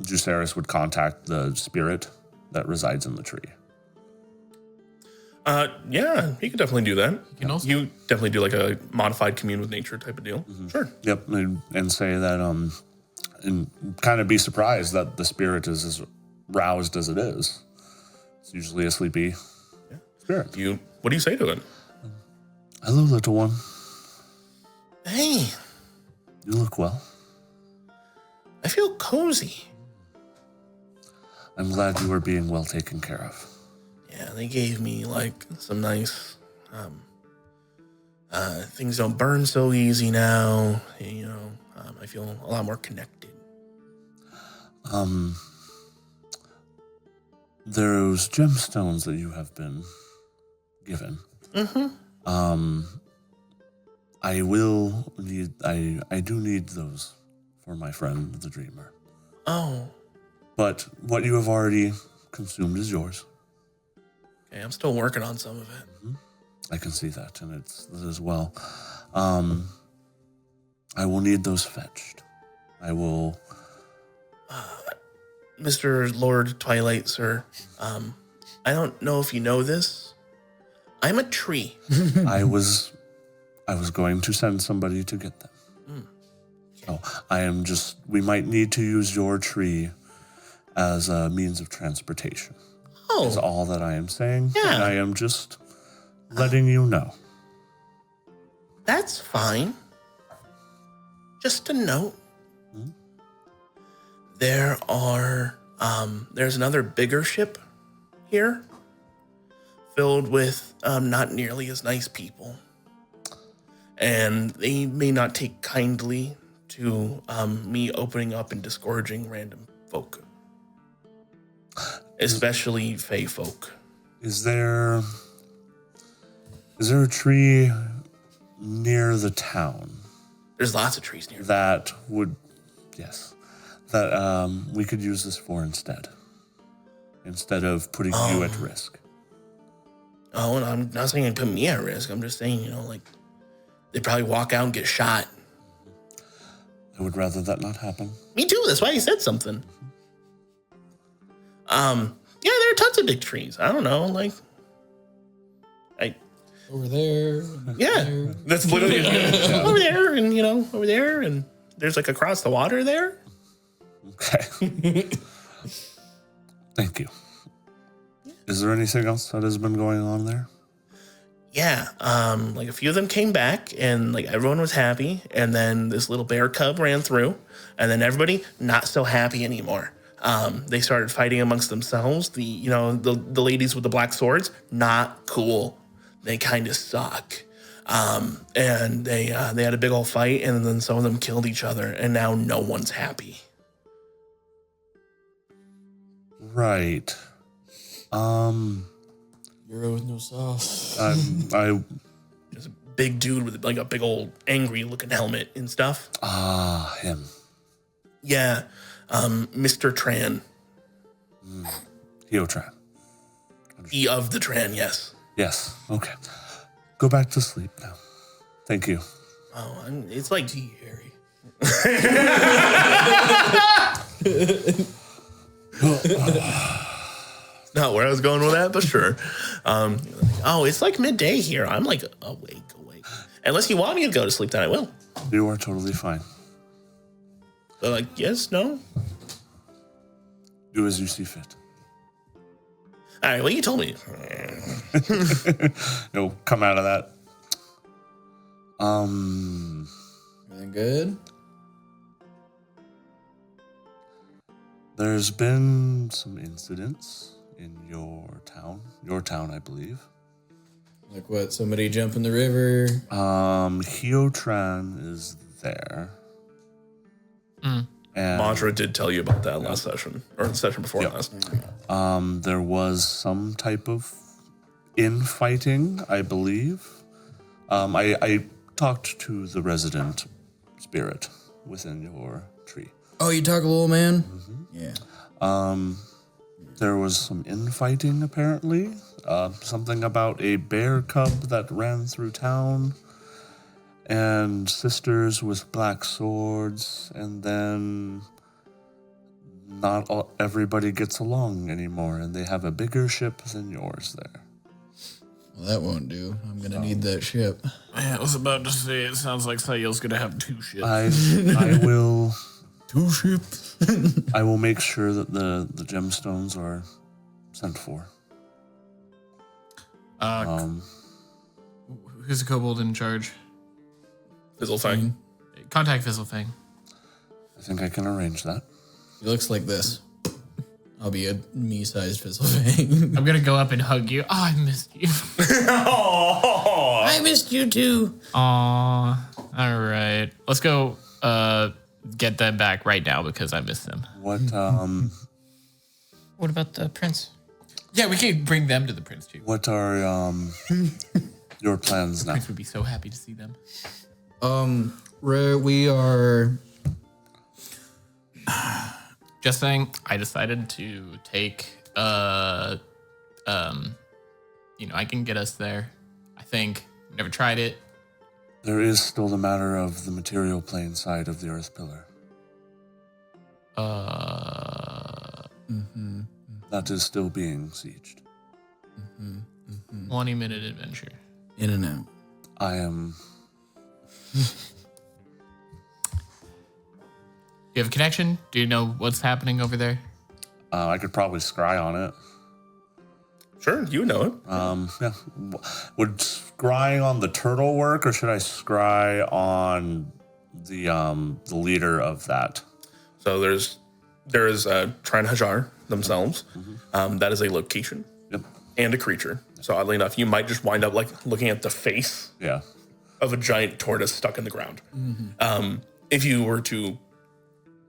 Juceris would contact the spirit that resides in the tree. Yeah, he could definitely do that. You definitely do like a modified commune with nature type of deal. Sure. Yep, and say that and kind of be surprised that the spirit is as roused as it is. It's usually a sleepy spirit. What do you say to it? Hello, little one. Hey, You look well. I feel cozy. I'm glad you are being well taken care of. Yeah, they gave me like some nice things don't burn so easy now. I feel a lot more connected. Those gemstones that you have been given. I do need those for my friend, the dreamer. Oh, But what you have already consumed is yours. okay. I'm still working on some of it. I can see that, and it's as well. I will need those fetched. I will. Mr. Lord Twilight, sir, I don't know if you know this. I'm a tree. I was going to send somebody to get them. So I am just. We might need to use your tree as a means of transportation. Oh, Is all that I am saying. Yeah. And I am just letting you know. that's fine. Just a note. There's another bigger ship here filled with not nearly as nice people. And they may not take kindly to me opening up and discouraging random folk. Especially fey folk. Is there a tree near the town There's lots of trees near. that would, yes, that we could use this for instead of putting you at risk? Oh, and I'm not saying it'd put me at risk. I'm just saying, like, they'd probably walk out and get shot. I would rather that not happen. Me too. That's why he said something. Yeah, there are tons of big trees. I don't know, like, Over there. yeah, that's literally over there, and over there, and there's like across the water there. Okay. Thank you. Is there anything else that has been going on there? Yeah, like a few of them came back, and like everyone was happy, and then this little bear cub ran through, and then everybody not so happy anymore. They started fighting amongst themselves. The ladies with the black swords, not cool. They kind of suck. And they had a big old fight, and then some of them killed each other, and now no one's happy. Right. Euro with no sauce. I There's a big dude with like a big old angry looking helmet and stuff. him. Yeah, Mr. Tran. Heotran. E of the Tran, yes. Yes. Okay. Go back to sleep now. Thank you. Oh, it's like Harry. not where I was going with that, but sure. It's like midday here. I'm like awake. Unless you want me to go to sleep, then I will. You are totally fine. So like, yes, no. Do as you see fit. All right, well, you told me. No, come out of that. Everything good? There's been some incidents in your town. Your town, I believe. Like what? Somebody jump in the river? Heotran is there. And Mantra did tell you about that last session, or the session before last. there was some type of infighting, I believe. I talked to the resident spirit within your tree. Oh, you talk a little man? Yeah. There was some infighting, apparently. Something about a bear cub that ran through town, and sisters with black swords, and then not everybody gets along anymore, and they have a bigger ship than yours there. Well, that won't do. I'm gonna need that ship. I was about to say, it sounds like Sayel's gonna have two ships. I will... 2 ships. I will make sure that the gemstones are sent for. Who's the kobold in charge? Fizzlefang. Contact Fizzlefang. I think I can arrange that. He looks like this. I'll be a me-sized Fizzlefang. I'm gonna go up and hug you. Oh, I missed you. I missed you too. Aw. All right. Let's go get them back right now because I missed them. What What about the prince? Yeah, we can bring them to the prince too. what are your plans now? Prince would be so happy to see them. We are. Just saying, I decided to take I can get us there. I think. Never tried it. There is still the matter of the material plane side of the Earth Pillar. That is still being sieged. 20-minute adventure. In and out. I am... You have a connection? Do you know what's happening over there? I could probably scry on it. Sure, you know it. Yeah. Would scrying on the turtle work, or should I scry on the leader of that? So there is Trine Hajar themselves. That is a location and a creature. So oddly enough, you might just wind up like looking at the face Yeah. of a giant tortoise stuck in the ground. If you were to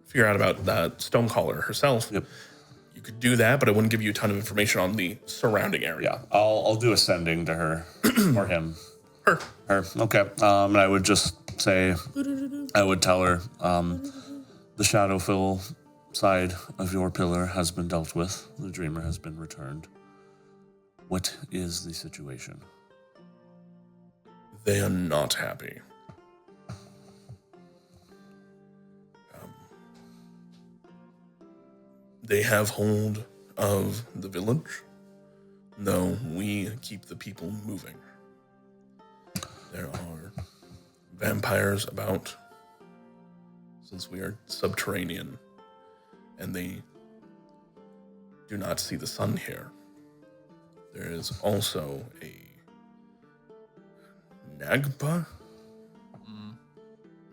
figure out about Stonecaller herself, you could do that, but it wouldn't give you a ton of information on the surrounding area. Yeah. I'll do ascending to her or him. Her. Okay. And I would just say, I would tell her, the Shadowfill side of your pillar has been dealt with. The Dreamer has been returned. What is the situation? They are not happy. They have hold of the village, though we keep the people moving. There are vampires about, since we are subterranean, and they do not see the sun here. There is also a Nagpa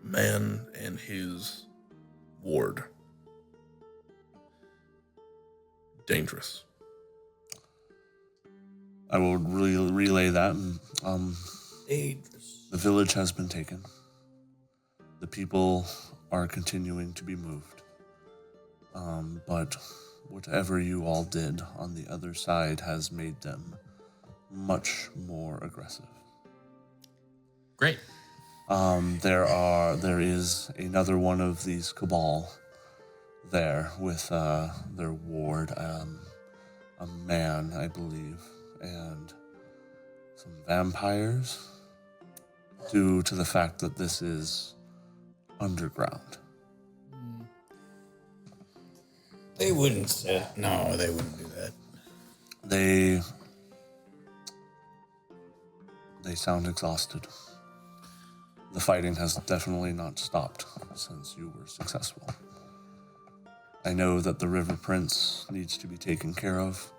man and his ward. Dangerous. I will relay that. And, the village has been taken. The people are continuing to be moved. But whatever you all did on the other side has made them much more aggressive. Great. There is another one of these cabal there with their ward, a man, I believe, and some vampires, due to the fact that this is underground. They wouldn't say. No, they wouldn't do that. They sound exhausted. The fighting has definitely not stopped since you were successful. I know that the River Prince needs to be taken care of,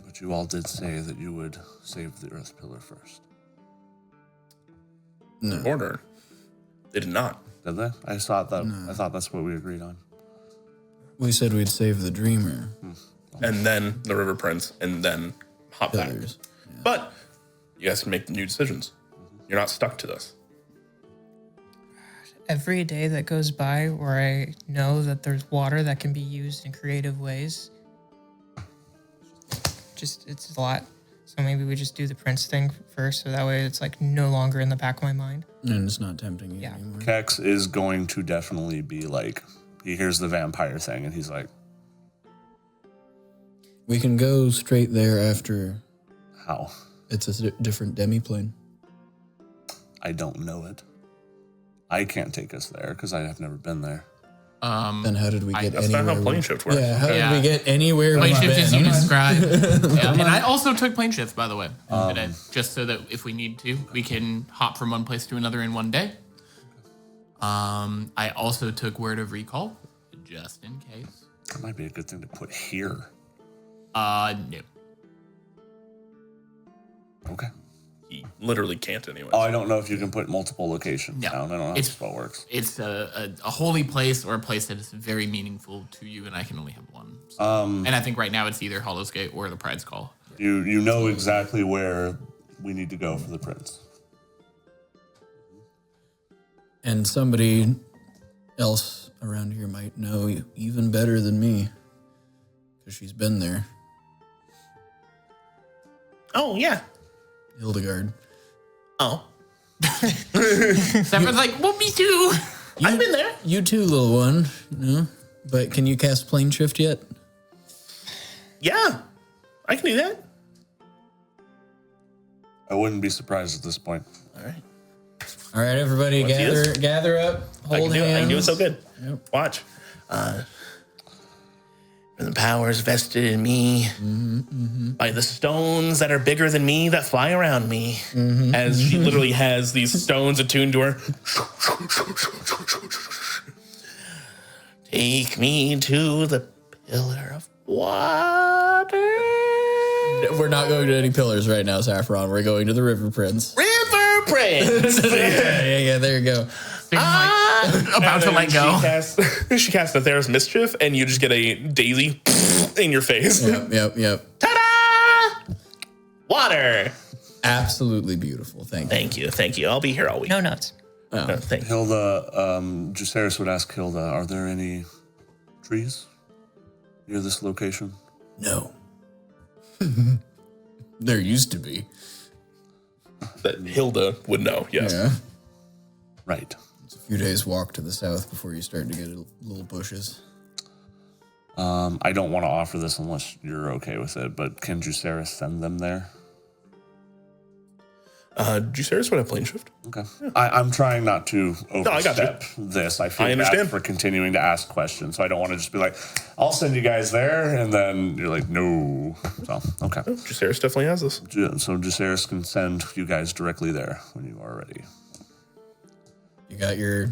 but you all did say that you would save the Earth Pillar first. No. Order. They did not. Did they? I thought that's what we agreed on. We said we'd save the Dreamer. And then the River Prince, and then hop back. Pillars. Yeah. But you guys can make the new decisions. You're not stuck to this. Every day that goes by where I know that there's water that can be used in creative ways, it's a lot. So maybe we just do the Prince thing first, so that way it's like no longer in the back of my mind. And it's not tempting you Yeah. anymore. Kex is going to definitely be like, he hears the vampire thing and he's like, We can go straight there after how? it's a different demiplane. I don't know it. I can't take us there because I have never been there. Then how did we get That's anywhere? not how plane shift works. Yeah, how Yeah. did we get anywhere? Plane we've shift is been? you describe. Yeah. And I also took plane shift, by the way, today, just so that if we need to, we can hop from one place to another in one day. I also took Word of Recall, just in case. That might be a good thing to put here. No. Okay. He literally can't anyway. Oh, I don't know if you can put multiple locations No. down. I don't know how this spell works. It's a holy place or a place that is very meaningful to you, and I can only have one. So. And I think right now it's either Hollow's Gate or the Pride's Call. You know exactly where we need to go for the prince. And somebody else around here might know even better than me, because she's been there. Oh, yeah. Hildegard. Oh. Everyone's like, well, me too. I've been there. You too, little one. No, but can you cast plane shift yet? Yeah. I can do that. I wouldn't be surprised at this point. All right. All right, everybody, gather up, hold hands. I can do it so good. Yep. Watch. The powers vested in me by the stones that are bigger than me that fly around me. As she literally has these stones attuned to her. Take me to the pillar of water. We're not going to any pillars right now, Saffron. We're going to the River Prince. River Prince. Yeah, there you go. About to let go. She casts a Theros Mischief, and you just get a daisy in your face. Yep. Ta-da! Water. Absolutely beautiful. Thank you. Thank you. I'll be here all week. No nuts. No, thank you. Hilda, Juceris would ask Hilda, are there any trees near this location? No. There used to be. That Hilda would know, yes. Yeah. Right. It's a few days walk to the south before you start to get little bushes. I don't want to offer this unless you're okay with it, but can Juceris send them there? Juceris would have plane shift. Okay. I'm trying not to overstep this. I feel I understand. bad for continuing to ask questions, so I don't want to just be like, I'll send you guys there, and then you're like, no. So, okay. Juceris definitely has this. So Juceris can send you guys directly there when you are ready. You got your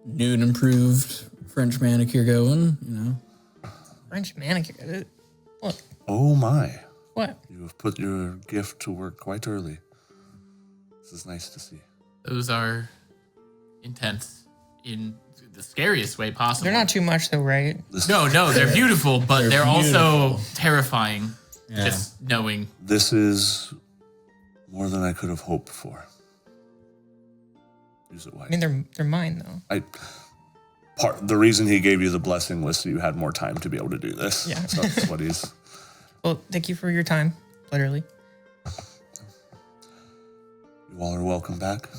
new and improved French manicure going, you know. French manicure. Look, Oh my. what? You have put your gift to work quite early. This is nice to see. Those are intense in the scariest way possible. They're not too much though, right? No, they're beautiful, but they're also beautiful. terrifying. Yeah. Just knowing. This is more than I could have hoped for. Use it I wisely. mean, they're mine though. The reason he gave you the blessing was so you had more time to be able to do this. Yeah. So that's what he's. Well, thank you for your time. Literally. You all are welcome back.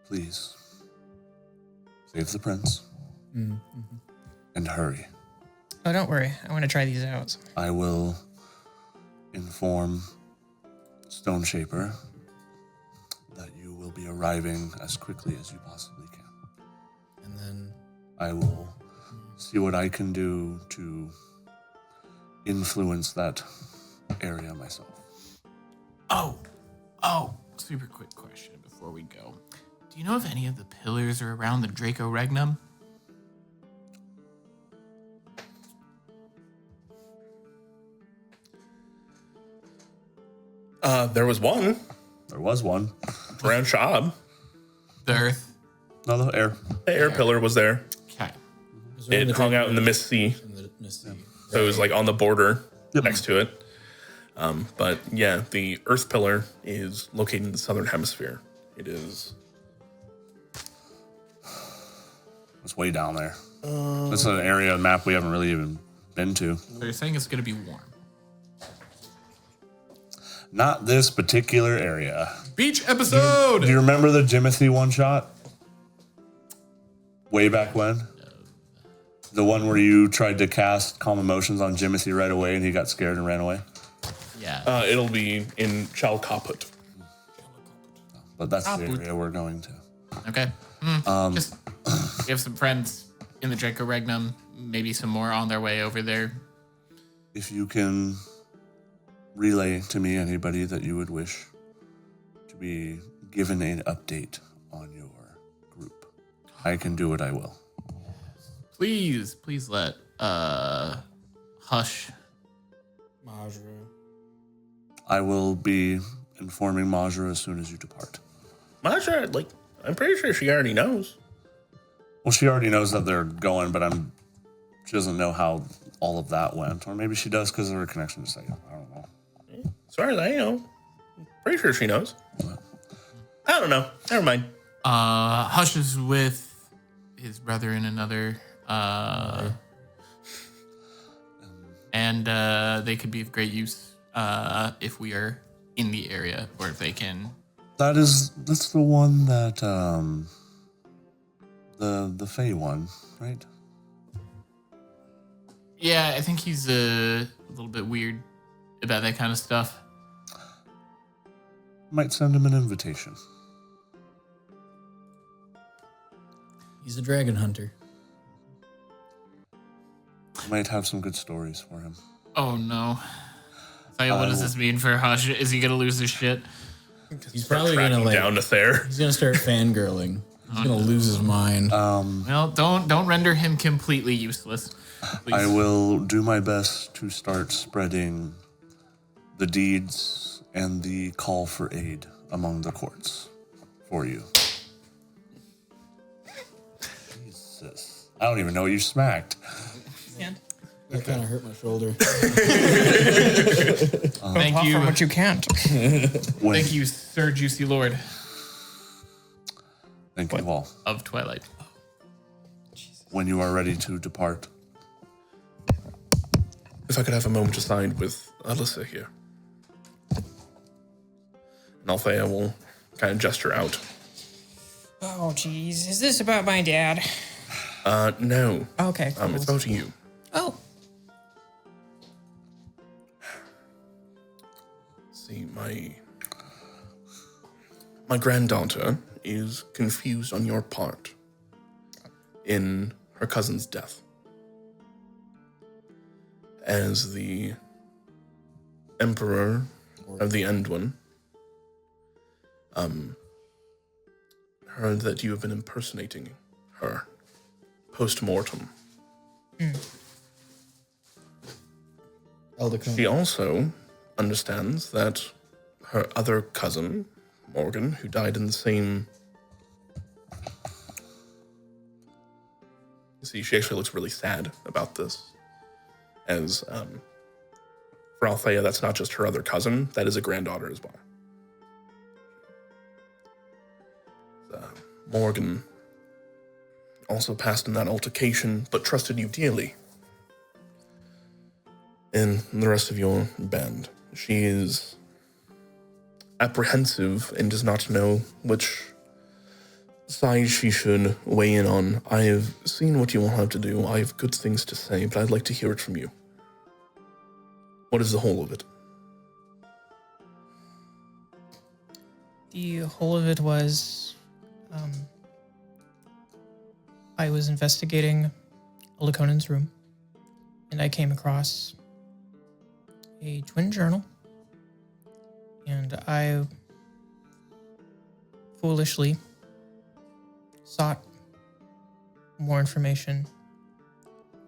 Please save the prince and hurry. Oh, don't worry. I want to try these out. I will inform Stone Shaper that you will be arriving as quickly as you possibly can. And then I will see what I can do to influence that area myself. Oh, super quick question before we go. Do you know if any of the pillars are around the Draco Regnum? There was one There was one. around Shab. The Earth? No, the air. The air pillar was there. Okay. It hung out in the Mist Sea, so it was like on the border next to it. But yeah, the Earth pillar is located in the southern hemisphere. It is. It's way down there. It's an area map we haven't really even been to. So you're saying it's going to be warm. Not this particular area. Beach episode! Do you remember the Jimothy one shot? Way back when? The one where you tried to cast Calm Emotions on Jimothy right away and he got scared and ran away? Yeah. It'll be in Chalkaput. But that's the area we're going to. Okay. Just we have some friends in the Draco Regnum, maybe some more on their way over there. If you can relay to me anybody that you would wish to be given an update on your group, I can do what I will. Please let Hush. I will be informing Majra as soon as you depart. Majra, like, I'm pretty sure she already knows. Well, she already knows that they're going, but she doesn't know how all of that went. Or maybe she does because of her connection to Satan. I don't know. As far as I know, pretty sure she knows. I don't know. Never mind. Hush is with his brother in another. And they could be of great use if we are in the area, or if they can. That's the one that the Fey one, right? Yeah, I think he's a little bit weird about that kind of stuff. Might send him an invitation. He's a dragon hunter. Might have some good stories for him. Oh no. What does this mean for Hush? Is he gonna lose his shit? He's probably gonna down to there. He's gonna start fangirling. He's gonna lose his mind. Well, don't render him completely useless. Please. I will do my best to start spreading the deeds and the call for aid among the courts for you. Jesus. I don't even know what you smacked. That kind of hurt my shoulder. Thank you. But you can't. Thank you, Sir Juicy Lord Thank you all. of Twilight. When you are ready to depart, If I could have a moment aside with Alyssa here. And Althea will kind of gesture out. Oh, jeez. Is this about my dad? No. Okay, cool. It's about you. Oh. See, my granddaughter is confused on your part in her cousin's death. As the Emperor of the End One, heard that you have been impersonating her post-mortem. She also understands that her other cousin, Morgan, who died in the same... See, she actually looks really sad about this. As, for Althea, that's not just her other cousin, that is a granddaughter as well. Morgan also passed in that altercation, but trusted you dearly. And the rest of your band. She is apprehensive and does not know which side she should weigh in on. I have seen what you will have to do. I have good things to say, but I'd like to hear it from you. What is the whole of it? The whole of it was, I was investigating Laconan's room, and I came across a twin journal, and I foolishly sought more information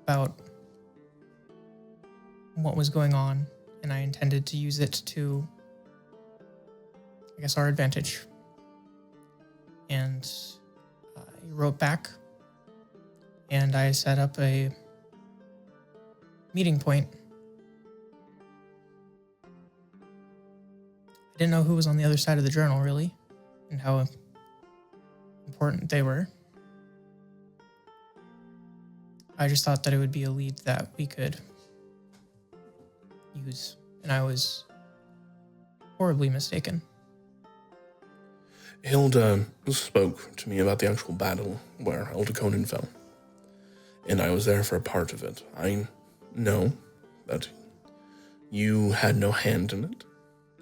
about what was going on, and I intended to use it to, I guess, our advantage. And I wrote back, and I set up a meeting point. I didn't know who was on the other side of the journal, really, and how important they were. I just thought that it would be a lead that we could use, and I was horribly mistaken. Hilda spoke to me about the actual battle where Elder Conan fell, and I was there for a part of it. I know that you had no hand in it,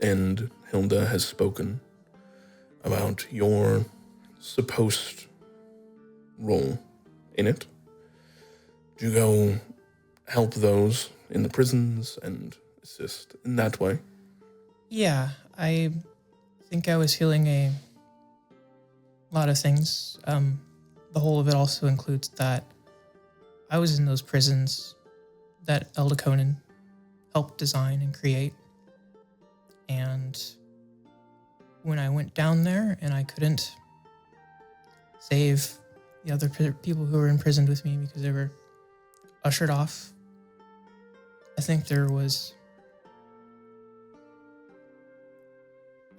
and Hilda has spoken about your supposed role in it. To go help those in the prisons and assist in that way. Yeah, I think I was healing a lot of things. The whole of it also includes that I was in those prisons that Elder Conan helped design and create. And when I went down there and I couldn't save the other people who were imprisoned with me because they were ushered off, I think there was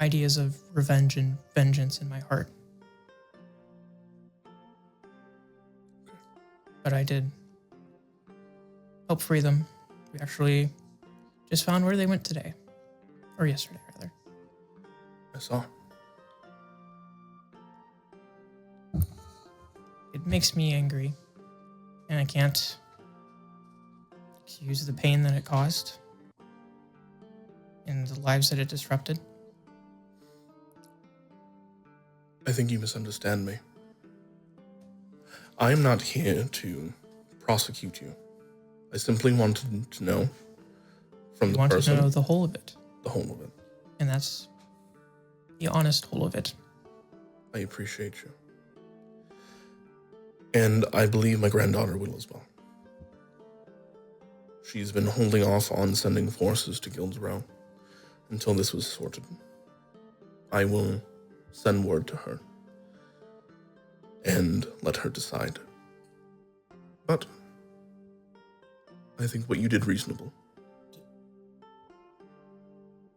ideas of revenge and vengeance in my heart. But I did help free them. We actually just found where they went today. Or yesterday, rather. I saw. It makes me angry. And I can't excuse the pain that it caused and the lives that it disrupted. I think you misunderstand me. I am not here to prosecute you. I simply wanted to know from You the want person to know the whole of it, the whole of it. and that's the honest whole of it. I appreciate you. And I believe my granddaughter will as well. She's been holding off on sending forces to Guild's Row until this was sorted. I will send word to her and let her decide. But I think what you did reasonable.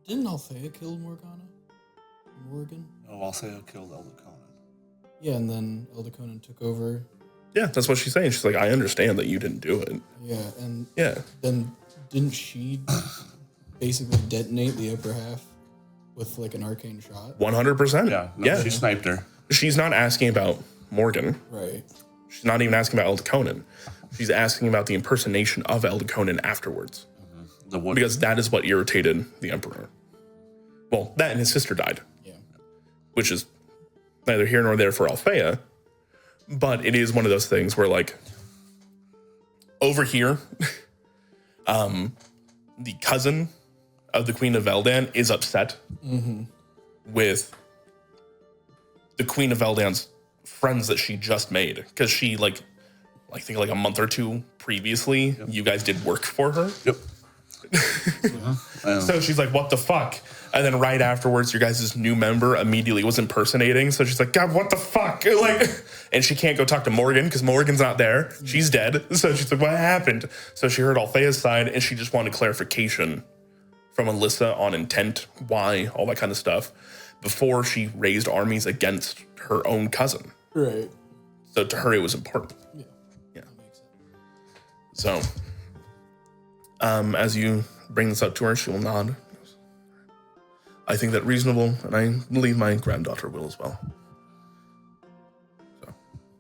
Didn't Althea kill Morgana? Morgan? No, Althea killed Elder Conan. Yeah, and then Elder Conan took over. Yeah, that's what she's saying. She's like, I understand that you didn't do it. Yeah, and Yeah. then didn't she basically detonate the upper half with like an arcane shot? 100%. Yeah, no, Yeah. she sniped her. She's not asking about Morgan. Right. She's not even asking about Elder Conan. She's asking about the impersonation of Elder Conan afterwards. The wood. Because that is what irritated the Emperor. Well, that and his sister died. Yeah. Which is neither here nor there for Althea. But it is one of those things where, like, over here, the cousin of the Queen of Eldan is upset with the Queen of Eldan's friends that she just made. Because she, like, I think like a month or two previously, you guys did work for her. Yep. So she's like, what the fuck? And then right afterwards, your guys' new member immediately was impersonating. So she's like, God, what the fuck? Like, and she can't go talk to Morgan because Morgan's not there. She's dead. So she's like, what happened? So she heard Althea's side and she just wanted clarification from Alyssa on intent, why, all that kind of stuff, before she raised armies against her own cousin. Right. So to her, it was important. Yeah. Yeah. That makes sense. So, as you bring this up to her, she will nod. I think that reasonable, and I believe my granddaughter will as well. So,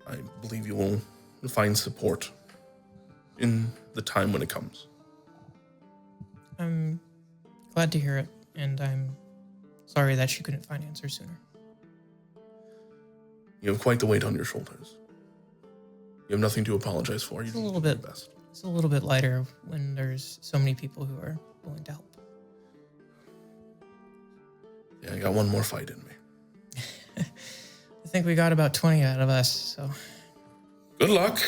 I believe you will find support in the time when it comes. I'm glad to hear it, and I'm sorry that she couldn't find answers sooner. You have quite the weight on your shoulders. You have nothing to apologize for. You It's a did little your bit. best. It's a little bit lighter when there's so many people who are willing to help. Yeah, I got one more fight in me. I think we got about 20 out of us, so Good luck.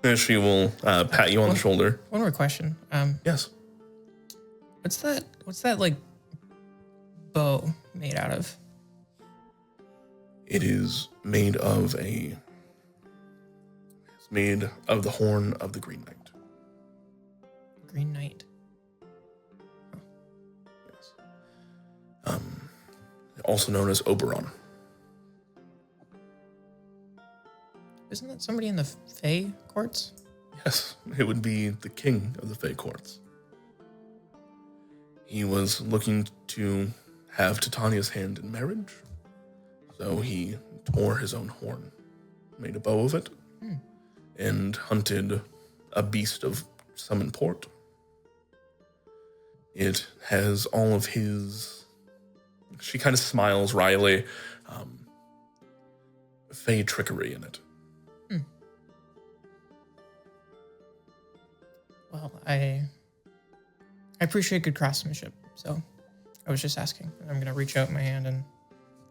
And she will pat you on the shoulder. one more question. Yes. What's that like bow made out of? It is made of the horn of the Green Knight. Green Knight. Yes. Also known as Oberon. Isn't that somebody in the Fae courts? Yes, it would be the king of the Fae courts. He was looking to have Titania's hand in marriage, so he tore his own horn, made a bow of it, and hunted a beast of some import. It has all of his... She kind of smiles wryly. Fae trickery in it. Well, I appreciate good craftsmanship, so I was just asking. I'm gonna reach out my hand and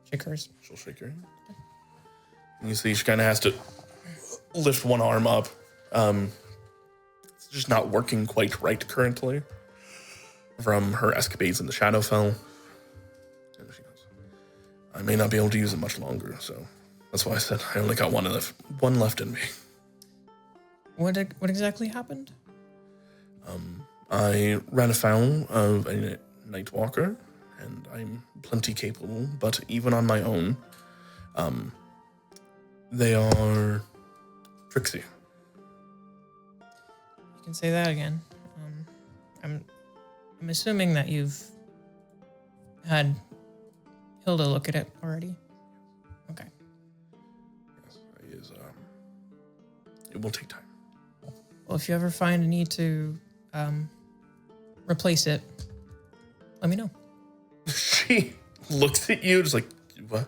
shake hers. She'll shake your hand. And you see she kind of has to lift one arm up. It's just not working quite right currently from her escapades in the Shadowfell. And she goes, I may not be able to use it much longer, so that's why I said I only got one left in me. What exactly happened? I ran afoul of a Nightwalker, and I'm plenty capable, but even on my own, they are tricksy. You can say that again. I'm assuming that you've had Hilda look at it already. Okay. Yes, it is, it will take time. Well, if you ever find a need to replace it, let me know. She She looks at you, just like, what?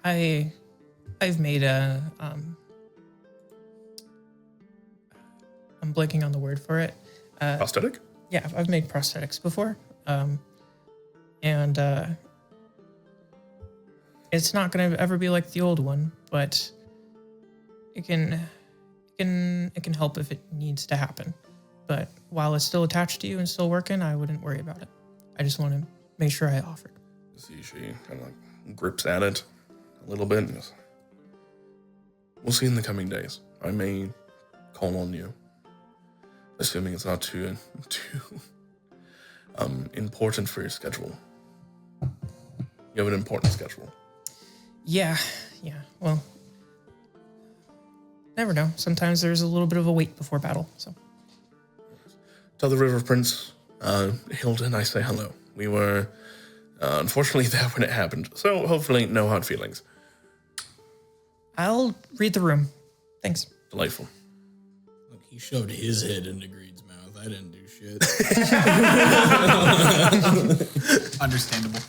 I've made a I'm blanking on the word for it. Prosthetic? Yeah, I've made prosthetics before, and it's not gonna ever be like the old one, but it can help if it needs to happen. But while it's still attached to you and still working, I wouldn't worry about it. I just want to make sure I offered. See, she kind of like grips at it a little bit. And goes, we'll see in the coming days. I may call on you, assuming it's not too important for your schedule. You have an important schedule. Yeah. Well, never know. Sometimes there's a little bit of a wait before battle. So Tell the River Prince, Hilda and I say hello. We were unfortunately there when it happened, so hopefully no hard feelings. I'll read the room. Thanks. Delightful. Look, he shoved his head into Greed's mouth. I didn't do shit. Understandable.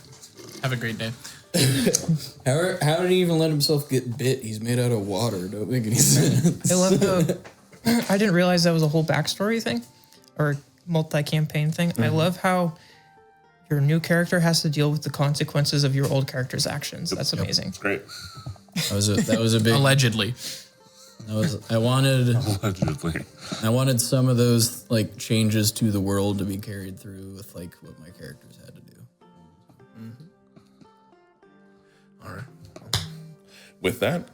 Have a great day. How did he even let himself get bit? He's made out of water. Don't make any sense. I love the. I didn't realize that was a whole backstory thing, or multi-campaign thing. I love how your new character has to deal with the consequences of your old character's actions. That's amazing. It's great. That was a big. Allegedly. I wanted Allegedly. some of those like changes to the world to be carried through with like what my characters had to do. All right. With that,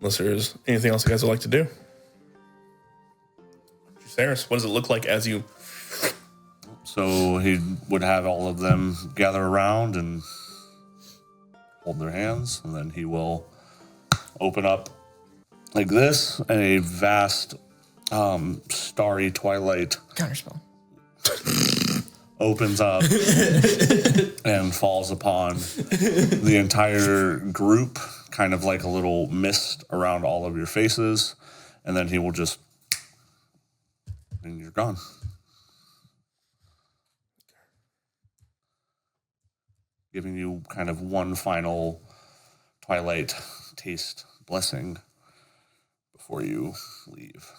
unless there's anything else you guys would like to do. Saris, what does it look like as you... So he would have all of them gather around and hold their hands, and then he will open up like this, and a vast starry twilight Counterspell. opens up and falls upon the entire group, kind of like a little mist around all of your faces, and then he will just... and you're gone. Giving you kind of one final twilight taste blessing before you leave.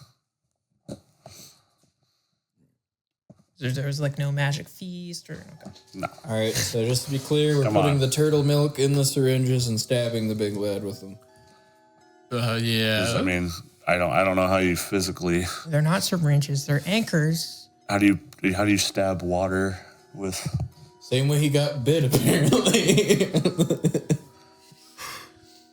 There's like no magic feast or okay. No. All right, so just to be clear, we're Come putting on. the turtle milk in the syringes and stabbing the big lad with them. Yeah. I mean, I don't know how you physically... They're not syringes, they're anchors. How do you stab water with... Same way he got bit, apparently.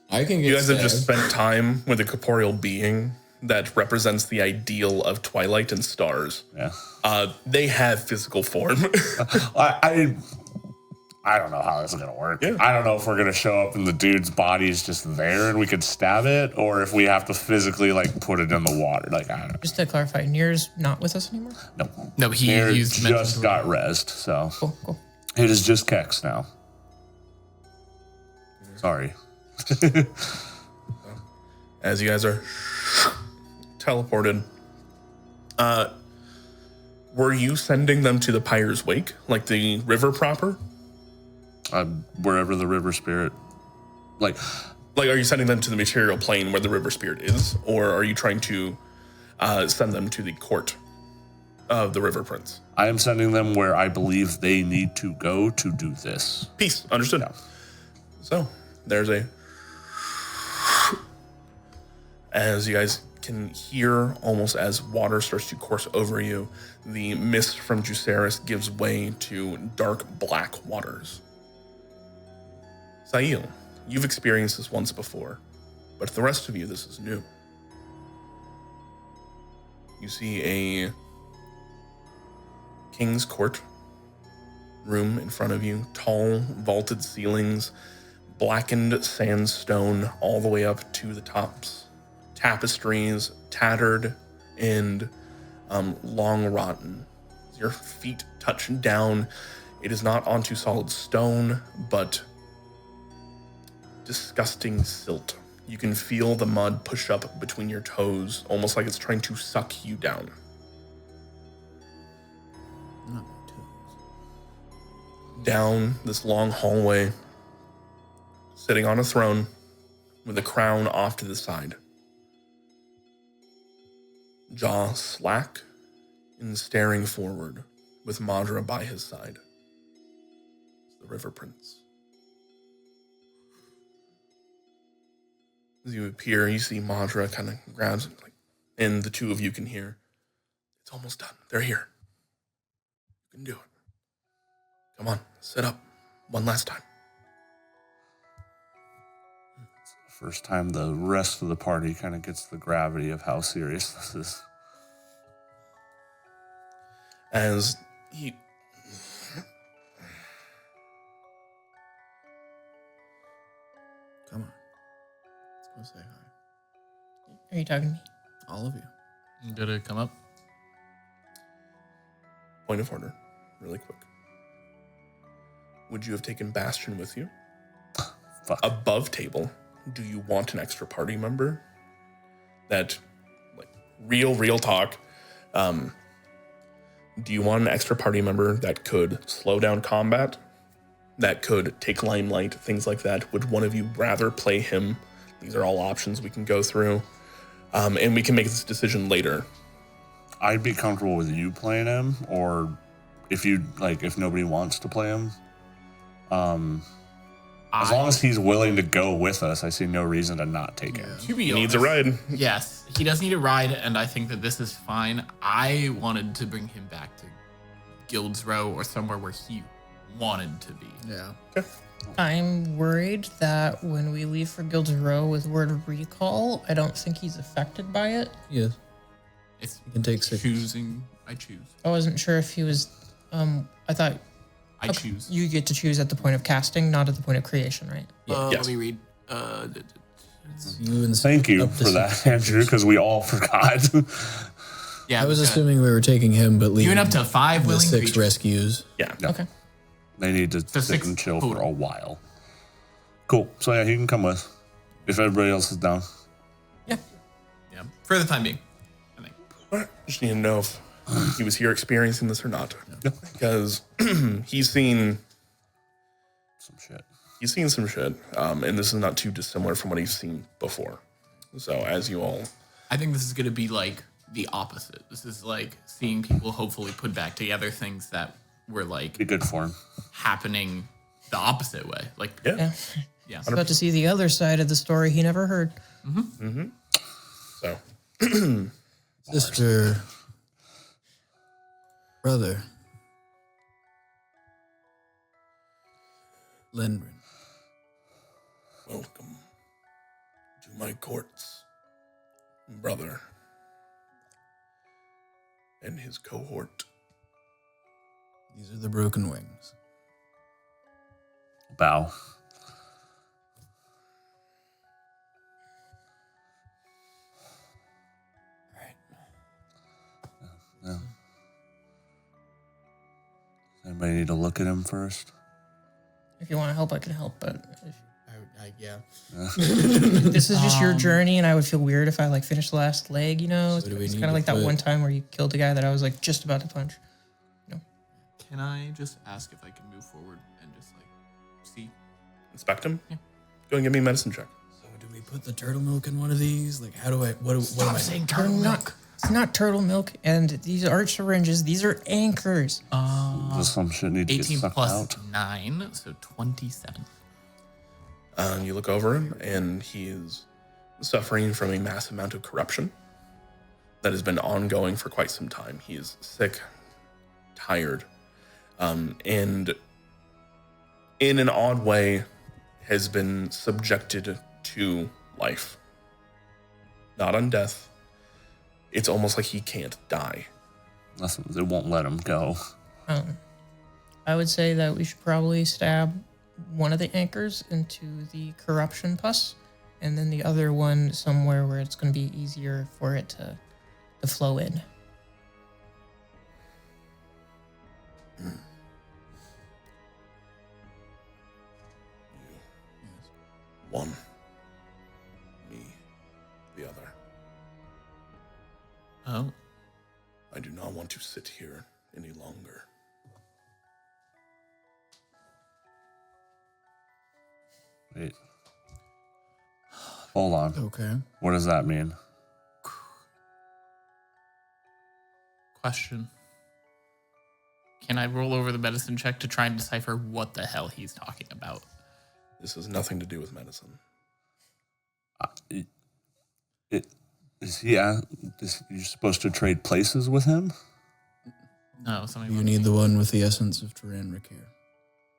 I can get You guys have just stabbed. spent time with a corporeal being that represents the ideal of twilight and stars. Yeah. They have physical form. I don't know how this is going to work. Yeah. I don't know if we're going to show up and the dude's body's just there and we could stab it, or if we have to physically, like, put it in the water. Like, I don't know. Just to clarify, Nier's not with us anymore? No, he It used mental just got rezzed, so Cool. it is just Kex now. Sorry. As you guys are teleported, were you sending them to the Pyre's Wake, like the river proper? Wherever the river spirit, like, Like, are you sending them to the material plane where the river spirit is, or are you trying to send them to the court of the River Prince? I am sending them where I believe they need to go to do this. Peace. Understood. So, there's a... As you guys can hear, almost as water starts to course over you, the mist from Juceris gives way to dark black waters. Sail, you've experienced this once before, but to the rest of you, this is new. You see a king's court room in front of you, tall vaulted ceilings, blackened sandstone all the way up to the tops, tapestries tattered and long rotten. As your feet touch down, it is not onto solid stone, but disgusting silt. You can feel the mud push up between your toes, almost like it's trying to suck you down. down this long hallway, sitting on a throne with a crown off to the side. Jaw slack and staring forward with Madra by his side. It's the River Prince. As you appear, you see Madra kind of grabs, and the two of you can hear, it's almost done. They're here. You can do it. Come on, sit up. One last time. First time the rest of the party kind of gets the gravity of how serious this is. As he... Come on. Let's go say hi. Are you talking to me? All of you. You gotta come up. Point of order, really quick. Would you have taken Bastion with you? Fuck. Above table, do you want an extra party member? That, real talk. Do you want an extra party member that could slow down combat? That could take limelight, things like that? Would one of you rather play him? These are all options we can go through. And we can make this decision later. I'd be comfortable with you playing him, or if nobody wants to play him. As long as he's willing to go with us, I see no reason to not take him. To be He needs a honest, ride. Yes, he does need a ride, and I think that this is fine. I wanted to bring him back to Guild's Row or somewhere where he wanted to be. Yeah. I'm worried that when we leave for Guild's Row with word of recall, I don't think he's affected by it. Yes. It's You can take 6. choosing. I choose. I wasn't sure if he was. I thought I choose. you get to choose at the point of casting, not at the point of creation, right? Yes. Let me read. You and Thank you up to for 6. that, Andrew, because we all forgot. Yeah, I was because assuming we were taking him, but you leaving went up to 5 the willing 6 creatures. rescues. Yeah. Yeah. Okay. They need to sit 6 and chill for total. a while. Cool. So yeah, he can come with. If everybody else is down. Yeah, for the time being, I think. All right. Just need to know if he was here experiencing this or not. Yeah. Because he's seen Some shit. some shit. And this is not too dissimilar from what he's seen before. So as you all... I think this is going to be like the opposite. This is like seeing people hopefully put back together things that were like Be good for him. happening the opposite way. Like, Yeah. yeah. He's about to see the other side of the story he never heard. So... Sister. Brother. Lindgren. Welcome to my courts, brother, and his cohort. These are the broken wings. Bow. Yeah. Anybody need to look at him first? If you want to help, I can help, but Yeah. this is just your journey, and I would feel weird if I finished the last leg. So do we It's need kind of to like that put- one time where you killed a guy that I was just about to punch. Can I just ask if I can move forward and just see? Inspect him? Yeah. Go and give me a medicine check. So do we put the turtle milk in one of these? How do I? What am I saying? Turtle milk. It's not turtle milk, and these aren't syringes. These are anchors. Does some shit need to get 18 sucked plus out? 9, so 27. You look over him, and he is suffering from a massive amount of corruption that has been ongoing for quite some time. He is sick, tired, and in an odd way has been subjected to life. Not on death. It's almost like he can't die. They won't let him go. I would say that we should probably stab one of the anchors into the corruption pus, and then the other one somewhere where it's going to be easier for it to flow in. One, me, the other. Oh. I do not want to sit here any longer. Wait. Hold on. Okay. What does that mean? Question. Can I roll over the medicine check to try and decipher what the hell he's talking about? This has nothing to do with medicine. Is he? You're supposed to trade places with him? No, something. You need the one with the essence of Turan Rakir,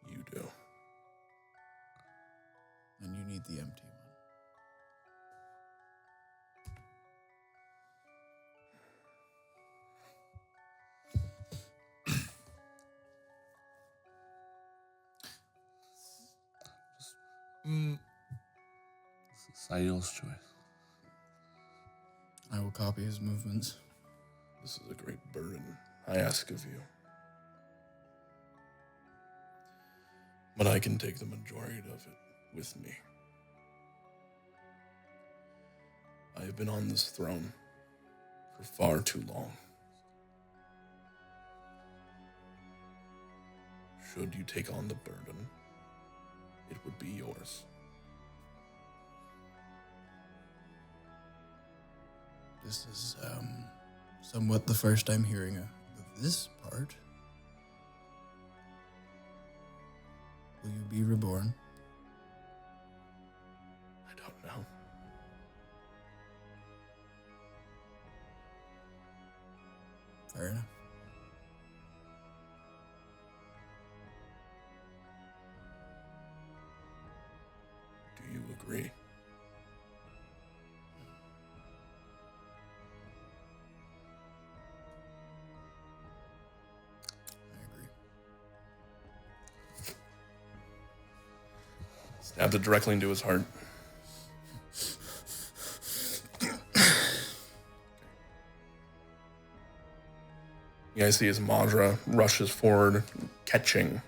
You do. and you need the empty one. This is Sail's choice. I will copy his movements. This is a great burden I ask of you. But I can take the majority of it with me. I have been on this throne for far too long. Should you take on the burden, it would be yours. This is somewhat the first I'm hearing of this part. Will you be reborn? I don't know. Fair enough. Do you agree? I agree. Stabbed it directly into his heart. You guys see as Madra rushes forward, catching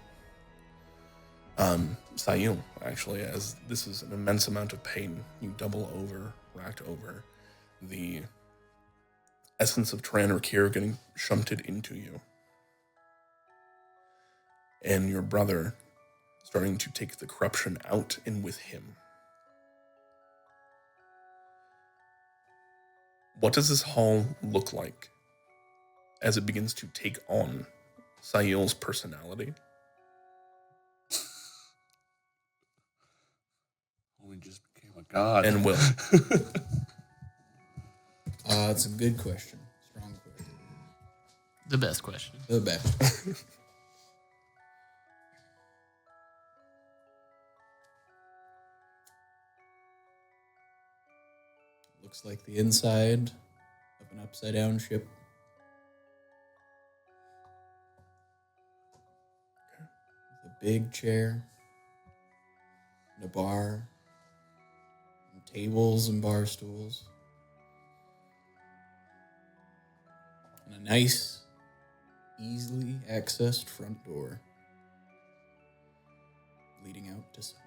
Sayul, actually, as this is an immense amount of pain. You double over, racked over, the essence of Turan Rakir getting shunted into you. And your brother starting to take the corruption out and with him. What does this hall look like as it begins to take on Sayul's personality? We just became a god. And will. It's a good question. Strong question. The best question. The best. Looks like the inside of an upside down ship. With a big chair, and a bar, and tables and bar stools. And a nice, easily accessed front door leading out to somewhere.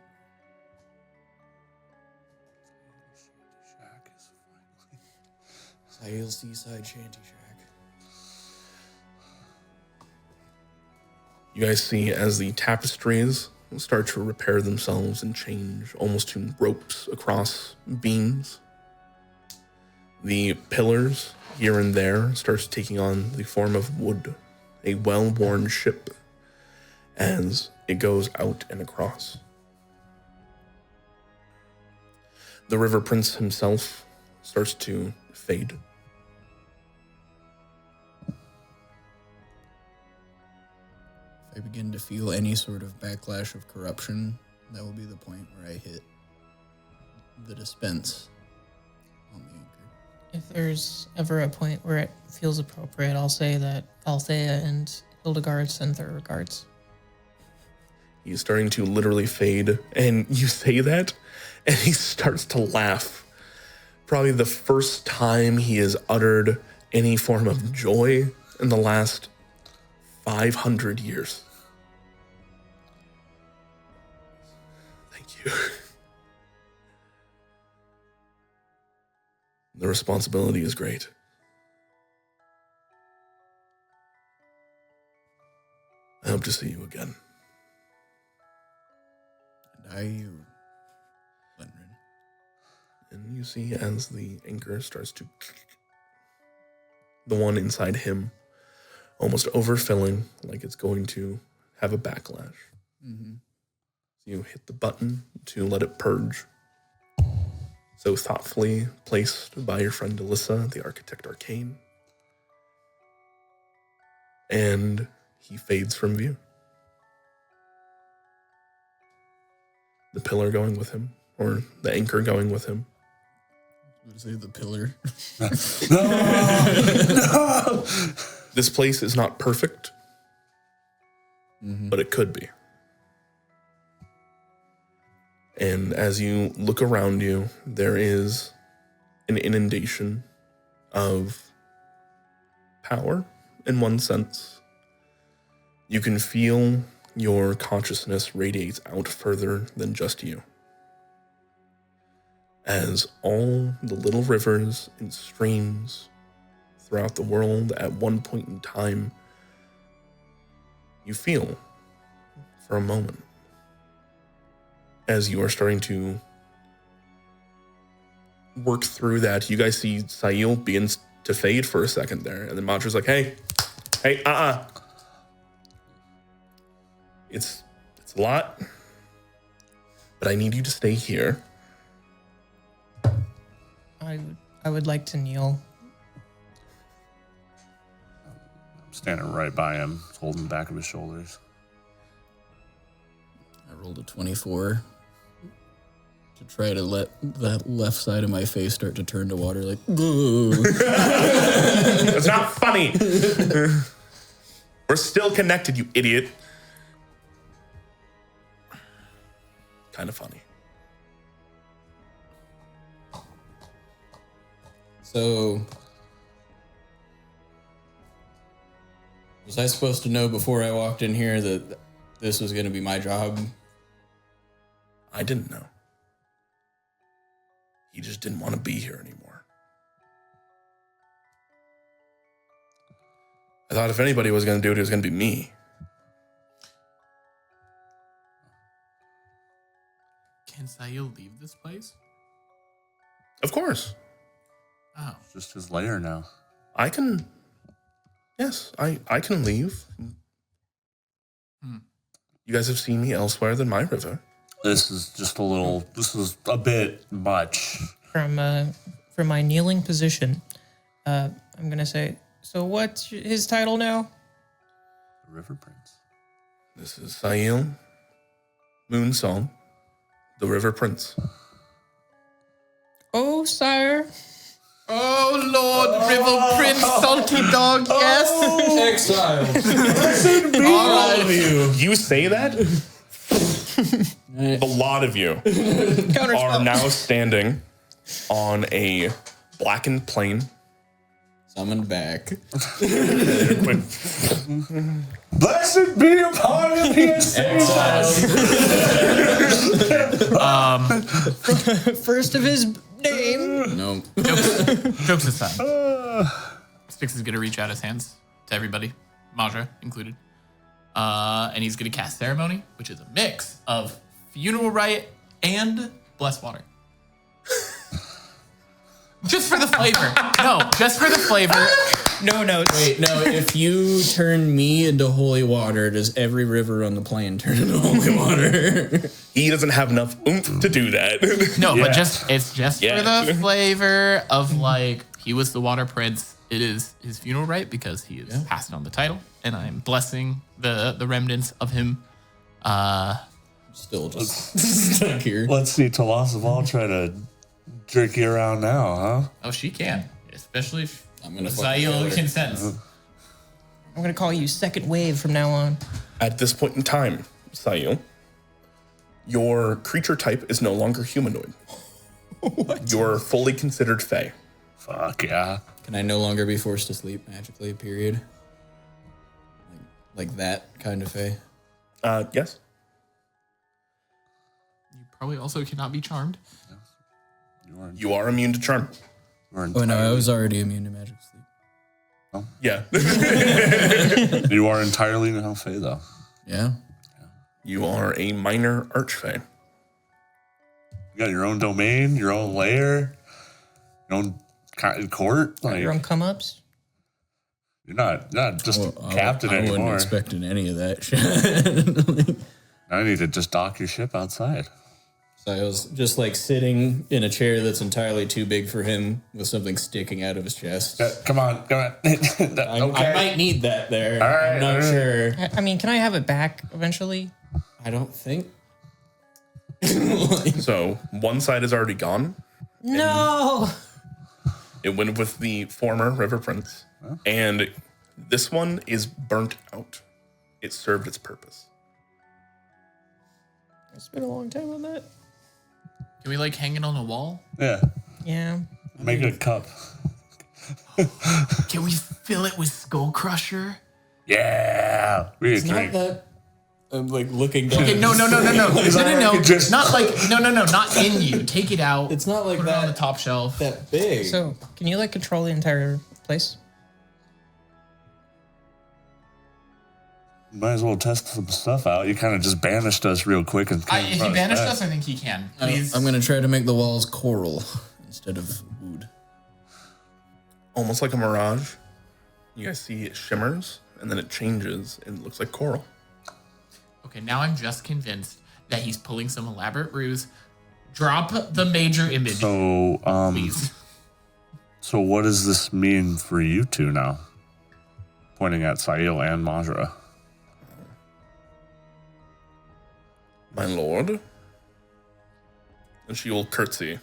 Shack is finally. Sail's Seaside Shanty Shack. You guys see as the tapestries start to repair themselves and change almost to ropes across beams. The pillars here and there starts taking on the form of wood, a well-worn ship as it goes out and across. The River Prince himself starts to fade. If I begin to feel any sort of backlash of corruption, that will be the point where I hit the dispense on the anchor. If there's ever a point where it feels appropriate, I'll say that Althea and Hildegard send their regards. He's starting to literally fade, and you say that, and he starts to laugh. Probably the first time he has uttered any form of joy in the last 500 years. Thank you. The responsibility is great. I hope to see you again. And I you. And you see as the anchor starts to, the one inside him almost overfilling, like it's going to have a backlash. Mm-hmm. You hit the button to let it purge. So thoughtfully placed by your friend Alyssa, the Architect Arcane. And he fades from view. The pillar going with him, or the anchor going with him. What is it, the pillar? No! This place is not perfect, Mm-hmm. but it could be. And as you look around you, there is an inundation of power in one sense. You can feel your consciousness radiates out further than just you. As all the little rivers and streams throughout the world at one point in time, you feel for a moment as you are starting to work through that. You guys see Sail begins to fade for a second there, and then Madra's like, hey, it's a lot, but I need you to stay here. I would like to kneel. I'm standing right by him, holding the back of his shoulders. I rolled a 24 to try to let that left side of my face start to turn to water, like, ooh. It's not funny. We're still connected, you idiot. Kind of funny. So, was I supposed to know before I walked in here that this was going to be my job? I didn't know. He just didn't want to be here anymore. I thought if anybody was going to do it, it was going to be me. Can Sail leave this place? Of course. Oh. It's just his lair now. I can... Yes, I can leave. You guys have seen me elsewhere than my river. This is just a little, this is a bit much. From my kneeling position, I'm gonna say, so what's his title now? The River Prince. This is Sail Moonsong, the River Prince. Oh, sire. Oh, Lord, River Prince, salty dog, yes. Exiled. All of you. You say that? A lot of you are now standing on a blackened plain. Summoned back. Blessed be upon him, he has First of his name. No. Jokes aside. Styx is going to reach out his hands to everybody, Maja included. And he's going to cast Ceremony, which is a mix of Funeral Rite and Blessed Water. Just for the flavor. No, just for the flavor. No notes. Wait, no, if you turn me into holy water, does every river on the plain turn into holy water? He doesn't have enough oomph to do that. No, Yeah. but it's just Yeah. for the flavor of, like, he was the Water Prince. It is his funeral rite because he is passing on the title, and I'm blessing the remnants of him. Still just stuck here. Let's see Talosaval try to jerk you around now, huh? Oh, she can, especially if I'm gonna fucking Zail kill her. consents. I'm gonna call you Second Wave from now on. At this point in time, Sail, your creature type is no longer humanoid. What? You're fully considered Fae. Fuck yeah. Can I no longer be forced to sleep magically, period? Like that kind of Fae? Yes. You probably also cannot be charmed. You are immune to charm. Oh, no, I was already immune to magic sleep. Yeah. You are entirely now Fae, though. Yeah? You are a minor archfey. You got your own domain, your own lair, your own court. Like, Your own come-ups. you're not just a captain I anymore. wasn't expecting any of that shit. I need to just dock your ship outside. So I was just like sitting in a chair that's entirely too big for him with something sticking out of his chest. Come on. Okay. I might need that there. All right, I'm not all right. sure. I mean, can I have it back eventually? I don't think. So one side is already gone. No. It went with the former River Prince. And this one is burnt out. It served its purpose. I spent a long time on that. Can we like hang it on a wall? Yeah. Yeah. Make it a cup. Can we fill it with Skull Crusher? Yeah. We need a It's not drink. that. I'm like looking down. Okay, no. Just- Not like no, not in you. Take it out. It's not like put it on the that. top shelf. That big. So, can you like control the entire place? Might as well test some stuff out. You kind of just banished us real quick. And If he banished us, I think he can. Please. I'm gonna try to make the walls coral instead of wood. Almost like a mirage. You guys see it shimmers, and then it changes, and it looks like coral. Okay, now I'm just convinced that he's pulling some elaborate ruse. Drop the major image, So, please. so what does this mean for you two now? Pointing at Sail and Majra. My lord. And she will curtsy.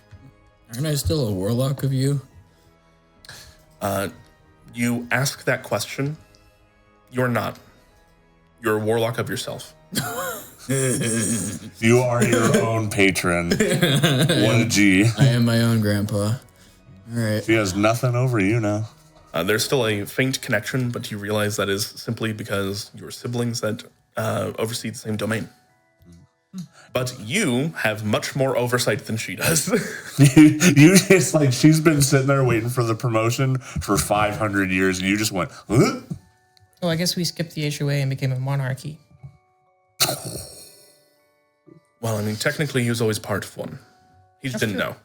Aren't I still a warlock of you? You ask that question. You're not. You're a warlock of yourself. You are your own patron. What a G. I am my own grandpa. All right. She has nothing over you now. There's still a faint connection, but you realize that is simply because your siblings that oversee the same domain. But you have much more oversight than she does. You just like, she's been sitting there waiting for the promotion for 500 years, and you just went, huh? Well, I guess we skipped the HOA and became a monarchy. Well, I mean, technically he was always part of one. He just didn't know.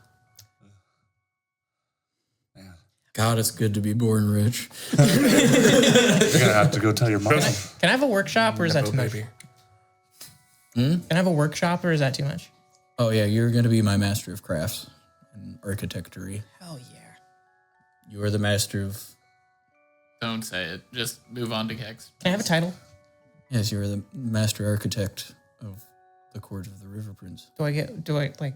God, it's good to be born rich. You're gonna have to go tell your mom. Can I have a workshop, or is that too much? Can I have a workshop, or is that too much? Oh yeah, you're gonna be my master of crafts and architecture. Hell yeah. You are the master of. Don't say it. Just move on to Kex. Can I have a title? Yes, you are the master architect of the court of the River Prince. Do I like,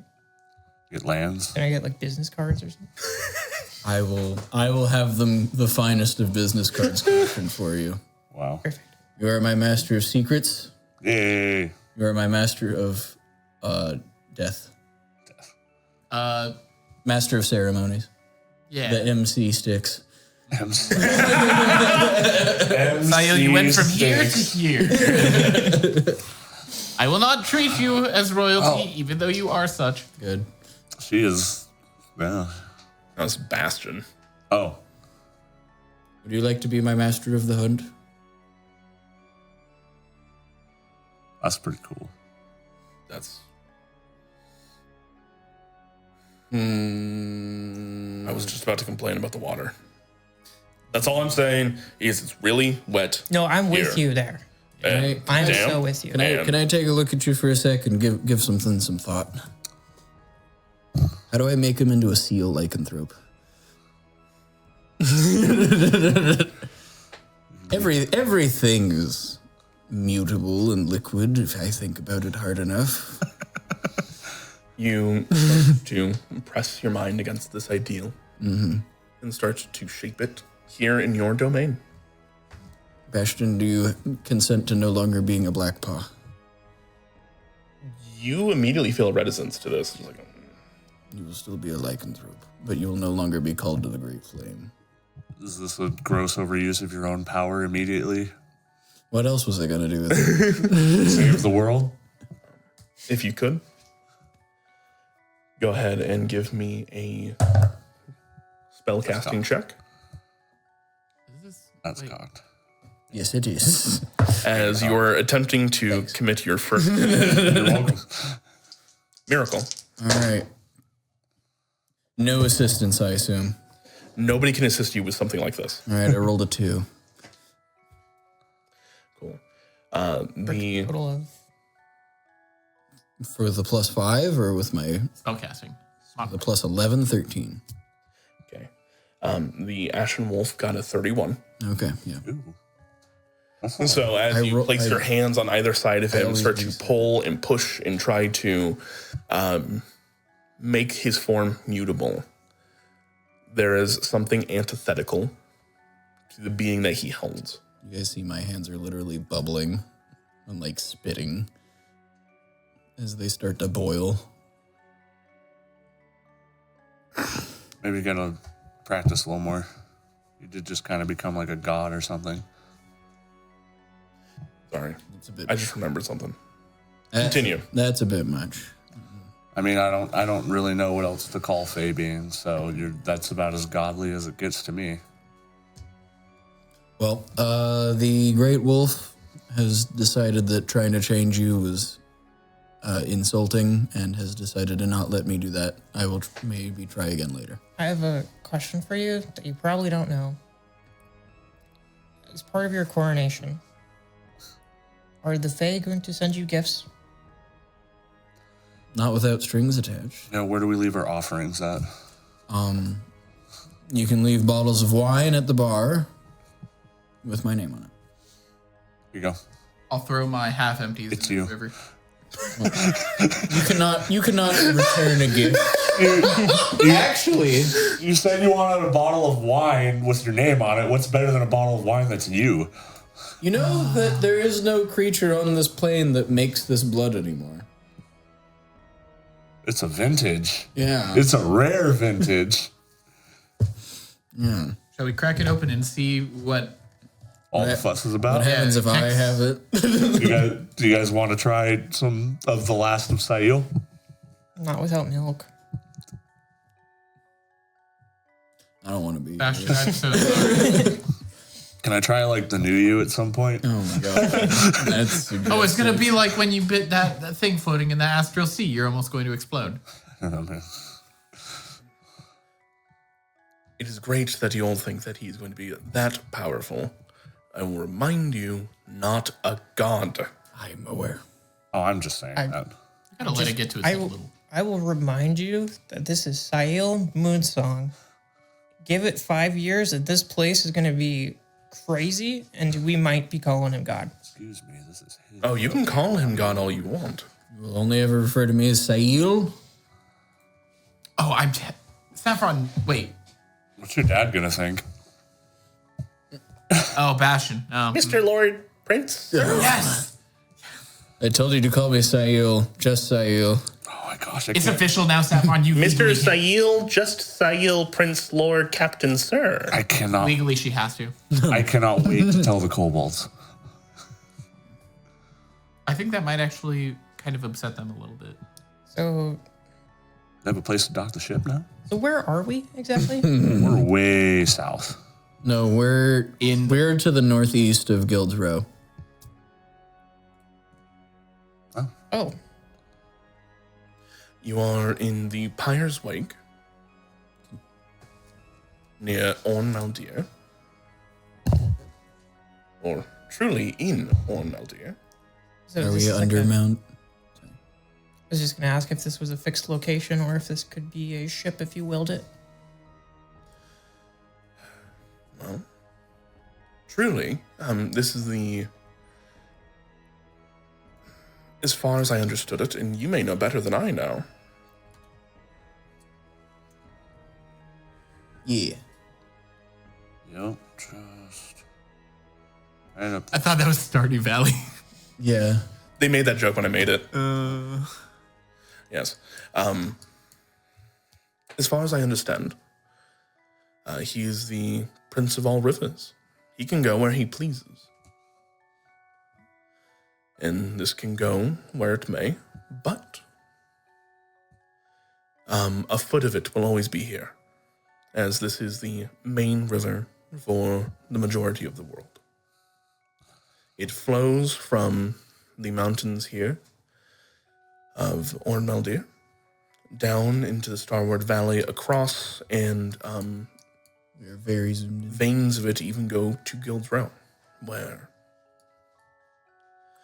It lands. can I get like business cards or something? I will have them the finest of business cards commissioned for you. Wow. Perfect. You are my master of secrets. Yay. You are my master of death. Master of ceremonies. Yeah. The MC sticks. Sayo, you went from here to here. I will not treat you as royalty, even though you are such. Good. She is. Yeah. That was Bastion. Oh. Would you like to be my master of the hunt? That's pretty cool. That's... I was just about to complain about the water. That's all I'm saying is it's really wet. No, I'm with Here. you there. And I'm damn, so with you. Can I take a look at you for a sec and give something some thought? How do I make him into a seal lycanthrope? Everything is mutable and liquid if I think about it hard enough. You start to press your mind against this ideal and start to shape it here in your domain. Bastion, do you consent to no longer being a black paw? You immediately feel a reticence to this. It's like, You will still be a lycanthrope, but you will no longer be called to the Great Flame. Is this a gross overuse of your own power immediately? What else was I going to do with it? Save the world? if you could, go ahead and give me a spell casting check. That's cocked. Yes, it is. As you're attempting to commit your first You're welcome. miracle. All right. No assistance, I assume. Nobody can assist you with something like this. All right, I rolled a 2. Cool. Total of For the +5 or with my Spellcasting. the +11, 13. Okay. The Ashen Wolf got a 31. Okay, yeah. Ooh. And so as you place your hands on either side of him, always start to use- pull and push and try to make his form mutable, there is something antithetical to the being that he holds. You guys see my hands are literally bubbling and like spitting as they start to boil. Maybe you gotta practice a little more. You did just kind of become like a god or something. Sorry. It's a bit. I just remembered something. that's- Continue. That's a bit much. I mean, I don't really know what else to call Fey beings, so that's about as godly as it gets to me. Well, the Great Wolf has decided that trying to change you was insulting and has decided to not let me do that. I will maybe try again later. I have a question for you that you probably don't know. As part of your coronation, are the Fae going to send you gifts? Not without strings attached. You know, where do we leave our offerings at? You can leave bottles of wine at the bar with my name on it. Here you go. I'll throw my half empties It's in you. the river. You cannot return a gift. Actually, You said you wanted a bottle of wine with your name on it. What's better than a bottle of wine that's you? you know that there is no creature on this plane that makes this blood anymore. It's a vintage. Yeah. It's a rare vintage. Yeah. Shall we crack it open and see what? All the fuss is about. What happens if I Hex. have it? Do you guys want to try some of the last of Sail? Not without milk. I don't want to be. Bastion, I'm so sorry. Can I try like the new you at some point? Oh my god. That's Oh, it's gonna be like when you bit that thing floating in the astral sea. You're almost going to explode. I don't know, man. It is great that you all think that he's going to be that powerful. I will remind you, not a god. I'm aware. Oh, I'm just saying that. You gotta let it get to its I own will, little. I will remind you that this is Sail Moonsong. Give it 5 years and this place is going to be crazy and we might be calling him God. Excuse me, this is his. Oh, you can call him god all you want. You will only ever refer to me as Sail. Oh, Saffron. Wait. What's your dad gonna think? Oh, Bastion. Mr. Lord Prince? Yes, I told you to call me Sail. Just Sail. Oh my gosh, I it's can't. official now, Saffron. You Mr. legally, Sail, just Sail, Prince, Lord, Captain, Sir. I cannot. legally she has to. I cannot wait to tell the kobolds. I think that might actually kind of upset them a little bit. So, They have a place to dock the ship now. so where are we exactly? We're way south. No, we're to the northeast of Guild's Row. Oh, You are in the Pyre's Wake, near Ornmaldir, or truly in Ornmaldir. so Are this we is like under a- Mount? I was just going to ask if this was a fixed location or if this could be a ship if you willed it. Well, truly, this is the, as far as I understood it, and you may know better than I know, Yeah. Yep, just right up. I thought that was Stardew Valley. Yeah. they made that joke when I made it. Yes. As far as I understand, he is the Prince of all rivers. He can go where he pleases. And this can go where it may, but a foot of it will always be here, as this is the main river for the majority of the world. It flows from the mountains here of Ornmaldir, down into the Starward Valley across, and We are very zoomed in. veins of it even go to Guild's Realm, where...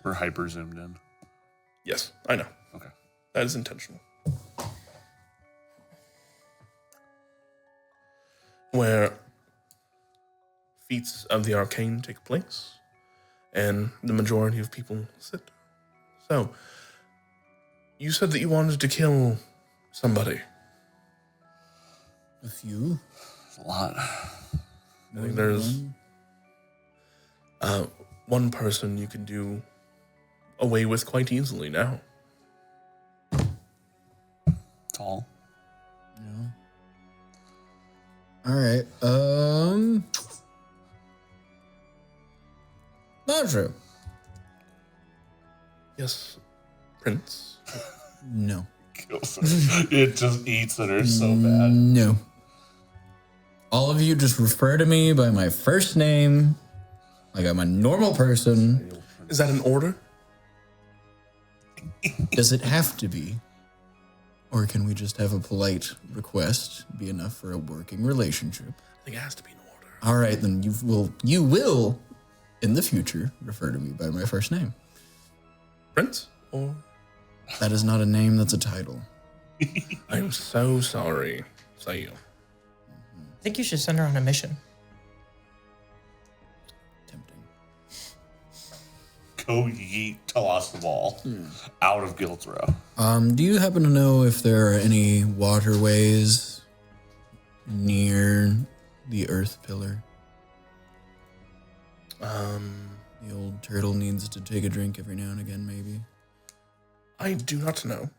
We're hyper zoomed in. Yes, I know. Okay. That is intentional. Where feats of the arcane take place, and the majority of people sit. So, you said that you wanted to kill somebody. A few. It's a lot. I think there's one person you can do away with quite easily now. Tall. Yeah. All right. Not true. Yes, Prince. No. Kills her. It just eats at her so bad. No. All of you just refer to me by my first name, like I'm a normal person. Is that an order? Does it have to be? Or can we just have a polite request be enough for a working relationship? I think it has to be an order. All right, then you will in the future refer to me by my first name. Prince? Or... That is not a name, that's a title. I'm so sorry, Sayo. I think you should send her on a mission. Tempting. Go yeet toss the ball out of Guild's Row. Do you happen to know if there are any waterways near the Earth Pillar? The old turtle needs to take a drink every now and again, maybe. I do not know,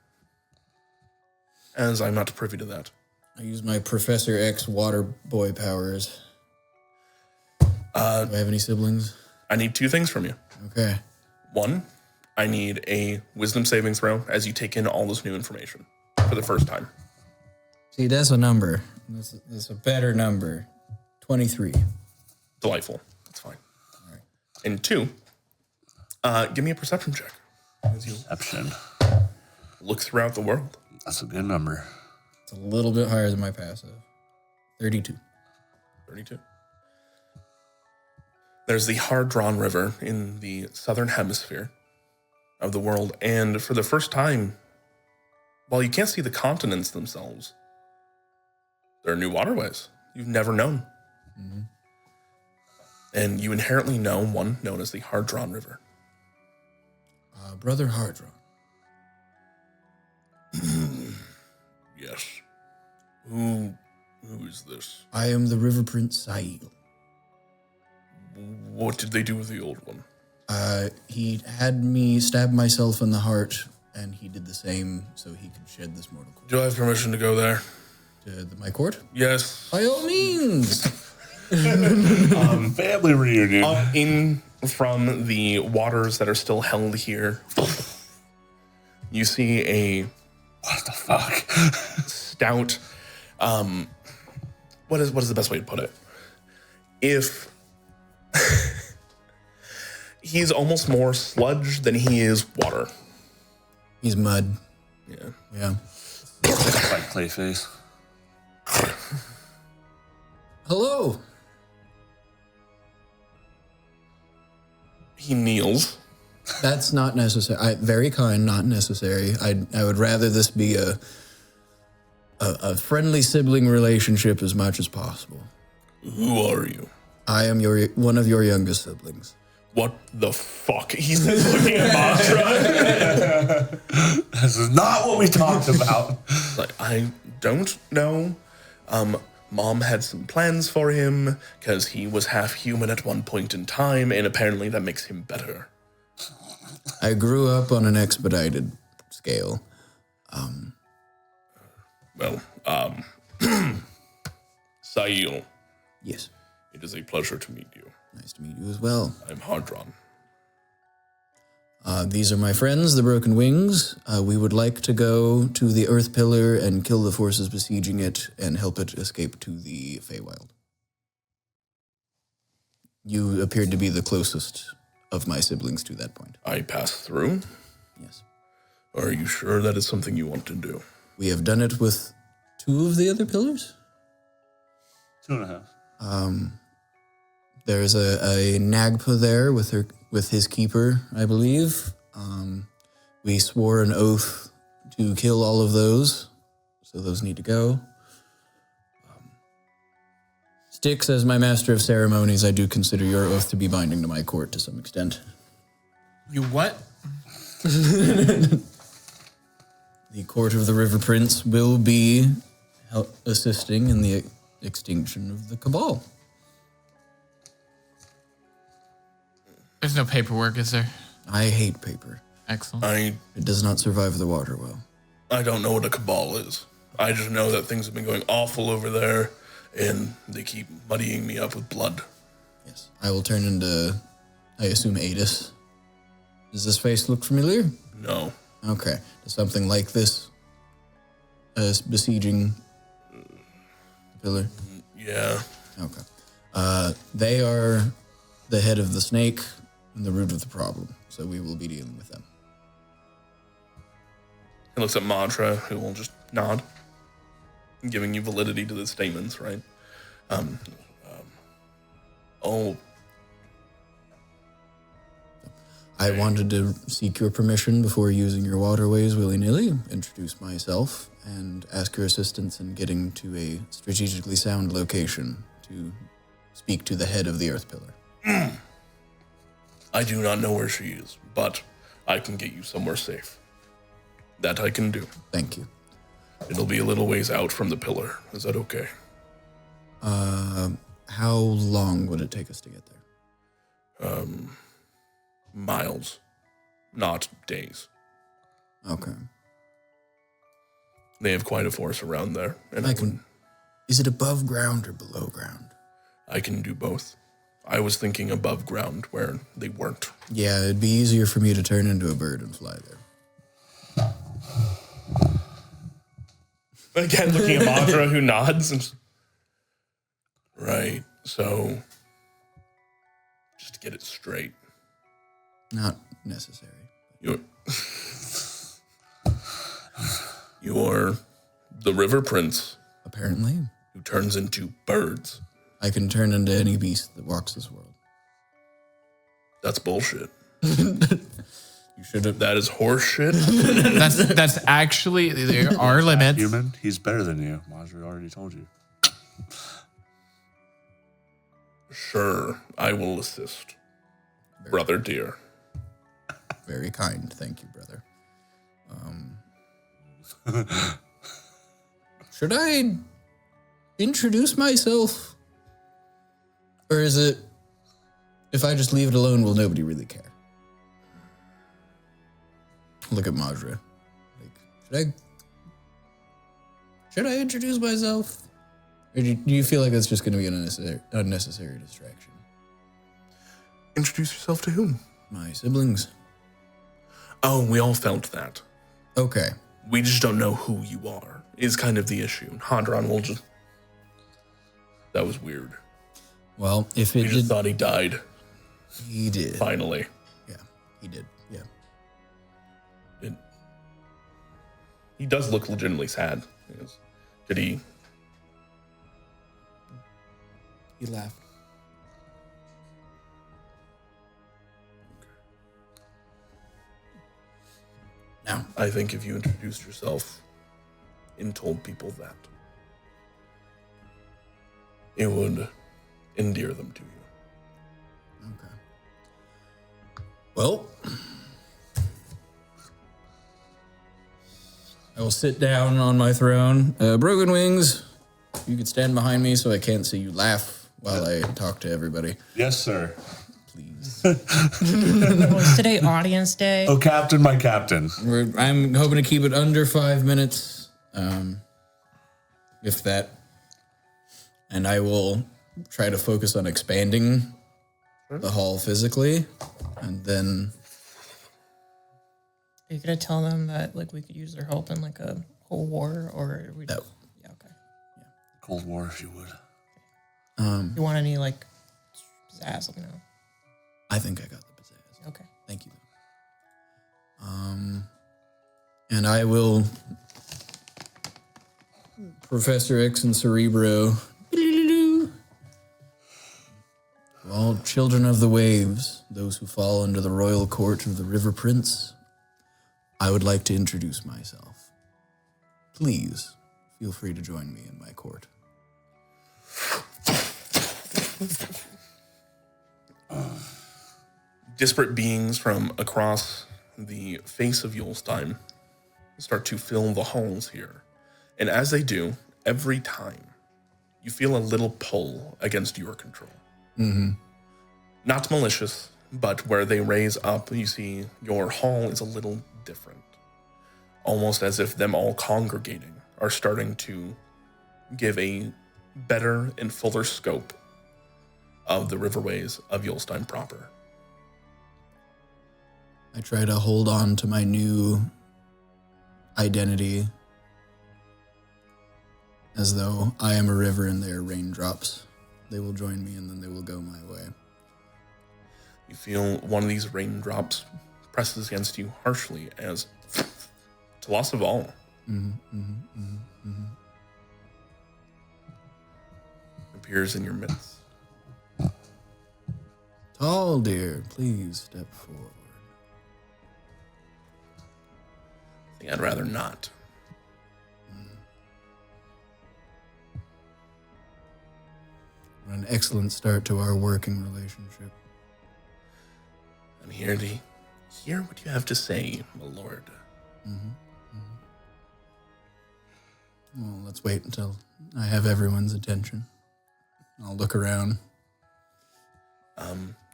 as I'm not privy to that. I use my Professor X water boy powers. Do I have any siblings? I need two things from you. Okay. One, I need a wisdom saving throw as you take in all this new information for the first time. See, that's a number. That's a better number. 23. Delightful. That's fine. All right. And two, give me a perception check as you Perception. look throughout the world. That's a good number. It's a little bit higher than my passive. 32. 32. There's the hard-drawn river in the southern hemisphere of the world, and for the first time, while you can't see the continents themselves, there are new waterways you've never known. Mm-hmm. And you inherently know one known as the hard-drawn river. Brother Hardron. Yes. Who is this? I am the River Prince Sail. What did they do with the old one? He had me stab myself in the heart, and he did the same so he could shed this mortal coil. Do I have permission to go there? To my court? Yes. By all means! Family reunion. Up in from the waters that are still held here, you see a What the fuck? stout. What is the best way to put it? If he's almost more sludge than he is water. He's mud. Yeah. Yeah. Like Clayface. Hello! He kneels. That's not necessary. Very kind, not necessary. I would rather this be a friendly sibling relationship as much as possible. Who are you? I am one of your youngest siblings. What the fuck? He's looking at Matra. This is not what we talked about. Like, I don't know. Mom had some plans for him because he was half human at one point in time, and apparently that makes him better. I grew up on an expedited scale. Sail, Yes. it is a pleasure to meet you. Nice to meet you as well. I'm Hardron. These are my friends, the Broken Wings. We would like to go to the Earth Pillar and kill the forces besieging it and help it escape to the Feywild. You appeared to be the closest of my siblings to that point. I passed through. Yes. Are you sure that is something you want to do? We have done it with 2 of the other pillars. 2.5. There's a Nagpa there with his keeper, I believe. We swore an oath to kill all of those, so those need to go. Styx, as my master of ceremonies, I do consider your oath to be binding to my court to some extent. You what? The court of the River Prince will be assisting in the extinction of the Cabal. There's no paperwork, is there? I hate paper. Excellent. It does not survive the water well. I don't know what a cabal is. I just know that things have been going awful over there, and they keep muddying me up with blood. Yes. I will turn into, I assume, Adis. Does this face look familiar? No. Okay. Does something like this besieging the pillar? Yeah. Okay. They are the head of the snake and the root of the problem, so we will be dealing with them. He looks at Madra, who will just nod, giving you validity to the statements, right? I wanted to seek your permission before using your waterways willy-nilly, introduce myself, and ask your assistance in getting to a strategically sound location to speak to the head of the Earth Pillar. I do not know where she is, but I can get you somewhere safe. That I can do. Thank you. It'll be a little ways out from the pillar. Is that okay? How long would it take us to get there? Miles, not days. Okay. They have quite a force around there, and Is it above ground or below ground? I can do both. I was thinking above ground where they weren't. Yeah, it'd be easier for me to turn into a bird and fly there. Again, looking at Madra, who nods. Right, so just to get it straight. Not necessary. You're the River Prince Apparently. who turns into birds. I can turn into any beast that walks this world. That's bullshit. You should have. That is horse shit. That's actually, there are limits. Human, he's better than you. Majra already told you. Sure, I will assist. Brother dear. Very kind. Thank you, brother. Should I introduce myself? Or is it, if I just leave it alone, will nobody really care? Look at Madra. Like, should I introduce myself? Or do you feel like that's just going to be an unnecessary distraction? Introduce yourself to whom? My siblings. Oh, we all felt that. Okay. We just don't know who you are, is kind of the issue. Hadron will just... That was weird. Well, if We it just did... thought he died, He did. finally. Yeah, he did. Yeah. He does look legitimately sad. Yes. Did he... He laughed. Now, I think if you introduced yourself and told people that, it would endear them to you. okay. Well, I will sit down on my throne. Broken Wings, you could stand behind me so I can't see you laugh while I talk to everybody. Yes, sir. Please. Was today audience day? Oh, Captain, my captain. I'm hoping to keep it under 5 minutes, if that. And I will try to focus on expanding the hall physically, and then... Are you gonna tell them that like we could use their help in like a whole war, or we? No. Yeah. Okay. Cold War, if you would. You want any like pizzazz? Let me know. I think I got the pizzazz. Okay. Thank you. And I will Professor X and Cerebro. All children of the waves, those who fall under the royal court of the River Prince, I would like to introduce myself. Please, feel free to join me in my court. Disparate beings from across the face of Yulstein start to fill the halls here. And as they do, every time, you feel a little pull against your control. Mm-hmm. Not malicious, but where they raise up, you see your hall is a little different. Almost as if them all congregating are starting to give a better and fuller scope of the riverways of Yulstein proper. I try to hold on to my new identity as though I am a river and they are raindrops. They will join me and then they will go my way. You feel one of these raindrops presses against you harshly as to loss of all. Appears in your midst. Tall dear, please step forward. I think I'd rather not. An excellent start to our working relationship. I'm here to hear what you have to say, my lord. Well, let's wait until I have everyone's attention. I'll look around.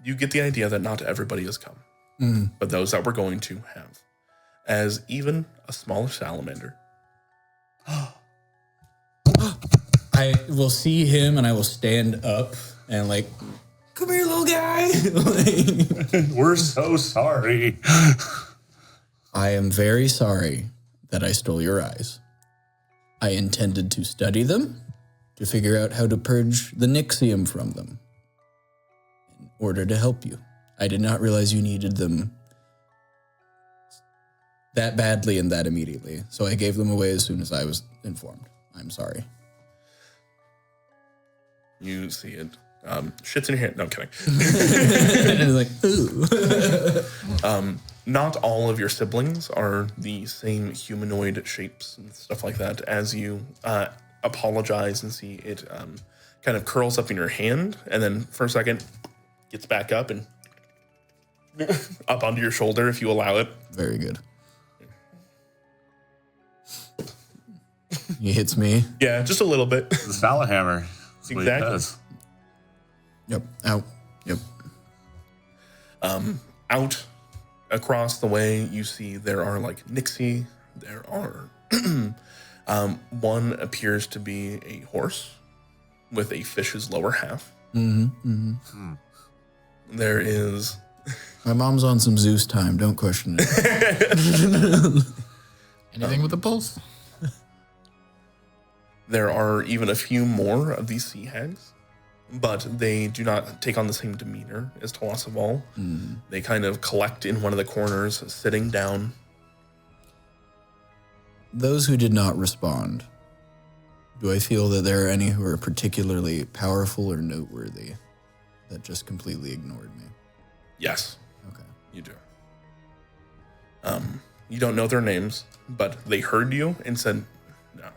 You get the idea that not everybody has come, but those that we're going to have. As even a smaller salamander. I will see him and I will stand up and like, come here, little guy. We're so sorry. I am very sorry that I stole your eyes. I intended to study them, to figure out how to purge the Nixium from them, in order to help you. I did not realize you needed them that badly and that immediately, so I gave them away as soon as I was informed. I'm sorry. You see it. Shit's in your hand. No, I'm kidding. And it's like, ooh. Not all of your siblings are the same humanoid shapes and stuff like that. As you apologize and see it kind of curls up in your hand, and then for a second gets back up and up onto your shoulder if you allow it. Very good. He hits me. Yeah, just a little bit. The salad hammer. That's what he Exactly. does. Yep. Out. Yep. Out across the way, you see there are like Nixie. There are one appears to be a horse with a fish's lower half. There is My mom's on some Zeus time. Don't question it. Anything with a pulse? there are even a few more of these sea hags, but they do not take on the same demeanor as Tolosaval. They kind of collect in one of the corners, sitting down. Those who did not respond, do I feel that there are any who are particularly powerful or noteworthy that just completely ignored me? Yes, Okay. you do. You don't know their names, but they heard you and said no.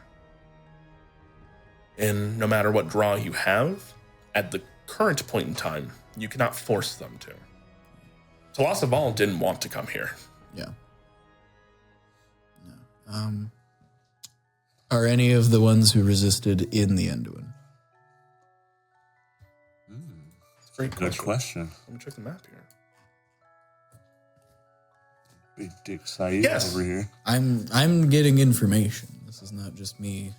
And no matter what draw you have, at the current point in time, you cannot force them to. Tolosaval didn't want to come here. Yeah. No. Are any of the ones who resisted in the Enduin? Great Good question. Let me check the map here. Big Dick Saeed Yes. over here. I'm getting information. This is not just me.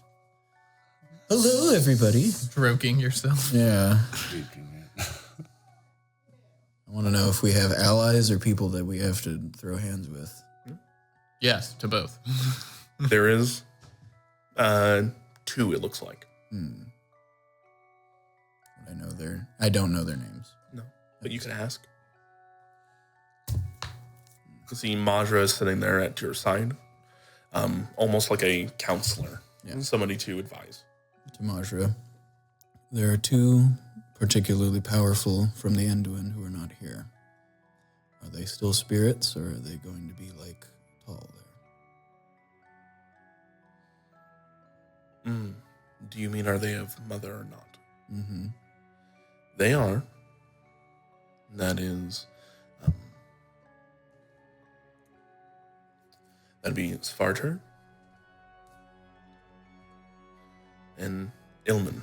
Hello, everybody. Stroking yourself. Yeah. Speaking it. I want to know if we have allies or people that we have to throw hands with. Yes, to both. There is two, it looks like. I don't know their names. No, but you can ask. You see Majra is sitting there at your side, almost like a counselor and somebody to advise. To Majra, there are two particularly powerful from the Enduin who are not here. Are they still spirits, or are they going to be like Tall there? Do you mean are they of mother or not? Mm-hmm. They are. That is... that'd be Svarter and Ilman.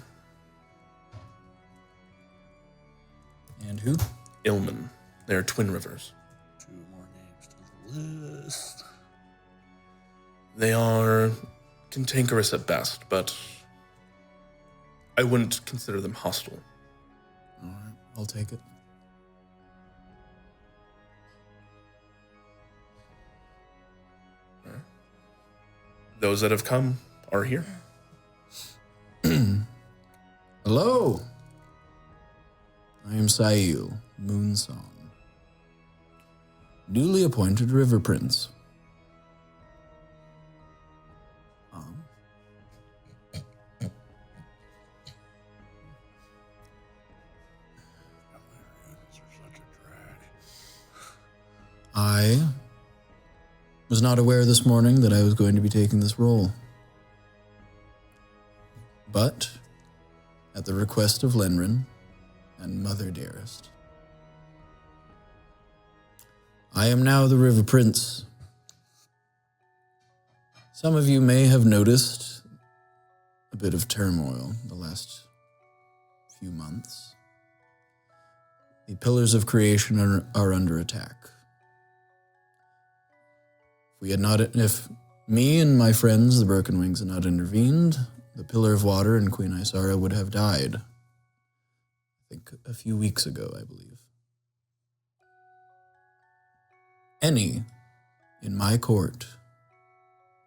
And who? Ilman. They're twin rivers. 2 more names to the list. They are cantankerous at best, but I wouldn't consider them hostile. All right, I'll take it. Those that have come are here. Hello. I am Sail Moonsong, newly appointed River Prince. I was not aware this morning that I was going to be taking this role. But, at the request of Lenrin and Mother Dearest, I am now the River Prince. Some of you may have noticed a bit of turmoil the last few months. The pillars of creation are under attack. If me and my friends, the Broken Wings, had not intervened, the Pillar of Water and Queen Isara would have died. I think a few weeks ago, I believe. Any in my court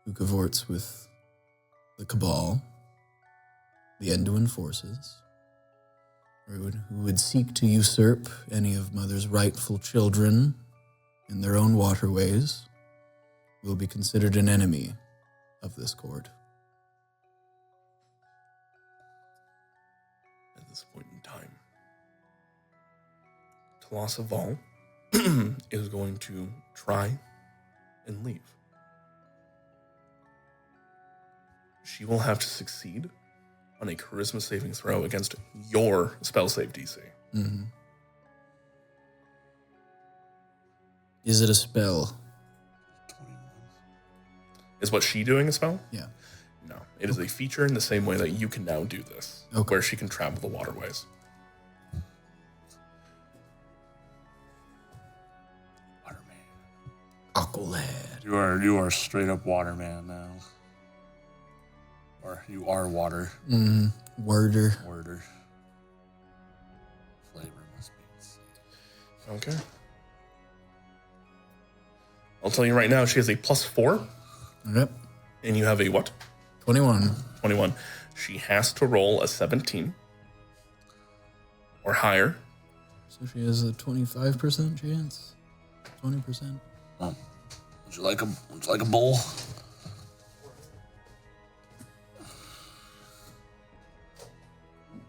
who cavorts with the Cabal, the Enduin forces, or who would seek to usurp any of Mother's rightful children in their own waterways, will be considered an enemy of this court. At this point in time, Talasa Vol is going to try and leave. She will have to succeed on a charisma saving throw against your spell save DC. Mm-hmm. Is it a spell? Is what she doing a spell? Yeah. No. It is a feature in the same way that you can now do this, where she can travel the waterways. Waterman. Aqualad. You are straight up Waterman now. Or you are water. Worder. Worder. Flavor must be insane. Okay. I'll tell you right now, she has a +4. Yep. And you have a what? 21. 21. She has to roll a 17 or higher. So she has a 25% chance? 20%? Would you like a bowl?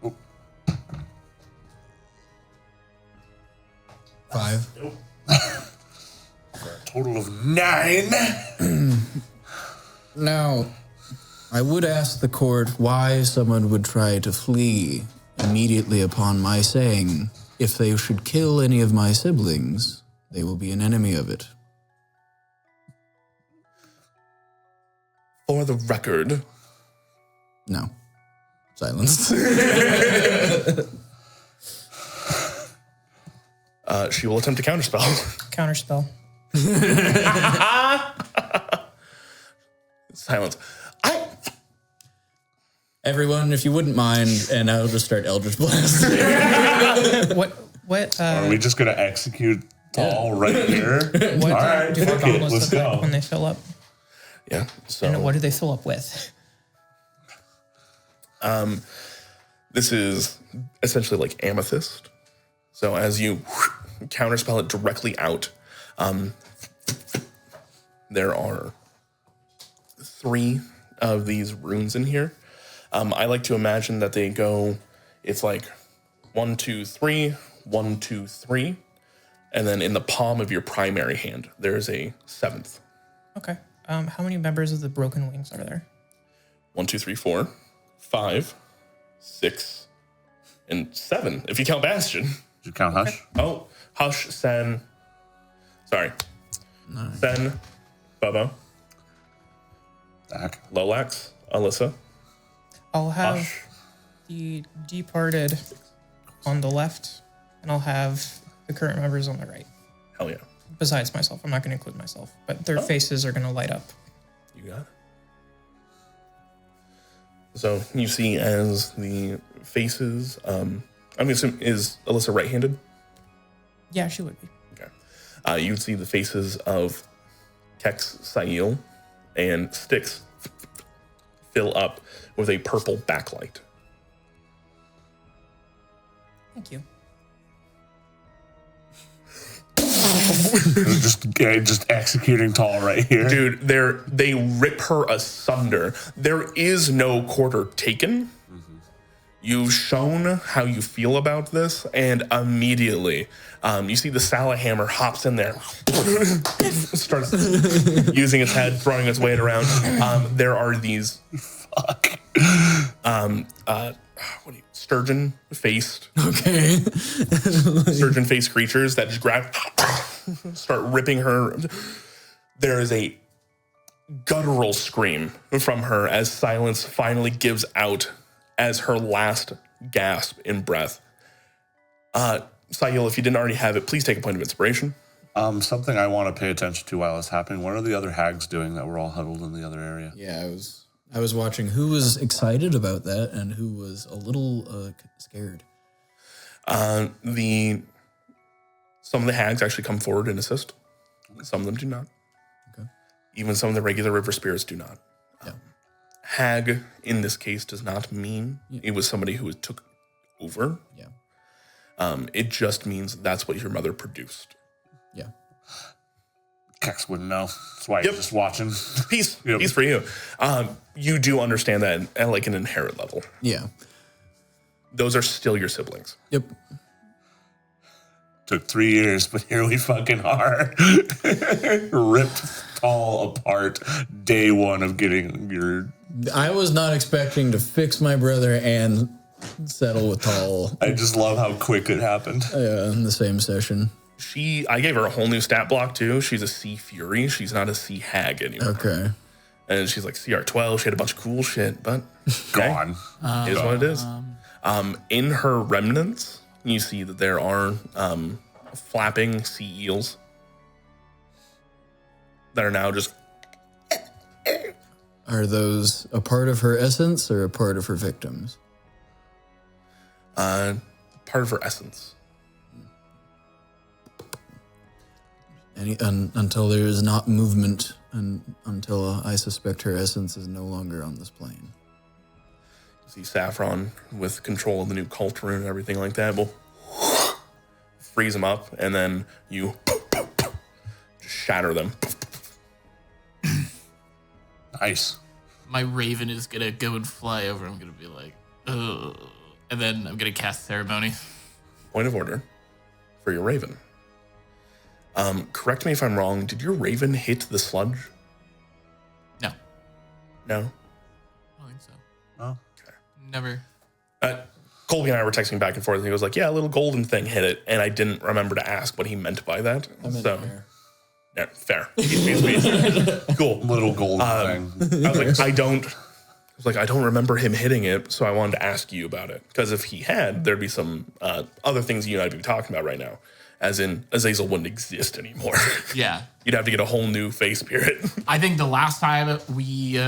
Oh. 5. Nope. For a total of 9. Now, I would ask the court why someone would try to flee immediately upon my saying, if they should kill any of my siblings, they will be an enemy of it. For the record. No. Silence. She will attempt to counterspell. Counterspell. Silence. Everyone, if you wouldn't mind, and I'll just start Eldritch Blast. What? Are we just gonna execute Tall right here? What All right, do fuck it, goblins let's look like go. when they fill up? Yeah. So And what do they fill up with? this is essentially like amethyst. So as you counterspell it directly out, there are 3 of these runes in here. I like to imagine that they go, it's like 1, 2, 3, 1, 2, 3. And then in the palm of your primary hand, there's a 7th. Okay. How many members of the Broken Wings are there? 1, 2, 3, 4, 5, 6, and 7, if you count Bastion. Did you count Hush? Oh, Hush, Sen. Sorry. Sen, Bubba, Back. Lolax, Alyssa. I'll have Hush. the departed on the left, and I'll have the current members on the right. Hell yeah. Besides myself, I'm not going to include myself, but their faces are going to light up. You got it. So you see as the faces, I'm assuming, is Alyssa right-handed? Yeah, she would be. Okay. You'd see the faces of Kex, Sail, and Styx fill up with a purple backlight. Thank you. just executing Tall right here. Dude, they rip her asunder. There is no quarter taken. You've shown how you feel about this, and immediately you see the Salahammer hops in there, starts using its head, throwing its weight around. There are these sturgeon-faced sturgeon-faced creatures that just grab, start ripping her. There is a guttural scream from her as silence finally gives out as her last gasp in breath. Sail, if you didn't already have it, please take a point of inspiration. Something I want to pay attention to while it's happening. What are the other hags doing that were all huddled in the other area? Yeah, I was watching who was excited about that and who was a little scared. Some of the hags actually come forward and assist. Some of them do not. Okay. Even some of the regular river spirits do not. Yeah. Hag, in this case, does not mean it was somebody who took over. Yeah. It just means that's what your mother produced. Yeah. Kex wouldn't know. That's why he's just watching. Peace for you. You do understand that at like an inherent level. Yeah. Those are still your siblings. Yep. Took 3 years, but here we fucking are. Ripped Tall apart day one of getting your... I was not expecting to fix my brother and settle with Tall I just love how quick it happened. in the same session. I gave her a whole new stat block too. She's a Sea Fury. She's not a Sea Hag anymore. Okay. And she's like CR12. She had a bunch of cool shit, but Gone. it is what it is. In her remnants, you see that there are flapping sea eels that are now just... Are those a part of her essence or a part of her victims? part of her essence. Until there is not movement, and until I suspect her essence is no longer on this plane. You see Saffron with control of the new cult rune and everything like that will freeze them up, and then you just shatter them. Nice. My raven is gonna go and fly over. I'm gonna be like, ugh. And then I'm gonna cast ceremony. Point of order for your raven. Correct me if I'm wrong. Did your raven hit the sludge? No. No? I don't think so. Oh. Never. Colby and I were texting back and forth, and he was like, yeah, a little golden thing hit it, and I didn't remember to ask what he meant by that. Yeah, fair. Cool. Little gold thing. I was like, I don't remember him hitting it, so I wanted to ask you about it. Because if he had, there'd be some other things you and I'd be talking about right now. As in, Azazel wouldn't exist anymore. Yeah. You'd have to get a whole new face spirit. I think the last time we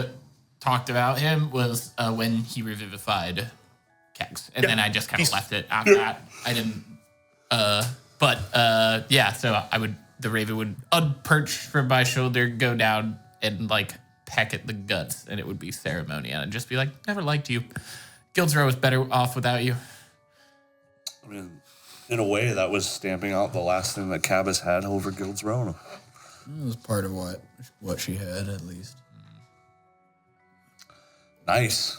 talked about him was when he revivified Kegs. And then I just kind of left it after that. I didn't. Yeah, so the raven would unperch from my shoulder, go down, and like peck at the guts, and it would be ceremony. And I'd just be like, never liked you. Guild's Row is better off without you. I mean, in a way, that was stamping out the last thing that Cabas had over Guild's Row. It was part of what she had, at least. Nice.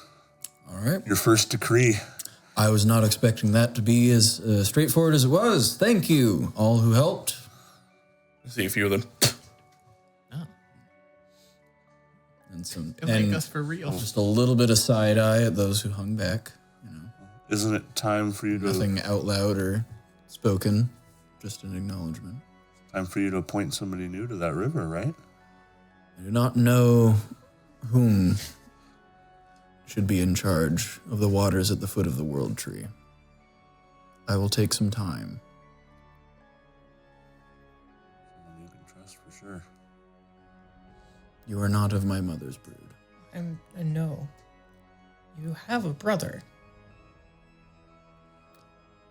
All right. Your first decree. I was not expecting that to be as straightforward as it was. Thank you, all who helped. See a few of them. And some, It'll and make us for real. just a little bit of side eye at those who hung back. You know, Isn't it time for you to nothing out loud or spoken, just an acknowledgement. appoint somebody new to that river, right? I do not know whom should be in charge of the waters at the foot of the world tree. I will take some time. Someone you can trust for sure. You are not of my mother's brood. I know. You have a brother.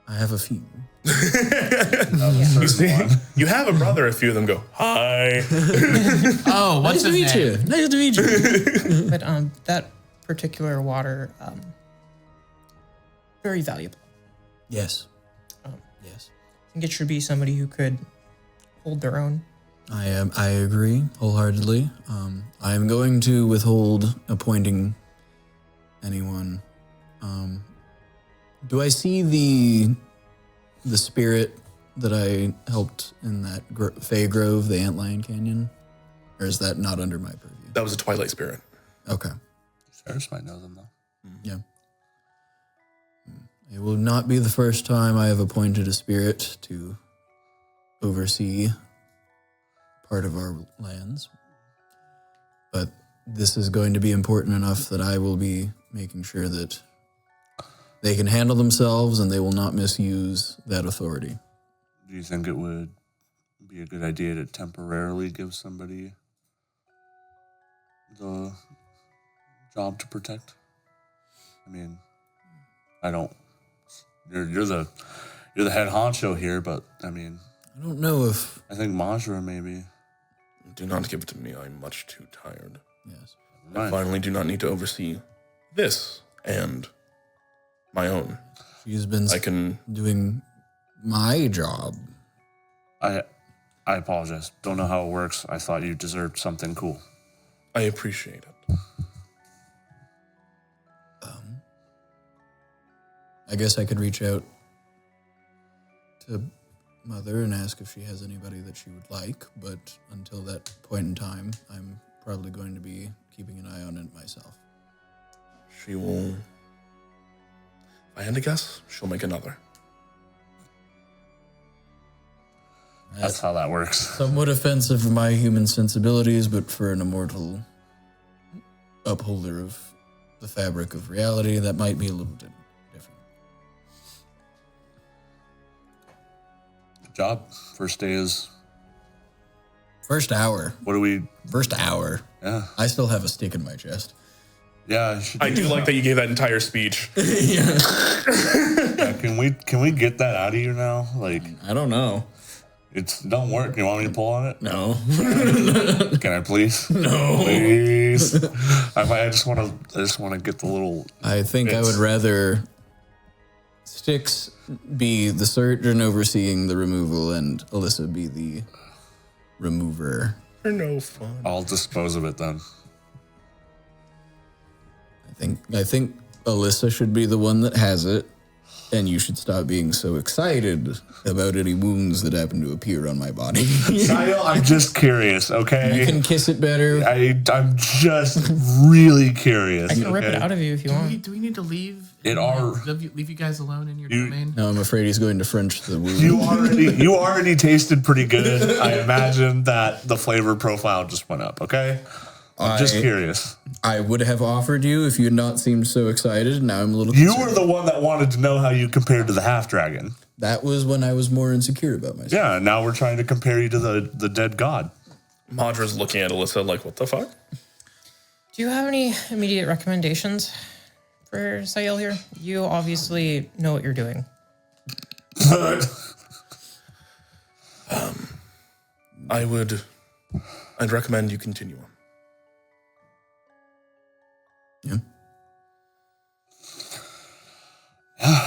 I have a few. You see, you have a brother. A few of them go, hi. Oh, what's his name? Nice to meet you. But that particular water, very valuable. Yes. Yes. I think it should be somebody who could hold their own. I agree wholeheartedly. I am going to withhold appointing anyone. Do I see the spirit that I helped in that Fey Grove, the Antlion Canyon? Or is that not under my purview? That was a Twilight Spirit. Okay. Cyrus might know them though. Yeah. It will not be the first time I have appointed a spirit to oversee part of our lands. But this is going to be important enough that I will be making sure that they can handle themselves and they will not misuse that authority. Do you think it would be a good idea to temporarily give somebody the job to protect? I mean, I don't. You're the head honcho here, but I mean, I don't know if... I think Majra maybe. Do not give it to me. I'm much too tired. Yes. I finally do not need to oversee this and my own. She's been I can. doing my job. I apologize. Don't know how it works. I thought you deserved something cool. I appreciate it. I guess I could reach out to Mother and ask if she has anybody that she would like, but until that point in time, I'm probably going to be keeping an eye on it myself. She will. If I had to guess, she'll make another. That's how that works. Somewhat offensive for my human sensibilities, but for an immortal upholder of the fabric of reality, that might be a little different. Good job. First day is. First hour. What do we? First hour. Yeah. I still have a stick in my chest. Yeah. I do like that you gave that entire speech. Yeah, can we get that out of you now? Like, I don't know. it's don't work. You want me to pull on it? No. Can I please? No. Please. I just want to get the little. I think I would rather Styx be the surgeon overseeing the removal and Alyssa be the remover. You're no fun. I'll dispose of it then. I think Alyssa should be the one that has it, and you should stop being so excited about any wounds that happen to appear on my body. Kyle, I'm just curious, okay? You can kiss it better. I'm just really curious. I can rip it okay? out of you if you want. Do we need to leave? Leave you guys alone in your You- domain? No, I'm afraid he's going to French the wound. You already tasted pretty good. I imagine that the flavor profile just went up, okay? I'm just curious. I would have offered you if you had not seemed so excited. Now I'm a little You concerned. were the one that wanted to know how you compared to the half dragon. That was when I was more insecure about myself. Yeah, now we're trying to compare you to the dead god. Madra's looking at Alyssa like, what the fuck? Do you have any immediate recommendations for Sail here? You obviously know what you're doing. I'd recommend you continue on. Yeah.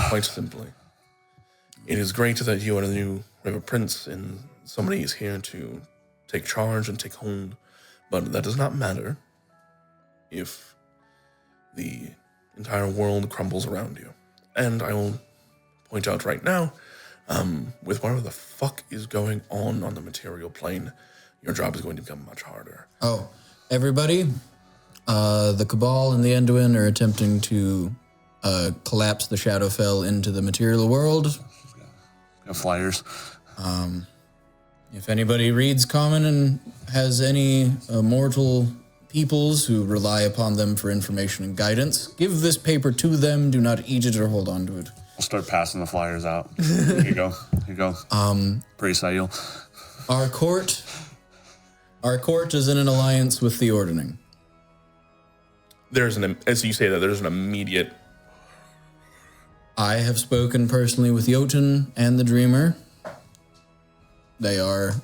Quite simply. It is great that you are the new River Prince and somebody is here to take charge and take hold, but that does not matter if the entire world crumbles around you. And I will point out right now, with whatever the fuck is going on the material plane, your job is going to become much harder. Oh, everybody, the Cabal and the Enduin are attempting to collapse the Shadowfell into the material world. Got flyers. If anybody reads Common and has any mortal peoples who rely upon them for information and guidance, give this paper to them. Do not eat it or hold on to it. I'll start passing the flyers out. Here you go. Here you go. Praise Sayil. Our court is in an alliance with the Ordering. As you say that, there's an immediate... I have spoken personally with Jotun and the Dreamer. They are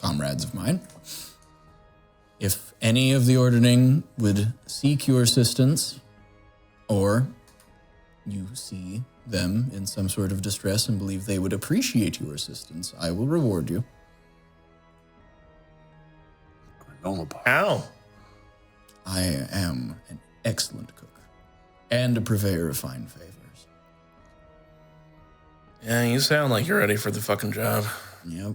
comrades of mine. If any of the Ordering would seek your assistance, or you see them in some sort of distress and believe they would appreciate your assistance, I will reward you. Granola bar. Ow! I am an excellent cook and a purveyor of fine favors. Yeah, you sound like you're ready for the fucking job. Yep.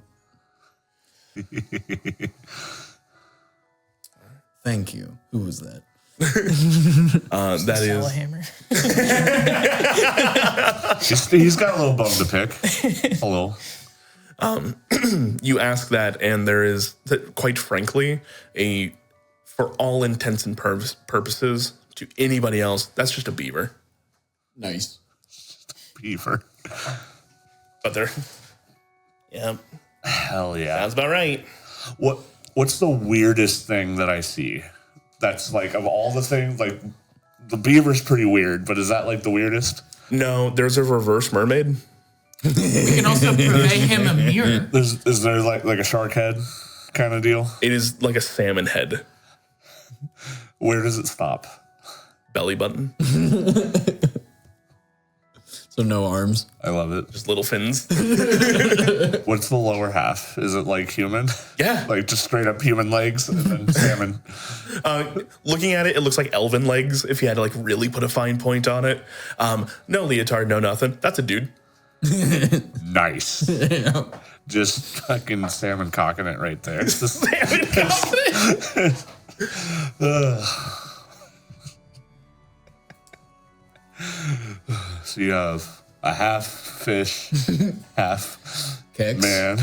Thank you. Who was that? That is... Hammer. He's got a little bone to pick. A little. You ask that, and there is, quite frankly, for all intents and purposes, to anybody else, that's just a beaver. Nice. Beaver. But they're... Yeah. Hell yeah. Sounds about right. What's the weirdest thing that I see? That's like, of all the things, like, the beaver's pretty weird, but is that like the weirdest? No, there's a reverse mermaid. We can also purvey him a mirror. Is there like a shark head kind of deal? It is like a salmon head. Where does it stop? Belly button. So no arms. I love it. Just little fins. What's the lower half? Is it like human? Yeah. Like just straight up human legs and then salmon? Looking at it, it looks like elven legs if you had to like really put a fine point on it. No leotard, no nothing. That's a dude. Nice. Yeah. Just fucking salmon cocking it right there. Salmon cocking. So you have a half fish, half Kex. man.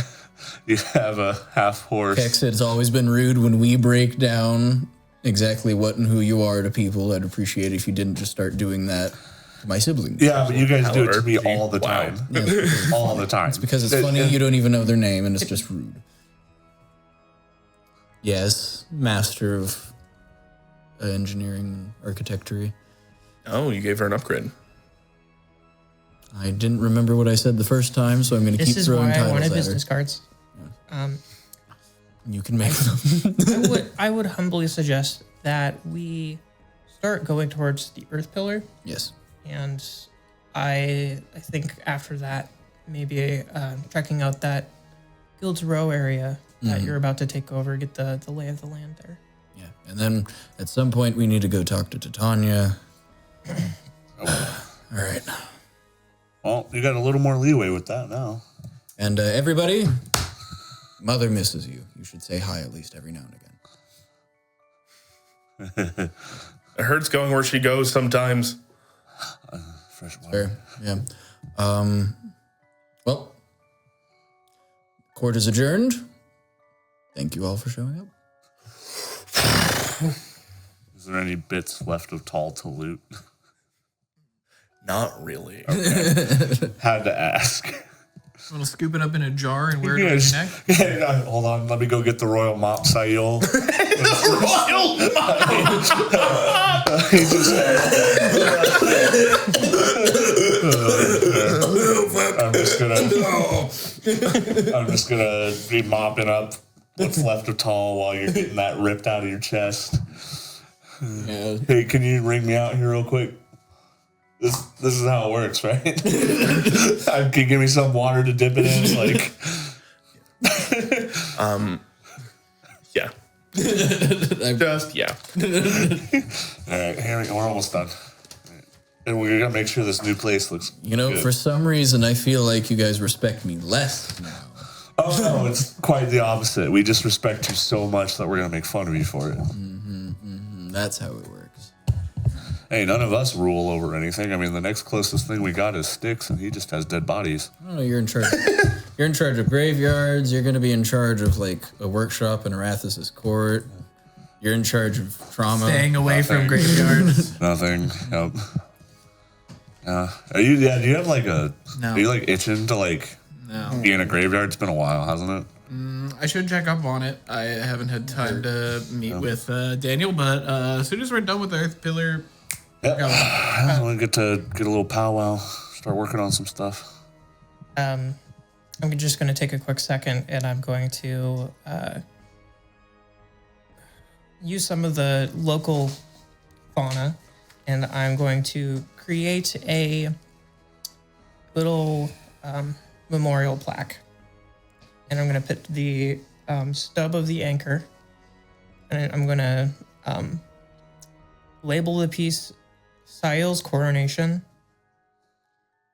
You have a half horse. Kex said it's always been rude when we break down exactly what and who you are to people. I'd appreciate it if you didn't just start doing that to my siblings. Yeah, but you guys do it to me RPG. all the Wow. time. All the time. Because it's funny you don't even know their name and it's just rude. Yes, master of engineering and architecture. Oh, you gave her an upgrade. I didn't remember what I said the first time, so I'm going to keep This is throwing why I titles wanted at her. business cards. You can make them. I would humbly suggest that we start going towards the Earth Pillar, Yes. and I think after that, maybe checking out that Guild's Row area that you're about to take over, get the lay of the land there. Yeah. And then at some point we need to go talk to Titania. All right. Well, you got a little more leeway with that now. And everybody, Mother misses you. You should say hi at least every now and again. It hurts going where she goes sometimes. Fresh water. Fair. Yeah. Well, court is adjourned. Thank you all for showing up. Is there any bits left of Tall to loot? Not really. Had to ask. I'm gonna scoop it up in a jar and wear it Yeah, on your just- neck. Yeah, hold on, let me go get the royal mop, Sayil. He just- I'm just gonna be mopping up what's left of Tall while you're getting that ripped out of your chest. Yeah. Hey, can you ring me out here real quick? This is how it works, right? Can you give me some water to dip it in? Like, Yeah. Just, yeah. All right, Harry, we're almost done. And we're going to make sure this new place looks good. For some reason, I feel like you guys respect me less now. Oh, no, it's quite the opposite. We just respect you so much that we're going to make fun of you for it. That's how it works. Hey, none of us rule over anything. I mean, the next closest thing we got is Sticks, and he just has dead bodies. Oh, you're in charge. You're in charge of graveyards. You're going to be in charge of like a workshop in Arathis' court. You're in charge of trauma. Staying away from graveyards. Nothing. Yep. Do you have like a? No. Are you like itching to like be in a graveyard? It's been a while, hasn't it? I should check up on it. I haven't had time to meet with Daniel, but as soon as we're done with Earth Pillar, I want to get a little powwow, start working on some stuff. I'm just going to take a quick second, and I'm going to use some of the local fauna, and I'm going to create a little memorial plaque. And I'm going to put the stub of the anchor, and I'm going to label the piece Sail's Coronation,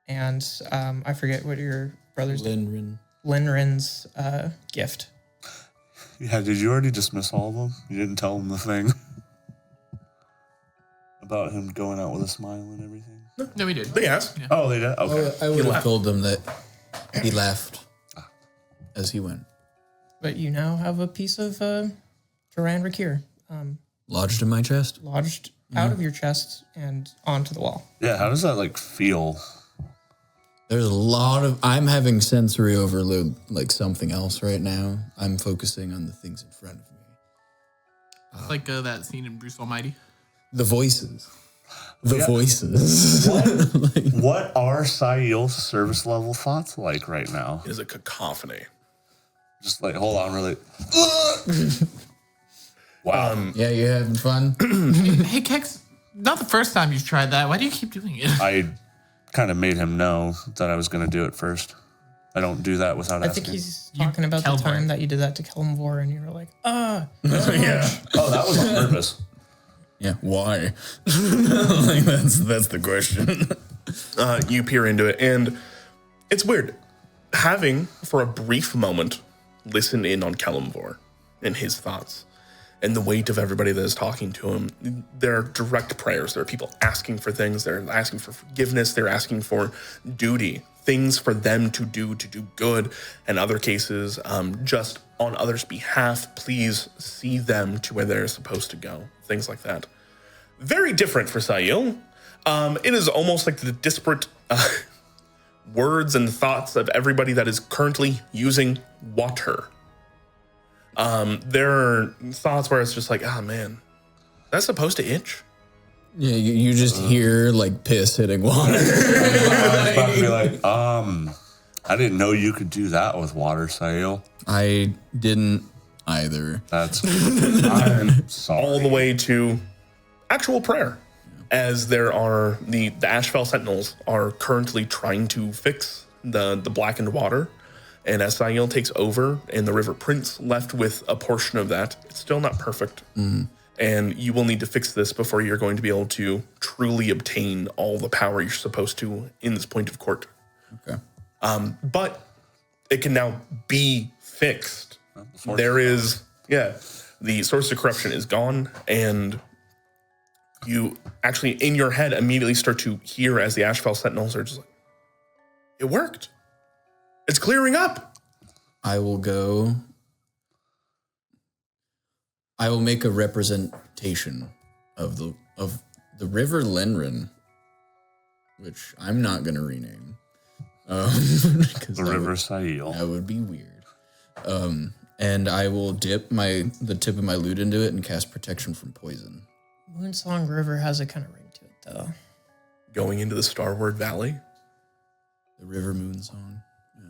and I forget what your brother's Linrin's gift. Yeah, did you already dismiss all of them? You didn't tell them the thing about him going out with a smile and everything? No, we did. They asked. Yeah. Oh, they did? Okay. I would have told them that he laughed as he went. But you now have a piece of Duran Rakir Lodged in my chest? lodged out of your chest and onto the wall. Yeah, how does that like feel? There's a lot of... I'm having sensory overload like something else right now. I'm focusing on the things in front of me. It's like that scene in Bruce Almighty. The voices. The voices. What are Sail's service level thoughts like right now? It is a cacophony. Just like, hold on, really. Wow. Yeah, you having fun? Hey, Kex, not the first time you've tried that. Why do you keep doing it? I kind of made him know that I was going to do it first. I don't do that without I asking. think he's talking about the Kelvor. time that you did that to Kelmvor, and you were like, Yeah. Oh, that was on purpose. Yeah, why? Like, that's the question. You peer into it, and it's weird. Having, for a brief moment, listened in on Kelmvor and his thoughts and the weight of everybody that is talking to him. There are direct prayers. There are people asking for things. They're asking for forgiveness. They're asking for duty, things for them to do good. In other cases, just on others' behalf, please see them to where they're supposed to go. Things like that. Very different for Sail. It is almost like the disparate words and thoughts of everybody that is currently using water. There are thoughts where it's just like, oh man, that's supposed to itch? Yeah, you just hear like piss hitting water. I was about to be like, I didn't know you could do that with water, Sail. I didn't either. That's I'm sorry. All the way to actual prayer. As there are the Ashfell Sentinels are currently trying to fix the blackened water. And as Sail takes over and the River Prince left with a portion of that, it's still not perfect. And you will need to fix this before you're going to be able to truly obtain all the power you're supposed to in this point of court. Okay. But it can now be fixed. There is, the source of corruption is gone, and you actually, in your head, immediately start to hear as the Ashfell Sentinels are just like, it worked. It's clearing up. I will go. I will make a representation of the River Lenrin, which I'm not going to rename. The River Sail. That would be weird. And I will dip the tip of my lute into it and cast protection from poison. Moonsong River has a kind of ring to it, though. Going into the Starward Valley. The River Moonsong. Yeah.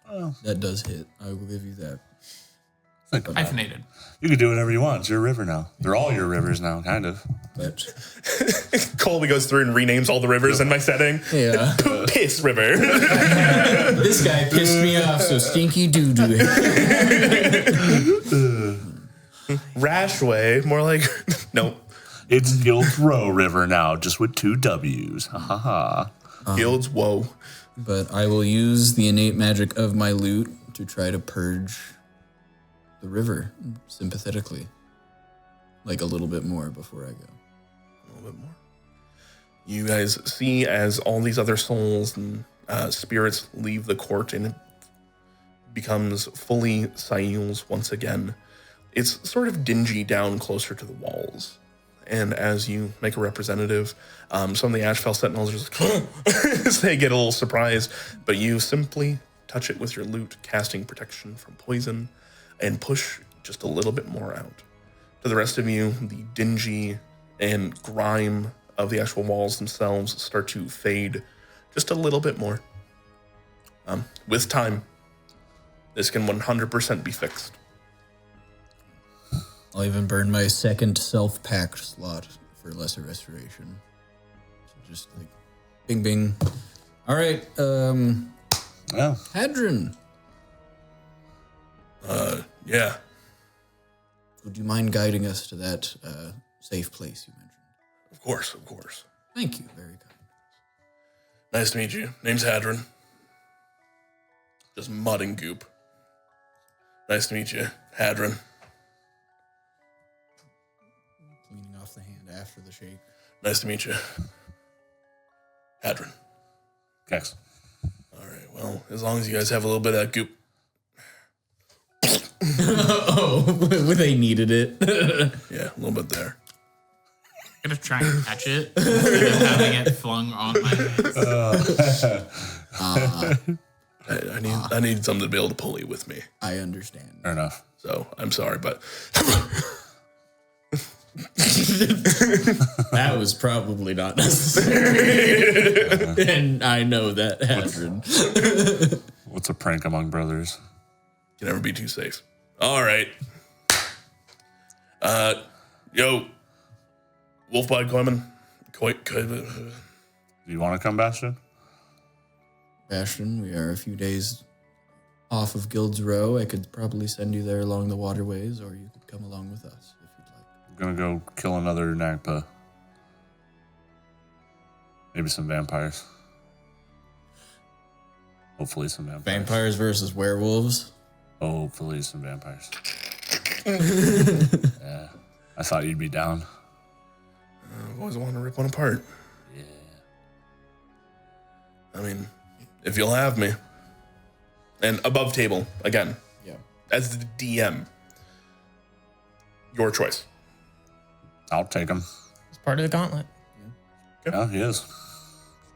Oh. That does hit. I will give you that. Hyphenated. You can do whatever you want. It's your river now. They're all your rivers now, kind of. But Colby goes through and renames all the rivers in my setting. yeah. Piss River. This guy pissed me off, so stinky doo-doo. Rashway, more like nope. It's Guild's Row River now, just with 2 W's. Ha ha ha. Guild's woe. But I will use the innate magic of my lute to try to purge the river sympathetically. Like a little bit more before I go. A little bit more. You guys see as all these other souls and spirits leave the court and it becomes fully Saeul's once again. It's sort of dingy down closer to the walls. And as you make a representative, some of the Ashfell Sentinels are just like, they get a little surprised, but you simply touch it with your lute, casting protection from poison, and push just a little bit more out. To the rest of you, the dingy and grime of the actual walls themselves start to fade just a little bit more. With time, this can 100% be fixed. I'll even burn my second self-packed slot for lesser restoration. So just like, bing, bing. All right, Yeah. Hadron, Yeah. would you mind guiding us to that safe place you mentioned? Of course, of course. Thank you, very kind. Nice to meet you. Name's Hadron. Just mud and goop. Nice to meet you, Hadron. Cleaning off the hand after the shake. Nice to meet you, Hadron. Kex. All right, well, as long as you guys have a little bit of that goop. Oh, they needed it. Yeah, a little bit there. I'm gonna try and catch it instead of having it flung on my hands. I need something to be able to pulley with me. I understand. Fair enough. So I'm sorry, but That was probably not necessary. And I know that, Hadron. What's a prank among brothers? can never be too safe. All right. Yo, Wolfbite Coiman. Do you want to come, Bastion? Bastion, we are a few days off of Guild's Row. I could probably send you there along the waterways, or you could come along with us if you'd like. I'm gonna go kill another Nagpa. Maybe some vampires. Hopefully some vampires. Vampires versus werewolves? Hopefully some vampires. Yeah. I thought you'd be down. I've always wanted to rip one apart. Yeah. I mean, if you'll have me. And above table, again, Yeah. as the DM, your choice. I'll take him. It's part of the gauntlet. Yeah, he is.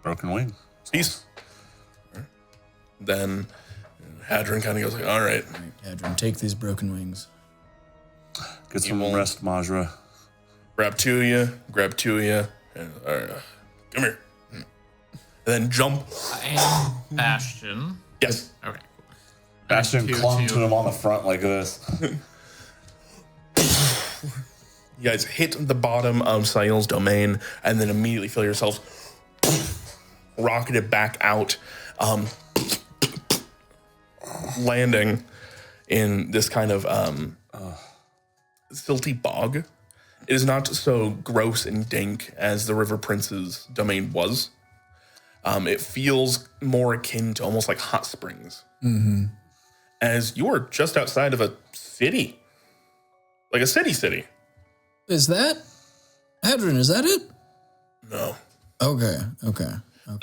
Broken wing. Peace. Then Hadron kind of goes like, all right. All right, Hadron, take these broken wings. Get some won't- rest, Majra. Grab two of you, and come here. And then jump. And Bastion. Yes. Okay. Bastion Two, clung two. to him on the front like this. You guys hit the bottom of Saeul's domain and then immediately feel yourselves rocketed back out, landing in this kind of silty bog. It is not so gross and dank as the River Prince's domain was. It feels more akin to almost like hot springs. Mm-hmm. As you are just outside of a city. Like a city. Is that? Hadron, is that it? No. Okay.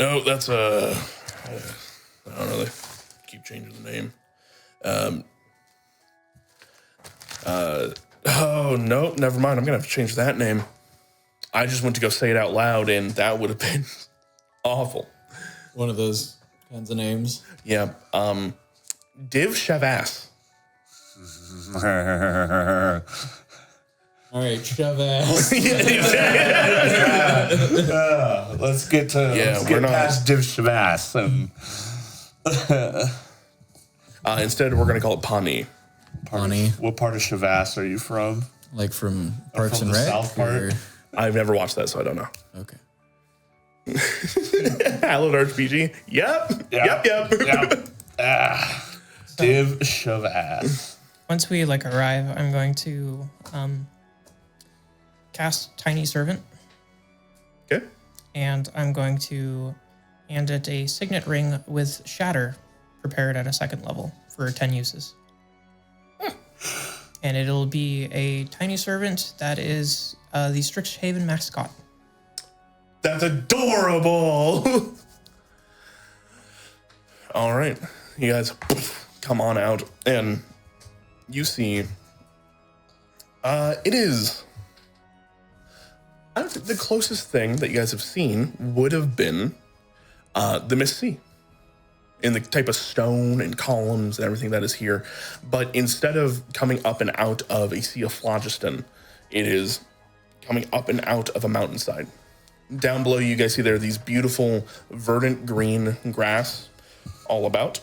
No, that's I don't know. They keep changing the name. Oh no, never mind. I'm gonna have to change that name. I just went to go say it out loud, and that would have been awful. One of those kinds of names. Yeah. Div Shavas. All right, shove ass. Let's get to Yeah, we're not- past Div Shavas and Instead, we're gonna call it Pawnee. Pawnee. What part of Shavas are you from? Like from Parks From and the Rec? South part? or- I've never watched that, so I don't know. Okay. Hallowed RPG. Yep. Yep. Yep. Div Shavas. once we arrive, I'm going to cast Tiny Servant, Okay. and I'm going to hand it a signet ring with Shatter prepared at a 2nd level for 10 uses. And it'll be a Tiny Servant that is the Strixhaven mascot. That's adorable. All right, you guys come on out, and you see it is the closest thing that you guys have seen would have been the Mist Sea, in the type of stone and columns and everything that is here. But instead of coming up and out of a sea of phlogiston, it is coming up and out of a mountainside. Down below, you guys see there are these beautiful verdant green grass all about.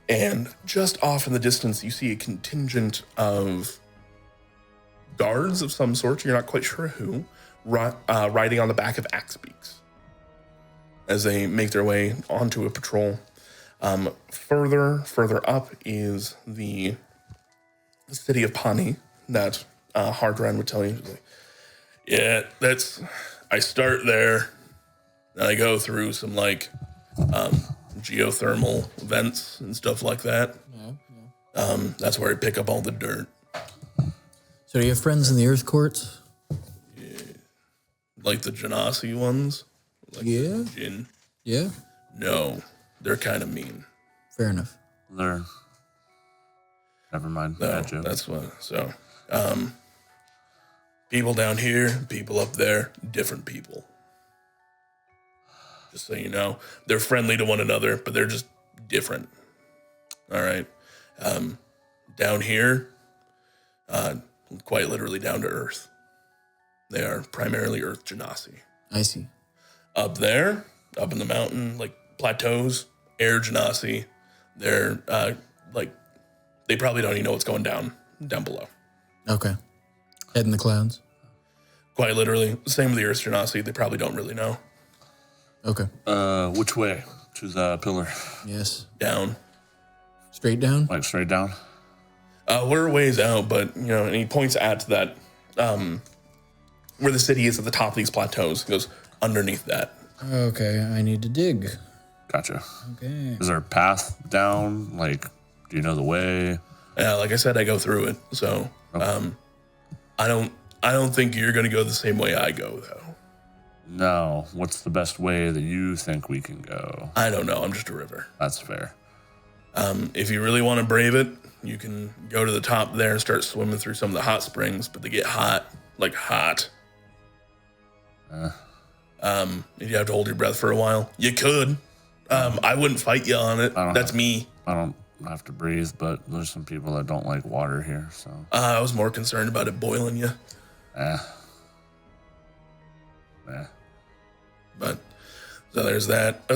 And just off in the distance, you see a contingent of guards of some sort. You're not quite sure who, riding on the back of axe beaks as they make their way onto a patrol. Further up is the city of Pani that Hardran would tell you. Yeah, I start there, and I go through some geothermal vents and stuff like that. Yeah. That's where I pick up all the dirt. So do you have friends in the Earth Courts? Yeah. Like the Genasi ones? Yeah. Jin? Yeah. No, they're kind of mean. Fair enough. Never mind. No, Bad joke. that's what. So, people down here, people up there, different people. Just so you know, they're friendly to one another, but they're just different. All right. Down here, quite literally down to earth. They are primarily Earth Genasi. I see. Up there, up in the mountain, plateaus, air Genasi. They're they probably don't even know what's going down below. Okay. Head in the clouds. Quite literally. Same with the Earth Genasi. They probably don't really know. Okay. Which way? To the pillar. Yes. Down. Straight down? Like straight down? We're a ways out, but, and he points at that, where the city is at the top of these plateaus. He goes, underneath that. Okay, I need to dig. Gotcha. Okay. Is there a path down? Do you know the way? Yeah, like I said, I go through it. So, I don't think you're going to go the same way I go, though. No. What's the best way that you think we can go? I don't know. I'm just a river. That's fair. If you really want to brave it, you can go to the top there and start swimming through some of the hot springs, but they get hot, hot. If you have to hold your breath for a while, you could. I wouldn't fight you on it. That's me. I don't have to breathe, but there's some people that don't like water here, so. I was more concerned about it boiling you. Yeah. But, so there's that.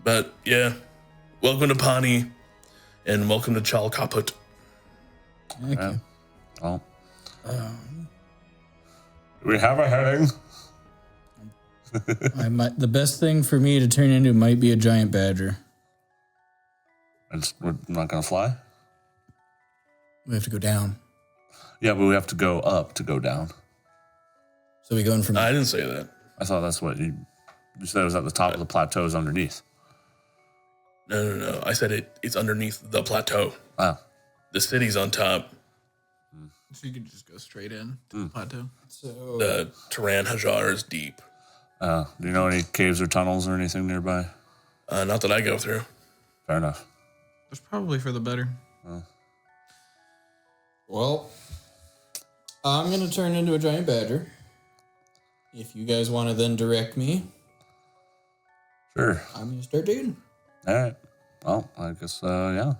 But, yeah. Welcome to Pani, and welcome to Chal Kaput. Thank you. Well. Do we have a heading? The best thing for me to turn into might be a giant badger. We're not going to fly? We have to go down. Yeah, but we have to go up to go down. So we going from... I didn't say that. I thought that's what you said. It was at the top of the plateaus underneath. No. I said it's underneath the plateau. Oh. The city's on top. So you can just go straight in to the plateau. So The Taran Hajar is deep. Do you know any caves or tunnels or anything nearby? Not that I go through. Fair enough. That's probably for the better. Well, I'm going to turn into a giant badger. If you guys want to then direct me, Sure. I'm going to start digging. All right. Well, I guess, yeah.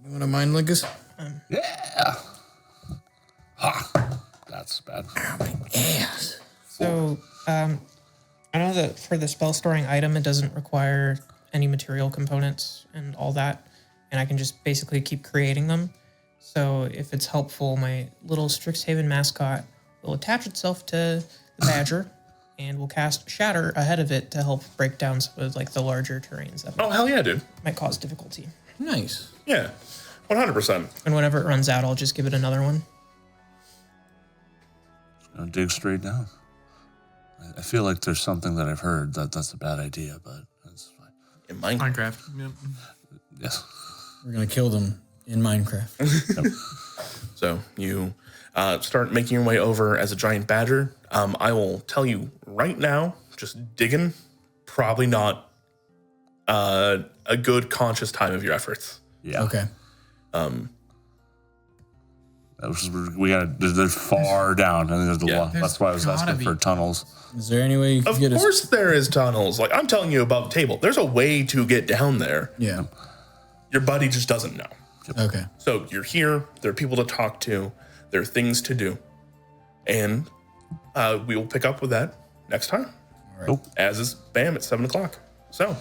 You want to mind link us? Yeah. Ha. That's bad. Yes. So, I know that for the spell storing item, it doesn't require any material components and all that, and I can just basically keep creating them. So if it's helpful, my little Strixhaven mascot will attach itself to the badger, and we'll cast Shatter ahead of it to help break down some of the larger terrains that Oh, hell yeah, dude. might cause difficulty. Nice. Yeah. 100%. And whenever it runs out, I'll just give it another one. Gonna dig straight down. I feel like there's something that I've heard that's a bad idea, but that's fine. In Minecraft. Minecraft. Yep. Yes. We're gonna kill them in Minecraft. So you start making your way over as a giant badger. I will tell you right now, just digging, probably not a good conscious time of your efforts. Yeah. Okay. We got. They're far down, and there's a Yeah. lot. That's why I was asking for tunnels. Is there any way you can Of get us? course there is tunnels. Like, I'm telling you above the table. There's a way to get down there. Yeah. Your buddy just doesn't know. Okay. So you're here. There are people to talk to. There are things to do. And we will pick up with that next time. All right. As is BAM at 7 o'clock. So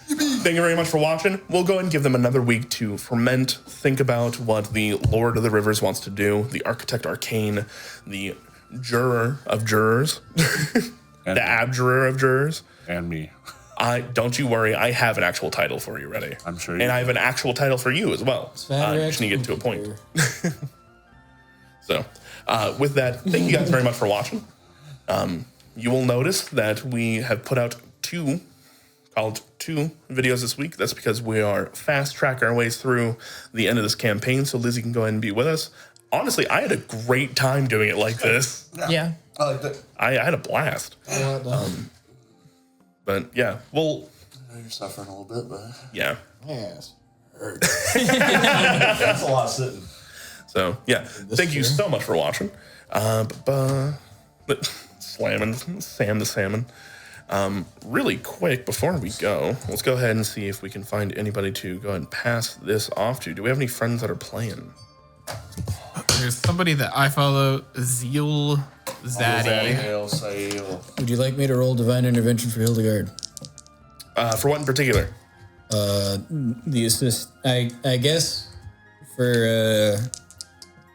thank you very much for watching. We'll go ahead and give them another week to ferment, think about what the Lord of the Rivers wants to do, the Architect Arcane, the Juror of Jurors, the Abjurer of Jurors. And me. Don't you worry, I have an actual title for you ready. I'm sure you And I have an actual title for you as well. Just need to get to a point. So, with that, thank you guys very much for watching. You will notice that we have put out two videos this week. That's because we are fast tracking our ways through the end of this campaign, so Lizzie can go ahead and be with us. Honestly, I had a great time doing it like this. Yeah. I like that. I had a blast. But yeah, well, I know you're suffering a little bit, but yeah. Yes. that's a lot of sitting. So yeah, thank you so much for watching. Slamming Sam the Salmon. Really quick before we go, let's go ahead and see if we can find anybody to go ahead and pass this off to. Do we have any friends that are playing? There's somebody that I follow, Zeal Zaddy. Would you like me to roll divine intervention for Hildegard? For what in particular? The assist. I guess for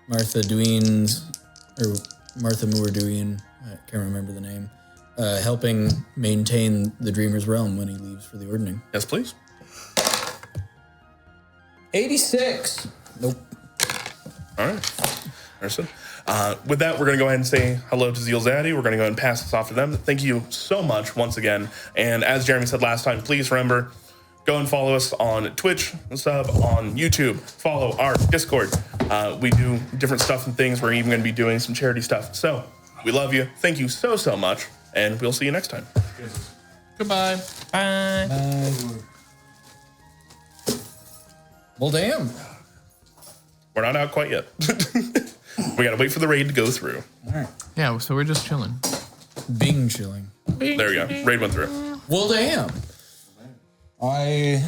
Martha Dueen's or Martha Moore Dueen. I can't remember the name. Helping maintain the Dreamer's realm when he leaves for the Ordning. Yes, please. 86. Nope. All right. Understood. With that, we're going to go ahead and say hello to Zeal Zaddy. We're going to go ahead and pass this off to them. Thank you so much once again. And as Jeremy said last time, please remember, go and follow us on Twitch, sub on YouTube, follow our Discord. We do different stuff and things. We're even going to be doing some charity stuff. So we love you. Thank you so, so much. And we'll see you next time. Goodbye. Bye. Bye. Well, damn. We're not out quite yet. We got to wait for the raid to go through. All right. Yeah, so we're just chilling. Bing chilling. There you go. Raid went through. Well, damn. I